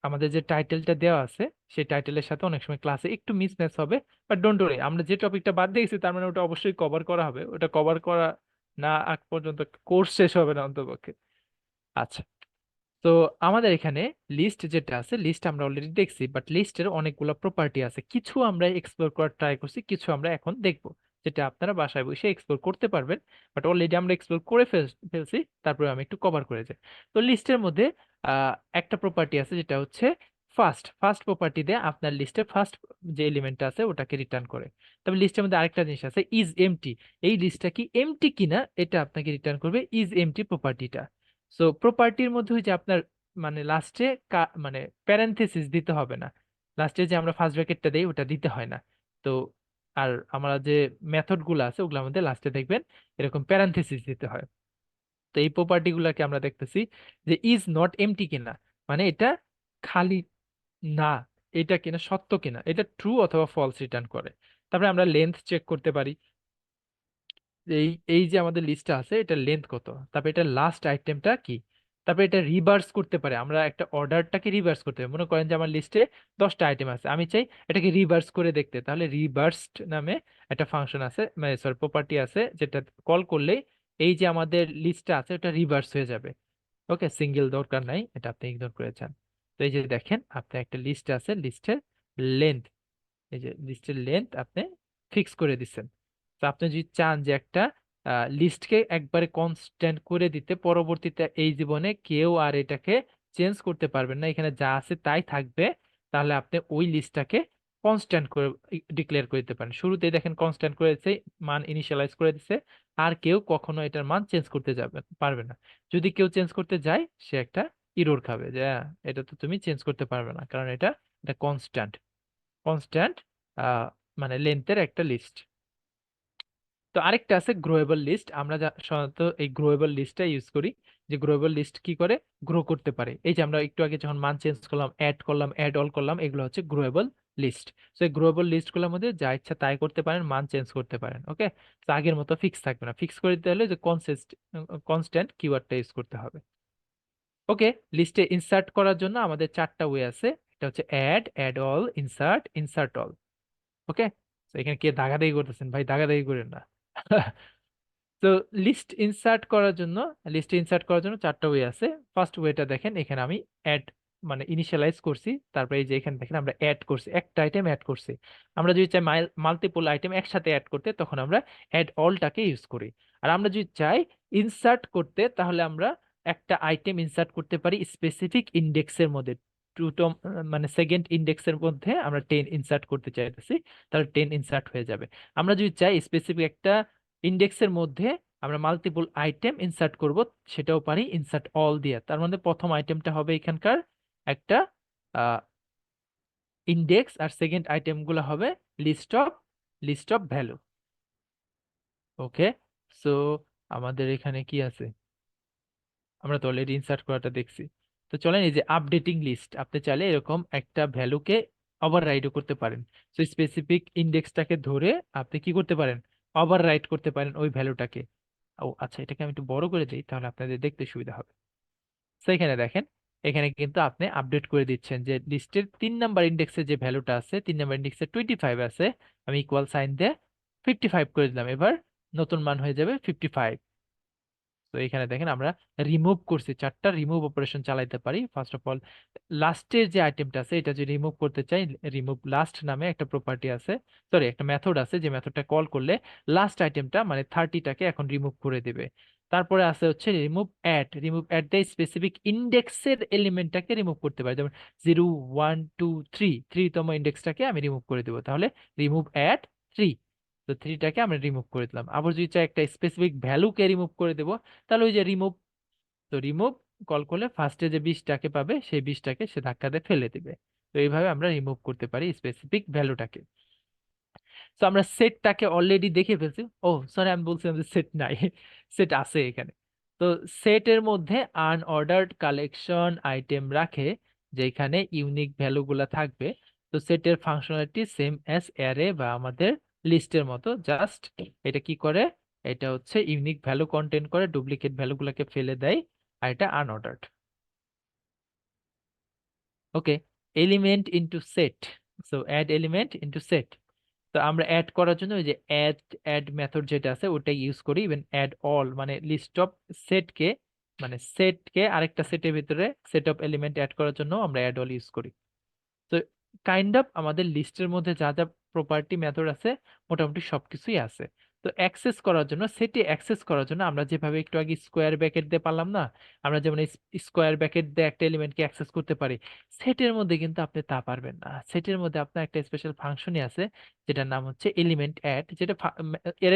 আমাদের যে টাইটেলটা দেওয়া আছে সেই টাইটেলের সাথে অনেক সময় ক্লাসে একটু মিসম্যাচ হবে, বাট ডোন্ট ওয়ারি, আমরা যে টপিকটা বাদ দিয়েছি তার মানে ওটা অবশ্যই কভার করা হবে, ওটা কভার করা না আগ পর্যন্ত কোর্স শেষ হবে না অন্ততপক্ষে। আচ্ছা, তো আমাদের এখানে লিস্ট যেটা আছে, লিস্ট আমরা অলরেডি দেখছি, বাট লিস্টের অনেকগুলো প্রপার্টি আছে, কিছু আমরা এক্সপ্লোর করার ট্রাই করছি, কিছু আমরা এখন দেখব, যেটা আপনারা বাসায় বসে এক্সপ্লোর করতে পারবেন। বাট অলরেডি আমরা এক্সপ্লোর করে ফেলছি, তারপরে আমি একটু কভার করে যাই। তো লিস্টের মধ্যে একটা প্রপার্টি আছে যেটা হচ্ছে ফার্স্ট। ফার্স্ট প্রপার্টি দিয়ে আপনার লিস্টে ফার্স্ট যে এলিমেন্টটা আছে ওটাকে রিটার্ন করে। তবে লিস্টের মধ্যে আরেকটা জিনিস আছে, ইজ এমটি। এই লিস্টটা কি এমটি কিনা এটা আপনাকে রিটার্ন করবে ইজ এমটি প্রপার্টিটা। সো প্রপার্টির মধ্যে হচ্ছে আপনার মানে লাস্টে মানে প্যারেনথেসিস দিতে হবে না, লাস্টে যে আমরা ফার্স্ট ব্র্যাকেটটা দেই ওটা দিতে হয় না। তো আর আমরা যে মেথড গুলো আছে ওগুলোর মধ্যে লাস্টে দেখবেন এরকম প্যারেনথেসিস দিতে হয়। তো এই প্রপার্টি গুলাকে আমরা দেখতেছি যে ইজ নট এমটি কিনা, মানে এটা খালি না, এটা কিনা সত্য কিনা, এটা ট্রু অথবা ফলস রিটার্ন করে। তারপরে আমরা লেন্থ চেক করতে পারি, এই এই যে আমাদের লিস্টটা আছে এটা লেন্থ কত, তারপরে এটা লাস্ট আইটেমটা কি, তারপরে এটা রিভার্স করতে পারে, আমরা একটা অর্ডারটাকে রিভার্স করতে পারি। মনে করেন যে আমার লিস্টে 10টা আইটেম আছে, আমি চাই এটাকে রিভার্স করে দেখতে, তাহলে রিভার্সড নামে একটা ফাংশন আছে, মানে সরি প্রপার্টি আছে, যেটা কল করলেই এই যে আমাদের লিস্টটা আছে ওটা রিভার্স হয়ে যাবে। ওকে, সিঙ্গেল দরকার নাই, এটা আপনি ইগনোর করে যান। তো এই যে দেখেন আপনার একটা লিস্ট আছে, লিস্টের লেন্থ, এই যে লিস্টের লেন্থ আপনি ফিক্স করে দিচ্ছেন। তো আপনি যদি চান যে একটা লিস্টকে একবারে কনস্ট্যান্ট করে দিতে, পরবর্তীতে এই জীবনে কেউ আর এটাকে চেঞ্জ করতে পারবেন না, এখানে যা আছে তাই থাকবে, তাহলে আপনি ওই লিস্টটাকে কনস্ট্যান্ট করে ডিক্লেয়ার করে দিতে পারেন। শুরুতেই দেখেন কনস্ট্যান্ট করেছে, মান ইনিশিয়ালাইজ করে দিছে, আর কেউ কখনো এটার মান চেঞ্জ করতে যাবে পারবে না। যদি কেউ চেঞ্জ করতে যায় সে একটা ইরর খাবে যে এটা তো তুমি চেঞ্জ করতে পারবে না, কারণ এটা এটা কনস্ট্যান্ট। কনস্ট্যান্ট মানে লেন্থের একটা লিস্ট। তো আরেকটা আছে গ্রোয়েবল লিস্ট, আমরা সাধারণত এই গ্রোয়েবল লিস্টটা ইউজ করি, যে গ্রোয়েবল লিস্ট কি করে গ্রো করতে পারে। এই যে আমরা একটু আগে যখন মান চেঞ্জ করলাম, অ্যাড করলাম, অ্যাড অল করলাম, এগুলো হচ্ছে গ্রোয়েবল লিস্ট। সো এই গ্রোয়েবল লিস্টগুলোর মধ্যে যা ইচ্ছা তাই করতে পারেন, মান চেঞ্জ করতে পারেন। ওকে, তো আগের মতো ফিক্স থাকবে না। ফিক্স করে দিতে হলে যে কনস্ট্যান্ট কিওয়ার্ডটা ইউজ করতে হবে। ওকে, লিস্টে ইনসার্ট করার জন্য আমাদের 4টা ওয়ে আছে। এটা হচ্ছে অ্যাড অল, ইনসার্ট অল। ওকে, তো এখানে কে দাগাদাগি করতেছেন ভাই? দাগাদাগি করেন না। তো লিস্ট ইনসার্ট করার জন্য 4টা ওয়ে আছে। ফার্স্ট ওয়েটা দেখেন, এখানে আমি অ্যাড মানে ইনিশিয়ালাইজ করছি, তারপরে এই যে এখানে দেখেন আমরা অ্যাড করছি, একটা আইটেম অ্যাড করছি। আমরা যদি চাই মাল্টিপল আইটেম একসাথে অ্যাড করতে, তখন আমরা অ্যাড অলটাকে ইউজ করি। আর আমরা যদি চাই ইনসার্ট করতে, তাহলে আমরা একটা আইটেম ইনসার্ট করতে পারি স্পেসিফিক ইন্ডেক্সের মধ্যে। মানে সেকেন্ড ইন্ডেক্সের মধ্যে আমরা 10 ইনসার্ট করতে চাইতেছি, তাহলে 10 ইনসার্ট হয়ে যাবে। আমরা যদি চাই স্পেসিফিক একটা ইন্ডেক্সের মধ্যে আমরা মাল্টিপল আইটেম ইনসার্ট করব, সেটাও পারি ইনসার্ট অল দিয়ে। তার মধ্যে প্রথম আইটেমটা হবে এখানকার একটা ইন্ডেক্স, আর সেকেন্ড আইটেমগুলো হবে list of value. Okay, so আমাদের এখানে কি আছে? আমরা তো অলরেডি ইনসার্ট করাটা দেখছি। তো চলেন, এই যে আপডেটিং লিস্ট, আপনি চাইলে এরকম একটা ভ্যালুকে ওভাররাইডও করতে পারেন। সো স্পেসিফিক ইন্ডেক্সটাকে ধরে আপনি কি করতে পারেন? ওভাররাইড করতে পারেন ওই ভ্যালুটাকে। ও আচ্ছা, এটাকে আমি একটু বড় করে দিই, তাহলে আপনাদের দেখতে সুবিধা হবে। তো এখানে দেখেন, এখানে কিন্তু আপনি আপডেট করে দিচ্ছেন যে লিস্টের 3 নাম্বার ইন্ডেক্সে যে ভ্যালুটা আছে, 3 নাম্বার ইন্ডেক্সে 25 আছে, আমি ইকুয়াল সাইন দিয়ে 55 করে দিলাম। এবার নতুন মান হয়ে যাবে 55। তো এখানে দেখেন আমরা রিমুভ করছি, 4টা রিমুভ অপারেশন চালাইতে পারি। ফার্স্ট অফ অল, লাস্টের যে আইটেমটা আছে এটা যদি রিমুভ করতে চাই, রিমুভ লাস্ট নামে একটা প্রপার্টি আছে, সরি একটা মেথড আছে, যে মেথডটা কল করলে লাস্ট আইটেমটা মানে 30টাকে এখন রিমুভ করে দিবে। তারপরে আছে হচ্ছে রিমুভ অ্যাড দিয়ে স্পেসিফিক ইন্ডেক্সের এলিমেন্টটাকে রিমুভ করতে পারি, যেমন 0 1 2 3 তম ইন্ডেক্সটাকে আমি রিমুভ করে দিব, তাহলে রিমুভ অ্যাড 3। তো 3টাকে আমরা রিমুভ করে দিলাম। আবার যদি চাই একটা স্পেসিফিক ভ্যালুকে রিমুভ করে দেব, তাহলে ওই যে রিমুভ কল করলে ফার্স্টে যে 20টাকে পাবে, সেই 20টাকে সে ধাক্কা দিয়ে ফেলে দিবে। তো এইভাবে আমরা রিমুভ করতে পারি স্পেসিফিক ভ্যালুটাকে। তো আমরা সেটটাকে অলরেডি দেখে ফেলছি। ও সরি, আমি বলছিলাম যে সেট নাই, সেট আছে এখানে। তো সেটের মধ্যে আনঅর্ডার্ড কালেকশন আইটেম রাখে, যেখানে ইউনিক ভ্যালুগুলা থাকবে। তো সেটের ফাংশনালিটি সেম অ্যাজ অ্যারে বা আমাদের লিস্টের মতো, জাস্ট এটা কি করে, এটা হচ্ছে ইউনিক ভ্যালু কন্টেন করে, ডুপ্লিকেট ভ্যালুগুলোকে ফেলে দেয়, আর এটা unordered. Okay, element into set. So add element into set. তো আমরা অ্যাড করার জন্য ওই যে অ্যাড মেথড যেটা আছে ওটা ইউজ করি। ইভেন অ্যাড অল মানে লিস্ট অফ সেটকে, মানে সেটকে আরেকটা সেটের ভিতরে সেট অফ এলিমেন্ট অ্যাড করার জন্য আমরা অ্যাড অল ইউজ করি। তো কাইন্ড অফ আমাদের লিস্টের মধ্যে যা যা প্রপার্টি মেথড আছে মোটামুটি সবকিছুই আছে। তো অ্যাক্সেস করার জন্য, সেটে অ্যাক্সেস করার জন্য আমরা যেভাবে একটু আগে স্কোয়ার ব্র্যাকেট দিয়ে পারলাম না, আমরা যেমন স্কোয়ার ব্র্যাকেট দিয়ে একটা এলিমেন্টকে অ্যাক্সেস করতে পারি, সেটের মধ্যে কিন্তু আপনি তা পারবেন না। সেটের মধ্যে আপনার একটা স্পেশাল ফাংশনই আছে, যেটার নাম হচ্ছে এলিমেন্ট অ্যাড, যেটা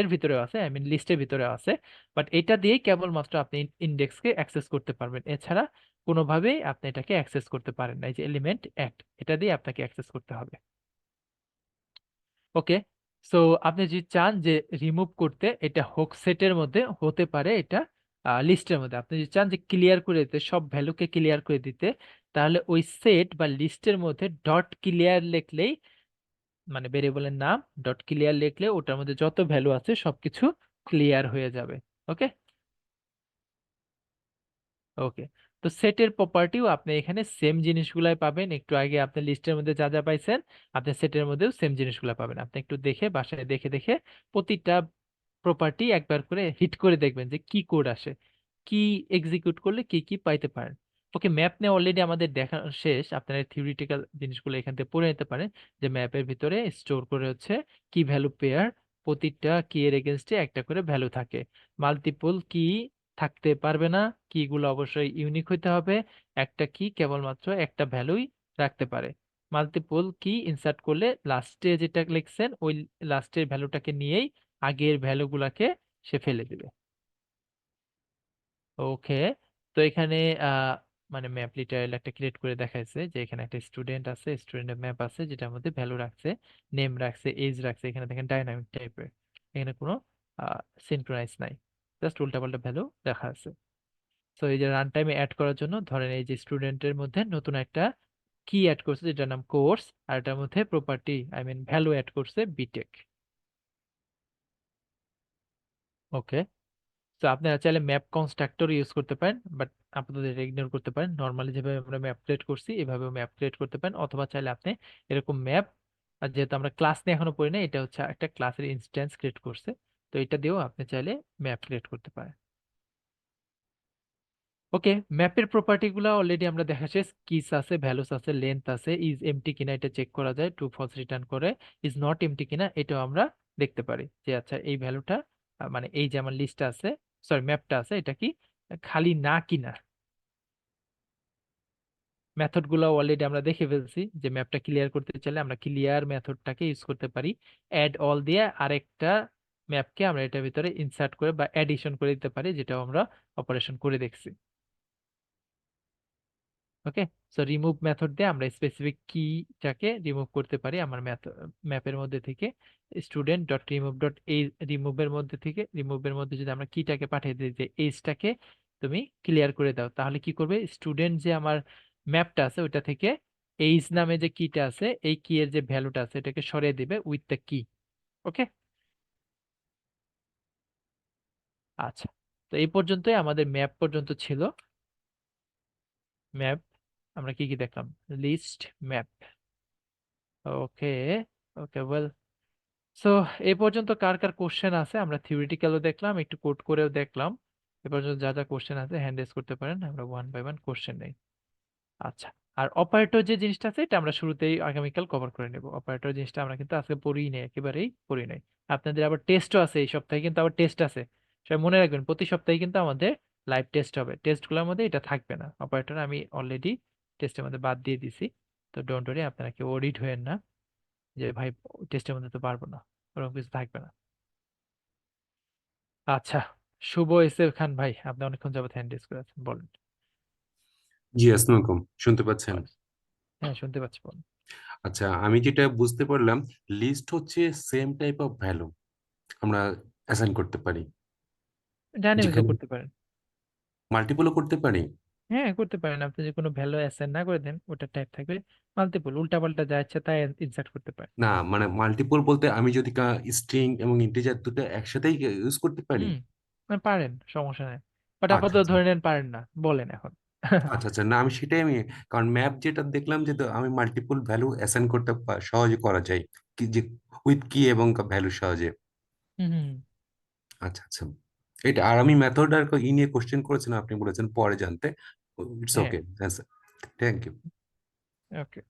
এর ভিতরেও আছে, আই মিন লিস্টের ভিতরেও আছে। বাট এটা দিয়েই কেবলমাত্র আপনি ইন্ডেক্সকে অ্যাক্সেস করতে পারবেন, এছাড়া কোনোভাবেই আপনি এটাকে অ্যাক্সেস করতে পারেন না। এই যে এলিমেন্ট অ্যাড, এটা দিয়ে আপনাকে অ্যাক্সেস করতে হবে। ওকে, সো আপনি যদি চান যে রিমুভ করতে, এটা হোক সেটের মধ্যে, হতে পারে এটা লিস্টের মধ্যে, আপনি যদি চান যে ক্লিয়ার করে দিতে, সব ভ্যালুকে ক্লিয়ার করে দিতে, তাহলে ওই সেট বা লিস্টের মধ্যে ডট ক্লিয়ার লিখলেই, মানে ভেরিয়েবলের নাম ডট ক্লিয়ার লিখলে ওটার মধ্যে যত ভ্যালু আছে সবকিছু ক্লিয়ার হয়ে যাবে। ওকে, ওকে, তো সেটের প্রপার্টিও আপনি এখানে সেম জিনিসগুলাই পাবেন। একটু আগে আপনি লিস্টের মধ্যে যা যা পাইছেন, আপনি সেটের মধ্যেও সেম জিনিসগুলো পাবেন। আপনি একটু দেখে বাসায় দেখে দেখে প্রতিটা প্রপার্টি একবার করে হিট করে দেখবেন যে কি কোড আসে, কি এক্সিকিউট করলে কি কি পাইতে পারেন। ওকে, ম্যাপ নিয়ে অলরেডি আমাদের দেখা শেষ। আপনারা থিওরিটিক্যাল জিনিসগুলো এখান থেকে পড়ে নিতে পারেন, যে ম্যাপের ভিতরে স্টোর করে হচ্ছে কি ভ্যালু পেয়ার, প্রতিটা কি এর এগেনস্টে একটা করে ভ্যালু থাকে। মাল্টিপল কি থাকতে পারবে না, কিগুলো অবশ্যই ইউনিক হইতে হবে, একটা কি কেবলমাত্র একটা ভ্যালুই রাখতে পারে। মাল্টিপল কি ইনসার্ট করলে লাস্টে যেটা লিখছেন ওই লাস্টের ভ্যালুটাকে নিয়েই আগের ভ্যালুগুলাকে সে ফেলে দিবে। ওকে, তো এখানে আহ মানে ম্যাপ লিটারাল একটা ক্রিয়েট করে দেখাইছে, যে এখানে একটা স্টুডেন্ট আছে, স্টুডেন্টের ম্যাপ আছে, যেটার মধ্যে ভ্যালু রাখছে, নেম রাখছে, এজ রাখছে। এখানে দেখেন ডাইনামিক টাইপের, এখানে কোনো সিনক্রোনাইজ নাই, জাস্ট উল্টাপাল্টা ভ্যালু দেখা আছে। তো এই যে রান টাইমে অ্যাড করার জন্য ধরেন এই যে স্টুডেন্টের মধ্যে নতুন একটা কি অ্যাড করছে যেটার নাম কোর্স, আর এটার মধ্যে প্রপার্টি ভ্যালু অ্যাড করছে বিটেক। ওকে, তো আপনারা চাইলে ম্যাপ কনস্ট্রাক্টর ইউজ করতে পারেন, বাট আপাতত এটা ইগনোর করতে পারেন। নর্মালি যেভাবে আমরা ম্যাপ ক্রিয়েট করছি এভাবে ম্যাপ ক্রিয়েট করতে পারেন, অথবা চাইলে আপনি এরকম ম্যাপ, আর যেহেতু আমরা ক্লাস নিয়ে এখনো পড়ি না, এটা হচ্ছে একটা ক্লাসের ইনস্ট্যান্স ক্রিয়েট করছে, তো এটা দিয়েও আপনি চাইলে ম্যাপ ক্রিয়েট করতে পারেন। ওকে, ম্যাপের প্রপার্টি গুলো অলরেডি আমরা দেখা শেষ। কিস আছে, ভ্যালুস আছে, লেন্থ আছে, ইজ এমটি কিনা এটা চেক করা যায়, ট্রু ফলস রিটার্ন করে, ইজ নট এমটি কিনা এটাও আমরা দেখতে পারি যে আচ্ছা এই ভ্যালুটা মানে এই যে আমার লিস্ট আছে, সরি ম্যাপটা আছে, এটা কি খালি না কিনা। মেথড গুলো অলরেডি আমরা দেখে ফেলছি যে ম্যাপটা ক্লিয়ার করতে চাইলে আমরা ক্লিয়ার মেথডটাকে ইউজ করতে পারি। অ্যাড অল দিয়ে আরেকটা ম্যাপকে আমরা এটার ভিতরে ইনসার্ট করে বা অ্যাডিশন করে দিতে পারি, যেটাও আমরা অপারেশন করে দেখছি। ওকে, সো রিমুভ মেথড দিয়ে আমরা স্পেসিফিক কিটাকে রিমুভ করতে পারি আমার ম্যাপের মধ্যে থেকে। স্টুডেন্ট ডট রিমুভ ডট এই রিমুভের মধ্যে যদি আমরা কিটাকে পাঠিয়ে দিই যে এইজটাকে তুমি ক্লিয়ার করে দাও, তাহলে কি করবে, স্টুডেন্ট যে আমার ম্যাপটা আছে ওইটা থেকে এইজ নামে যে কিটা আছে এই কি এর যে ভ্যালুটা আছে এটাকে সরিয়ে দিবে উইথ দ্য কি। ওকে, আচ্ছা, তো এই পর্যন্তই আমাদের ম্যাপ পর্যন্ত ছিল। ম্যাপ আমরা কি কি দেখলাম, লিস্ট, ম্যাপ। ওকে, ওকে ওয়েল, সো এই পর্যন্ত কার কার কোশ্চেন আছে, আমরা থিওরিটিক্যালও দেখলাম, একটু কোড করেও দেখলাম। এ পর্যন্ত যা যা কোশ্চেন আছে হ্যান্ড রেজ করতে পারেন, আমরা ওয়ান বাই ওয়ান কোশ্চেন নেই। আচ্ছা, আর অপারেটর যে জিনিসটা আছে এটা আমরা শুরুতেই আগামীকাল কভার করে নেব। অপারেটর জিনিসটা আমরা কিন্তু আজকে পড়িই নেই, একেবারেই পড়ি নাই। আপনাদের আবার টেস্টও আছে এই সপ্তাহে, কিন্তু আবার টেস্ট আছে, সবাই মনে রাখবেন প্রতি সপ্তাহে কিন্তু আমাদের লাইভ টেস্ট হবে। টেস্টগুলোর মধ্যে এটা থাকবে না, অপারেটর আমি অলরেডি টেস্টের মধ্যে বাদ দিয়ে দিছি। তো ডোন্ট ওয়ারি, আপনারা কেউ ওরিড হয়েন না যে ভাই টেস্টের মধ্যে তো পারবো না, ওরকম কিছু থাকবে না। আচ্ছা, শুভ এসএফ খান ভাই, আপনি অনেকক্ষণ যাবত হ্যান্ড রেজ করে আছেন, বলেন। জি, আসসালামু আলাইকুম, শুনতে পাচ্ছেন? হ্যাঁ, শুনতে পাচ্ছি, বলেন। আচ্ছা, আমি যেটা বুঝতে পারলাম, লিস্ট হচ্ছে সেম টাইপ অফ ভ্যালু আমরা অ্যাসাইন করতে পারি, ডাইনামিকও যেখানে করতে পারেন। মাল্টিপলও করতে পারি। হ্যাঁ, করতে পারেন, আপনি যে কোনো ভ্যালু অ্যাসাইন না করে দেন ওটা টাইপ থাকবে মাল্টিপল, উল্টাপাল্টা যা ইচ্ছা তাই ইনসার্ট করতে পারেন। না মানে মাল্টিপল বলতে আমি যদি স্ট্রিং এবং ইন্টিজার দুটো একসাথেই ইউজ করতে পারি। হুম, পারেন, সমস্যা নেই, বাট আচ্ছা আপাতত আচ্ছা ধরে নেন পারেন না, বলেন এখন। আচ্ছা আচ্ছা, না আমি সেটাই কারণ ম্যাপ যেটা দেখলাম যে আমি মাল্টিপল ভ্যালু অ্যাসাইন করতে সহজে করা যায়, কি যে উইথ কি এবং ভ্যালু সহজে। হুম হুম, আচ্ছা আচ্ছা, এটা আর আমি মেথড আর ই নিয়ে কোশ্চেন করেছিলাম, আপনি বলেছেন পরে জানতে। ইটস হ্যাঁ, ওকে, থ্যাংক ইউ। ওকে।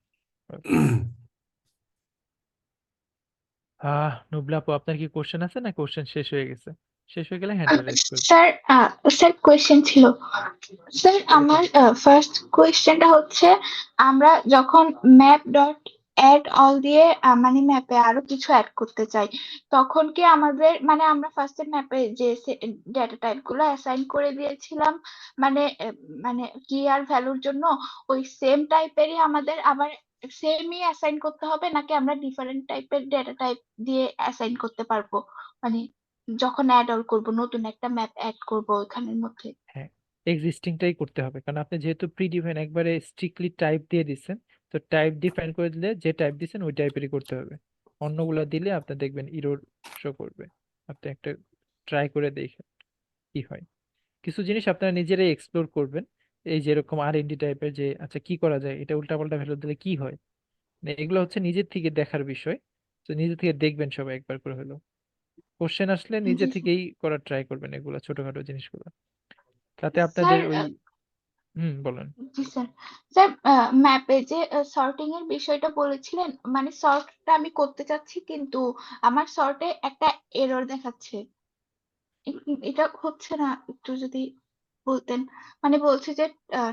নুবলা আপু, আপনার কি কোশ্চেন আছে না কোশ্চেন শেষ হয়ে গেছে? শেষ হয়ে গেলে হ্যান্ডটা রেজ করবেন। স্যার স্যার কোয়েশ্চেন ছিল। স্যার এরকম আমার ফার্স্ট কোয়েশ্চেনটা হচ্ছে, আমরা যখন ম্যাপ ডট অ্যাড অল দিয়ে মানে ম্যাপে আরো কিছু অ্যাড করতে চাই, তখন কি আমাদের মানে আমরা ফার্স্টে ম্যাপে যে ডেটা টাইপ গুলো অ্যাসাইন করে দিয়েছিলাম মানে মানে কি আর ভ্যালুর জন্য, ওই সেম টাইপেরই আমাদের আবার সেমই অ্যাসাইন করতে হবে, নাকি আমরা ডিফারেন্ট টাইপের ডেটা টাইপ দিয়ে অ্যাসাইন করতে পারবো, মানে যখন অ্যাড অল করব, নতুন একটা ম্যাপ অ্যাড করব ওখানের মধ্যে? হ্যাঁ, এক্সিস্টিংটাই করতে হবে, কারণ আপনি যেহেতু প্রি ডিফাইন একবারে স্ট্রিক্টলি টাইপ দিয়ে দিচ্ছেন, তো টাইপ ডিফাইন করে দিলে যে টাইপ দিচ্ছেন ওই টাইপেরই করতে হবে। অন্যগুলা দিলে আপনি দেখবেন ইরর শো করবে। আপনি একটা ট্রাই করে দেখেন কি হয়। কিছু জিনিস আপনারা নিজেরাই এক্সপ্লোর করবেন, এই যেরকম আর এনডি টাইপের, যে আচ্ছা কি করা যায়, এটা উল্টাপাল্টা ভ্যালু দিলে কি হয়, মানে এগুলো হচ্ছে নিজের থেকে দেখার বিষয়। তো নিজে থেকে দেখবেন সবাই একবার করে হলো, কোশ্চেন আসলে নিজে জি স্যার। থেকেই করার ট্রাই করবেন এগুলো ছোটখাটো জিনিসগুলো, তাতে স্যার আপনাদের ওই বলেন। জি স্যার। স্যার ম্যাপে যে সর্টিং এর বিষয়টা বলেছিলেন, মানে সর্টটা আমি করতে চাচ্ছি কিন্তু আমার সর্টে একটা এরর দেখাচ্ছে, এটা হচ্ছে না, একটু যদি বলতেন। মানে বলছে যে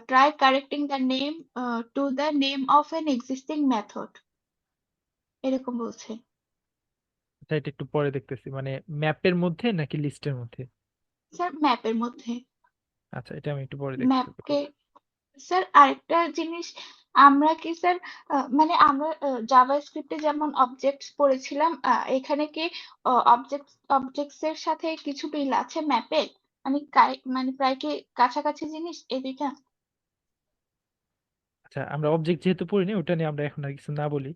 try correcting the name to the name of N existing method, এরকম বলছে। আচ্ছা, এটা একটু পরে দেখতেছি, মানে ম্যাপের মধ্যে নাকি লিস্টের মধ্যে? স্যার ম্যাপের মধ্যে। আচ্ছা, এটা আমি একটু পরে দেখতেছি। ম্যাপকে স্যার আরেকটা জিনিস, আমরা কি স্যার মানে আমরা জাভাস্ক্রিপ্টে যেমন অবজেক্টস পড়েছিলাম, এখানে কি অবজেক্টস এর সাথে কিছু মিল আছে ম্যাপে, মানে মানে প্রায় কি কাছাকাছি জিনিস এই দুইটা? আচ্ছা, আমরা অবজেক্ট যেহেতু পড়িনি, ওটা নিয়ে আমরা এখন আর কিছু না বলি।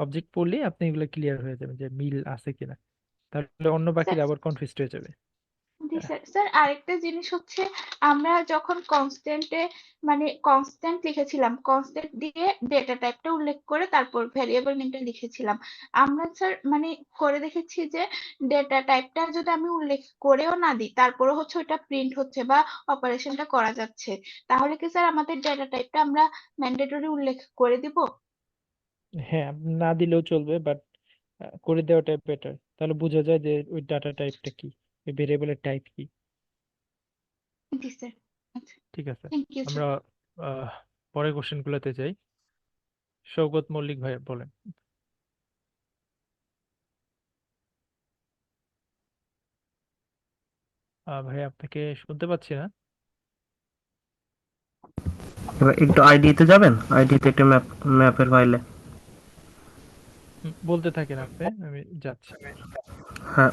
অবজেক্ট পড়লে আপনি এগুলো ক্লিয়ার হয়ে যাবে যে মিল আছে কিনা, তাহলে অন্য বাকিরা আবার কনফিউজড হয়ে যাবে। জি স্যার। স্যার আরেকটা জিনিস হচ্ছে, আমরা যখন কনস্ট্যান্টে মানে কনস্ট্যান্ট লিখেছিলাম, কনস্ট্যান্ট দিয়ে ডেটা টাইপটা উল্লেখ করে তারপর ভ্যারিয়েবল নেমটা লিখেছিলাম। আমরা স্যার মানে করে দেখেছি যে ডেটা টাইপটা যদি আমি উল্লেখ করেও না দিই, তারপরে হচ্ছে ওটা প্রিন্ট হচ্ছে বা অপারেশনটা করা যাচ্ছে। তাহলে কি স্যার আমাদের ডেটা টাইপটা আমরা ম্যান্ডেটরি উল্লেখ করে দিব? হ্যাঁ, না দিলেও চলবে, বাট করে দেওয়াটা বেটার, তাহলে বোঝা যায় যে ওই ডাটা টাইপটা কি, ওই ভেরিয়েবলের টাইপ কি। জি স্যার। আচ্ছা, ঠিক আছে, থ্যাংক ইউ স্যার। আমরা পরের কোশ্চেন গুলোতে যাই। সৌগত মল্লিক ভাই বলেন। ভাই আপনাকে শুনতে পাচ্ছি না। এবার একটু আইডিতে যাবেন, আইডিতে একটা ম্যাপের ফাইলে। বলতে থাকেন আপনি, আমি যাচ্ছি। হ্যাঁ,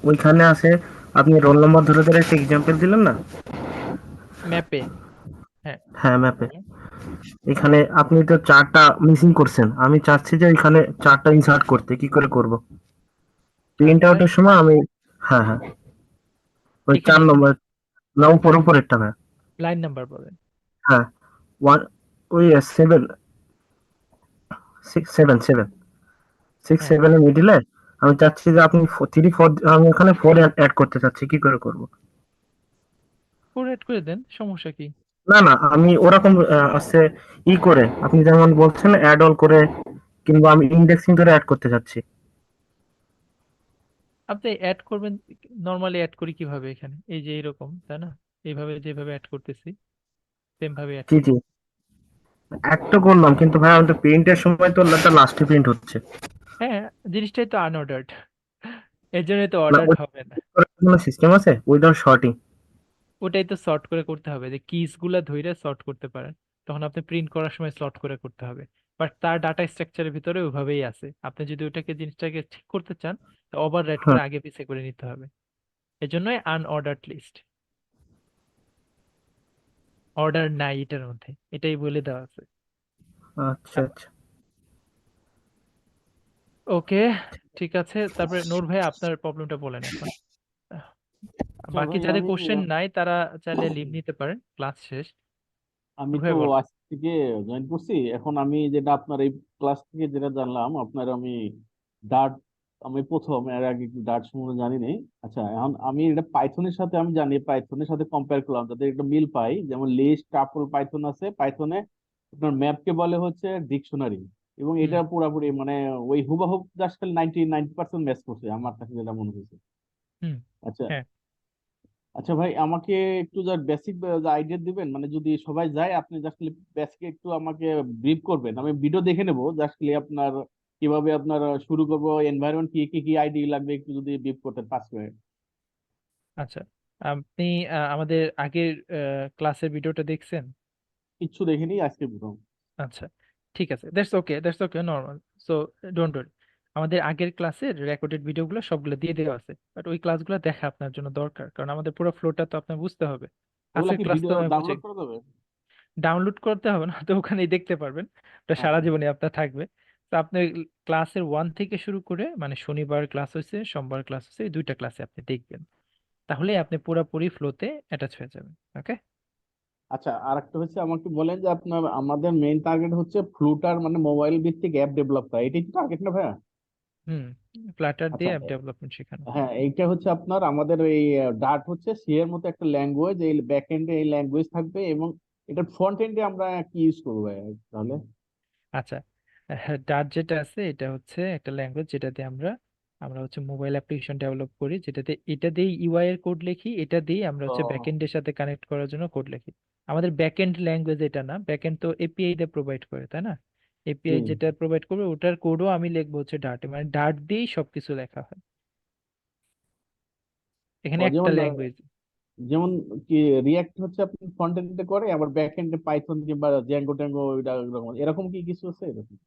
ওইখানে আছে, আপনি রোল নাম্বার ধরে ধরে একটা এক্সাম্পল দিলেন না? ম্যাপে, হ্যাঁ হ্যাঁ, ম্যাপে। বলেন। এখানে আপনি তো চারটা মিসিং করছেন, আমি চাচ্ছি যে ওইখানে চারটা ইনসার্ট করতে, কি করে করব? প্রিন্ট চারটা আউটের সময় আমি, হ্যাঁ হ্যাঁ, ওই এখানে 4 নম্বর, না উপরেরটা না। লাইন নাম্বার বলেন। হ্যাঁ, ওয়ান, ওই 6 হ্যাঁ, 7 এর মিডিলে আমি চাচ্ছি যে আপনি 3 4, আমি ওখানে 4 অ্যাড করতে চাচ্ছি, কি করে করব? 4 অ্যাড করে দেন, সমস্যা কি? না না, আমি ওরকম আছে করে, আপনি যেমন বলছেন অ্যাড অল করে, কিংবা আমি ইন্ডেক্সিং করে অ্যাড করতে চাচ্ছি। আপনি অ্যাড করবেন, নরমালি অ্যাড করি কিভাবে এখানে, এই যে এরকম, তাই না? এইভাবে যেভাবে অ্যাড করতেছি সেম ভাবে অ্যাড জি করি। জি, অ্যাড তো করলাম, কিন্তু ভাই আমাদের প্রিন্টের সময় তো লাস্টে প্রিন্ট হচ্ছে হ্যাঁ, জিনিসটাই তো আনঅর্ডার্ড, এর জন্যই তো না। অর্ডার্ড ওই হবে না। কোনো সিস্টেম আছে উইদাউট শর্টিং? ওটাই তো সর্ট করে করতে হবে, যে কিস গুলা ধইরা সর্ট করতে পারেন, তখন আপনি প্রিন্ট করার সময় সর্ট করে করতে হবে। বাট তার ডাটা স্ট্রাকচারের ভিতরে ওইভাবেই আছে, আপনি যদি ওটাকে জিনিসটাকে ঠিক করতে চান, তো ওভার রাইট করে হ্যাঁ, আগে পিছে করে নিতে হবে। এর জন্যই আনঅর্ডার্ড লিস্ট, অর্ডার নাই এটার মধ্যে, এটাই বলে দেওয়া আছে। আচ্ছা আচ্ছা। ওকে, ঠিক আছে, তারপরে নূর ভাই আপনার প্রবলেমটা বলেন এখন। আহ, আচ্ছা বাকি ভাই, যাদের আমি কোশ্চেন নাই তারা চাইলে লিভ নিতে পারেন, ক্লাস শেষ। আমি নূর তো ভাই বলেন। আজ থেকে জয়েন করছি। এখন আমি যেটা আপনার এই ক্লাস থেকে যেটা জানলাম, আপনার আমি ডার্ট, আমি প্রথম, এর আগে ডার্ট সম্বন্ধে জানি নাই। আচ্ছা, এখন আমি এটা পাইথনের সাথে আমি জানি, পাইথনের সাথে কম্পেয়ার করলাম যাতে একটা মিল পাই। যেমন লিস্ট, টাপল পাইথন আছে, পাইথনে আপনার ম্যাপকে বলে হচ্ছে ডিকশনারি, এবং হুম এটা পুরাপুরি মানে ওই হুবাহুব জাস্ট খালি 90% ম্যাচ করছে আমার কাছে যেটা মনে হয়েছে। হুম আচ্ছা, হ্যাঁ, আচ্ছা ভাই, আমাকে একটু যা বেসিক আইডিয়া দিবেন, মানে যদি সবাই যায় আপনি জাস্ট বেসিক একটু আমাকে ব্রিফ করবেন। আমি ভিডিও দেখে নেবো, জাস্ট আপনার কিভাবে আপনার শুরু করবো, এনভায়রনমেন্ট কি কি কি আইডি লাগবে, একটু যদি ব্রিফ করতেন 5 মিনিট। আচ্ছা, আপনি আমাদের আগের ক্লাসের ভিডিওটা দেখছেন? কিচ্ছু দেখিনি, আজকে প্রথম। আচ্ছা, ঠিক আছে, that's okay, normal. So don't worry, আমাদের আগের ক্লাসের রেকর্ডেড ভিডিওগুলো সবগুলো দিয়ে দেওয়া আছে, বাট ওই ক্লাসগুলো দেখা আপনার জন্য দরকার, কারণ আমাদের পুরো ফ্লোটা তো আপনার বুঝতে হবে। ওগুলা আজকের কি ক্লাস তো ভিডিও আমি বুঝে, ডাউনলোড করা যাবে? ডাউনলোড করতে হবে না তো, ওখানেই দেখতে পারবেন, ওটা সারা আচ্ছা জীবনে আপনার থাকবে। তো আপনার ক্লাসের 1 থেকে শুরু করে, মানে শনিবার ক্লাস হয়েছে, সোমবার ক্লাস হয়েছে, এই 2টা ক্লাসে আপনি দেখবেন, তাহলে আপনি পুরোপুরি ফ্লোতে অ্যাটাচ হয়ে যাবেন। ওকে। আচ্ছা, আর একটা হচ্ছে আমাকে বলেন যে আপনার আমাদের মেইন টার্গেট হচ্ছে ফ্লুটার মানে মোবাইল ভিত্তিক অ্যাপ ডেভেলপ করা, এটাই তো টার্গেট না ভাইয়া? হুম, ফ্ল্যাটার আচ্ছা, দিয়ে অ্যাপ ডেভেলপমেন্ট শেখানো। হ্যাঁ, এইটা হচ্ছে আপনার আমাদের এই ডার্ট হচ্ছে সি এর মতো একটা ল্যাঙ্গুয়েজ, এই ব্যাক এন্ডে এই ল্যাঙ্গুয়েজ থাকবে, এবং এটার ফ্রন্ট এন্ডে আমরা কি ইউজ করবো ভাইয়া তাহলে? আচ্ছা, ডার্ট যেটা আছে এটা হচ্ছে একটা ল্যাঙ্গুয়েজ যেটাতে আমরা আমরা হচ্ছে মোবাইল অ্যাপ্লিকেশন ডেভেলপ করি, যেটাতে এটা দিয়ে ইউআই এর কোড লিখি, এটা দিয়ে আমরা হচ্ছে ও, ব্যাকএন্ডের সাথে কানেক্ট করার জন্য কোড লিখি। আমাদের ব্যাকএন্ড ল্যাঙ্গুয়েজ এটা না, ব্যাকএন্ড তো এপিআই দিয়ে প্রোভাইড করে, তাই না? এপিআই হুম। যেটা প্রোভাইড করবে ওটার কোডও আমি লিখবো হচ্ছে ডার্টে, মানে ডার্ট দিয়েই সবকিছু লেখা হয় এখানে ও, একটা যেমন ল্যাঙ্গুয়েজ। যেমন কি রিয়াক্ট হচ্ছে আপনি ফ্রন্ট এন্ডে করে, আবার ব্যাক এন্ডে পাইথন কিংবা জ্যাঙ্গো ট্যাঙ্গো এরকম এরকম কি কিছু আছে এরকম?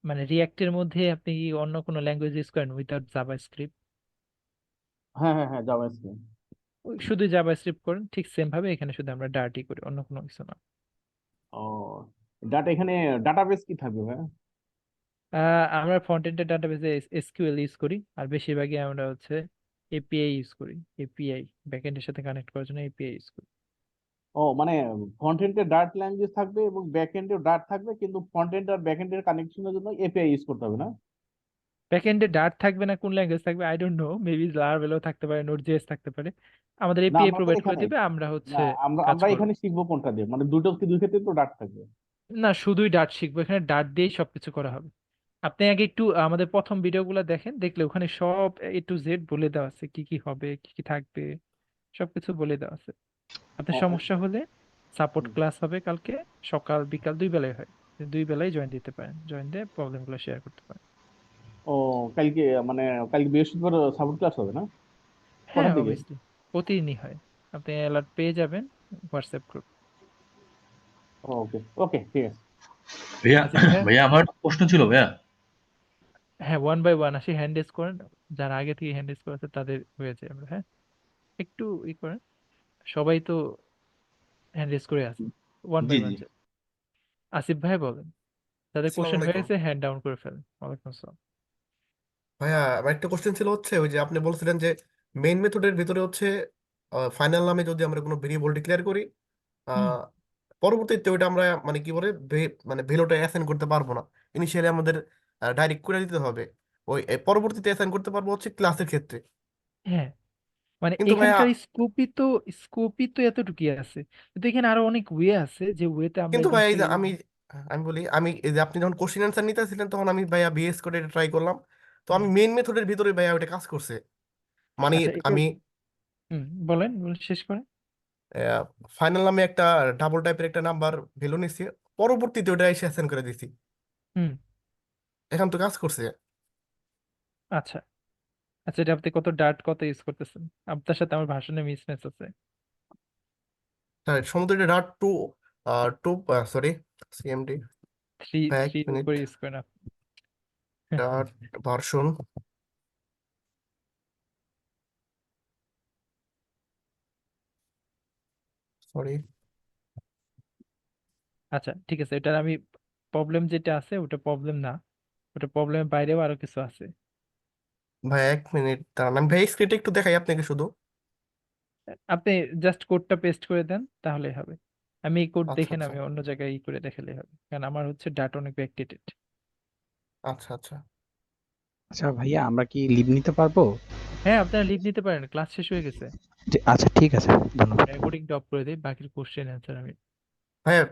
মানে রিয়াক্টের মধ্যে আপনি কি অন্য কোনো ল্যাঙ্গুয়েজ ইউজ করেন উইদাউট জাভাস্ক্রিপ্ট? হ্যাঁ হ্যাঁ হ্যাঁ, জাভাস্ক্রিপ্ট। শুধু জাভাস্ক্রিপ্ট করেন, ঠিক সেম ভাবে এখানে শুধু আমরা ডার্টই করি, অন্য কোনো কিছু না। ও, ডাটা এখানে ডাটাবেস কি থাকবে ভাই? আমরা ফ্রন্ট এন্ডের ডাটাবেসে এসকিউএল ইউজ করি, আর বেশিরভাগই আমরা হচ্ছে এপিআই ইউজ করি। এপিআই ব্যাকএন্ডের সাথে কানেক্ট করার জন্য এপিআই ইউজ করি। ও মানে ফ্রন্ট এন্ডে ডার্ট ল্যাঙ্গুয়েজ থাকবে এবং ব্যাক এন্ডেও ডার্ট থাকবে, কিন্তু ফ্রন্ট এন্ড আর ব্যাক এন্ডের কানেকশনের জন্য এপিআই ইউজ করতে হবে না? ব্যাকএন্ডে ডার্ট থাকবে না, কোন ল্যাঙ্গুয়েজ থাকবে আই ডোন্ট নো, মেবি লারাভেলও থাকতে পারে, নোড.জেএস থাকতে পারে। আমাদের না এপিআই আমরা তো প্রোভাইড করে এখানে দিবে, আমরা হচ্ছে না আমরা কাজ আমরা করব। এখানে শিখবো কোনটা দিয়ে, মানে দুই ক্ষেত্রে তো ডার্ট থাকবে। না, শুধুই ডার্ট শিখবো, এখানে ডার্ট দিয়েই সবকিছু করা হবে। আপনি আগে একটু আমাদের প্রথম ভিডিওগুলো দেখেন, দেখলে ওখানে সব A to Z বলে দেওয়া আছে, কি কি হবে, কি কি থাকবে, সবকিছু বলে দেওয়া আছে। আপনার ও, সমস্যা হলে সাপোর্ট হুম। ক্লাস হবে কালকে, সকাল বিকাল 2 বেলায় হয়, 2 বেলায় জয়েন দিতে পারেন, জয়েন দিয়ে প্রবলেমগুলো শেয়ার করতে পারেন। ও কালকে মানে কালকে বৃহস্পতিবার সাপোর্ট ক্লাস হবে না? হ্যাঁ, কটার দিকে? অবভিয়াসলি প্রতিদিনই হয়, আপনি অ্যালার্ট পেয়ে যাবেন হোয়াটসঅ্যাপ গ্রুপ। ওকে ওকে ঠিক আছে। ভাইয়া আসিফ ভাইয়া, ভাইয়া আমার একটা প্রশ্ন ছিল ভাইয়া। হ্যাঁ 1 by 1 আসি, হ্যান্ড রেজ করেন, যারা আগে থেকে হ্যান্ড রেজ করেছে তাদের হয়েছে আমরা, হ্যাঁ একটু করেন, সবাই তো হ্যান্ড রেজ করে আছে, one G by G one. Asif ভাই বলেন, যাদের আসসালামু কোশ্চেন হয়ে আলাইকুম গেছে হ্যান্ড ডাউন করে ফেলেন। ওয়ালাইকুম আসসালাম। ভাইয়া। আমার একটা কোশ্চেন ছিল হচ্ছে ওই যে আপনি বলছিলেন যে মেইন মেথডের ভিতরে হচ্ছে ফাইনাল নামে যদি আমরা কোনো ভেরিয়েবল ডিক্লেয়ার করি হুম, আহ, পরবর্তীতে ওইটা আমরা মানে কি বলে মানে ভ্যালুটা অ্যাসাইন করতে পারবো না, ইনিশিয়ালি আমাদের ডাইরেক্ট করে দিতে হবে। ওই পরবর্তীতে অ্যাসাইন করতে পারবো হচ্ছে ক্লাসের ক্ষেত্রে। হ্যাঁ মানে কিন্তু ভাইয়া এখানকার স্কোপই তো এতটুকুই আছে, কিন্তু এখানে আরো অনেক ওয়ে আছে, যে ওয়েতে আমরা কিন্তু ভাইয়া এই যে ইভেন্টুয়ালি। আমি বলি, আমি এই যে আপনি যখন কোশ্চেন অ্যান্সার নিতেছিলেন তখন আমি ভাইয়া বিএস করে ট্রাই করলাম, তো আমি মেইন মেথডের ভিতরে ভাইয়া ওইটা কাজ করছে। মানে আচ্ছা একটু, আমি বলেন বলেন, শেষ করেন। ফাইনাল নামে একটা ডাবল টাইপের একটা নাম্বার ভ্যালু নিচ্ছি, পরবর্তীতে ওটা এসে অ্যাসাইন করে দিছি, হুম, এখন তো কাজ করছে। আচ্ছা আচ্ছা, এটা আপনি কত ডার্ট কত ইউজ করতেছেন? আপনার সাথে আমার ভাষণে মিসম্যাচ আছে। হ্যাঁ সম্ভবত এটা dot two two sorry CMD, three এক থ্রির মিনিট, উপরে ইউজ করেন আপনি। ডাট ভার্সন, সরি আচ্ছা ঠিক আছে, এটা আমি প্রবলেম যেটা আছে ওটা প্রবলেম না, ওটা প্রবলেমের বাইরেও আরো কিছু আছে। ভাই এক মিনিট দাঁড়ান, আমি ভাই স্ক্রিনটা একটু দেখাই আপনাকে শুধু। আপনি জাস্ট কোডটা পেস্ট করে দেন তাহলেই হবে। আমি এই কোড আচ্ছা দেখেন, আচ্ছা আমি অন্য জায়গায় করে দেখালেই হবে, কারণ আমার হচ্ছে ডাটা অনেক ব্যাকডেটেড। আচ্ছা আচ্ছা আচ্ছা ভাইয়া, আমরা কি লিভ নিতে পারবো? হ্যাঁ আপনারা লিভ নিতে পারেন, ক্লাস শেষ হয়ে গেছে। আচ্ছা ঠিক আছে, ধন্যবাদ। রেকর্ডিংটা অফ করে দিই, বাকি কোশ্চেন অ্যান্সার আমি ভাইয়া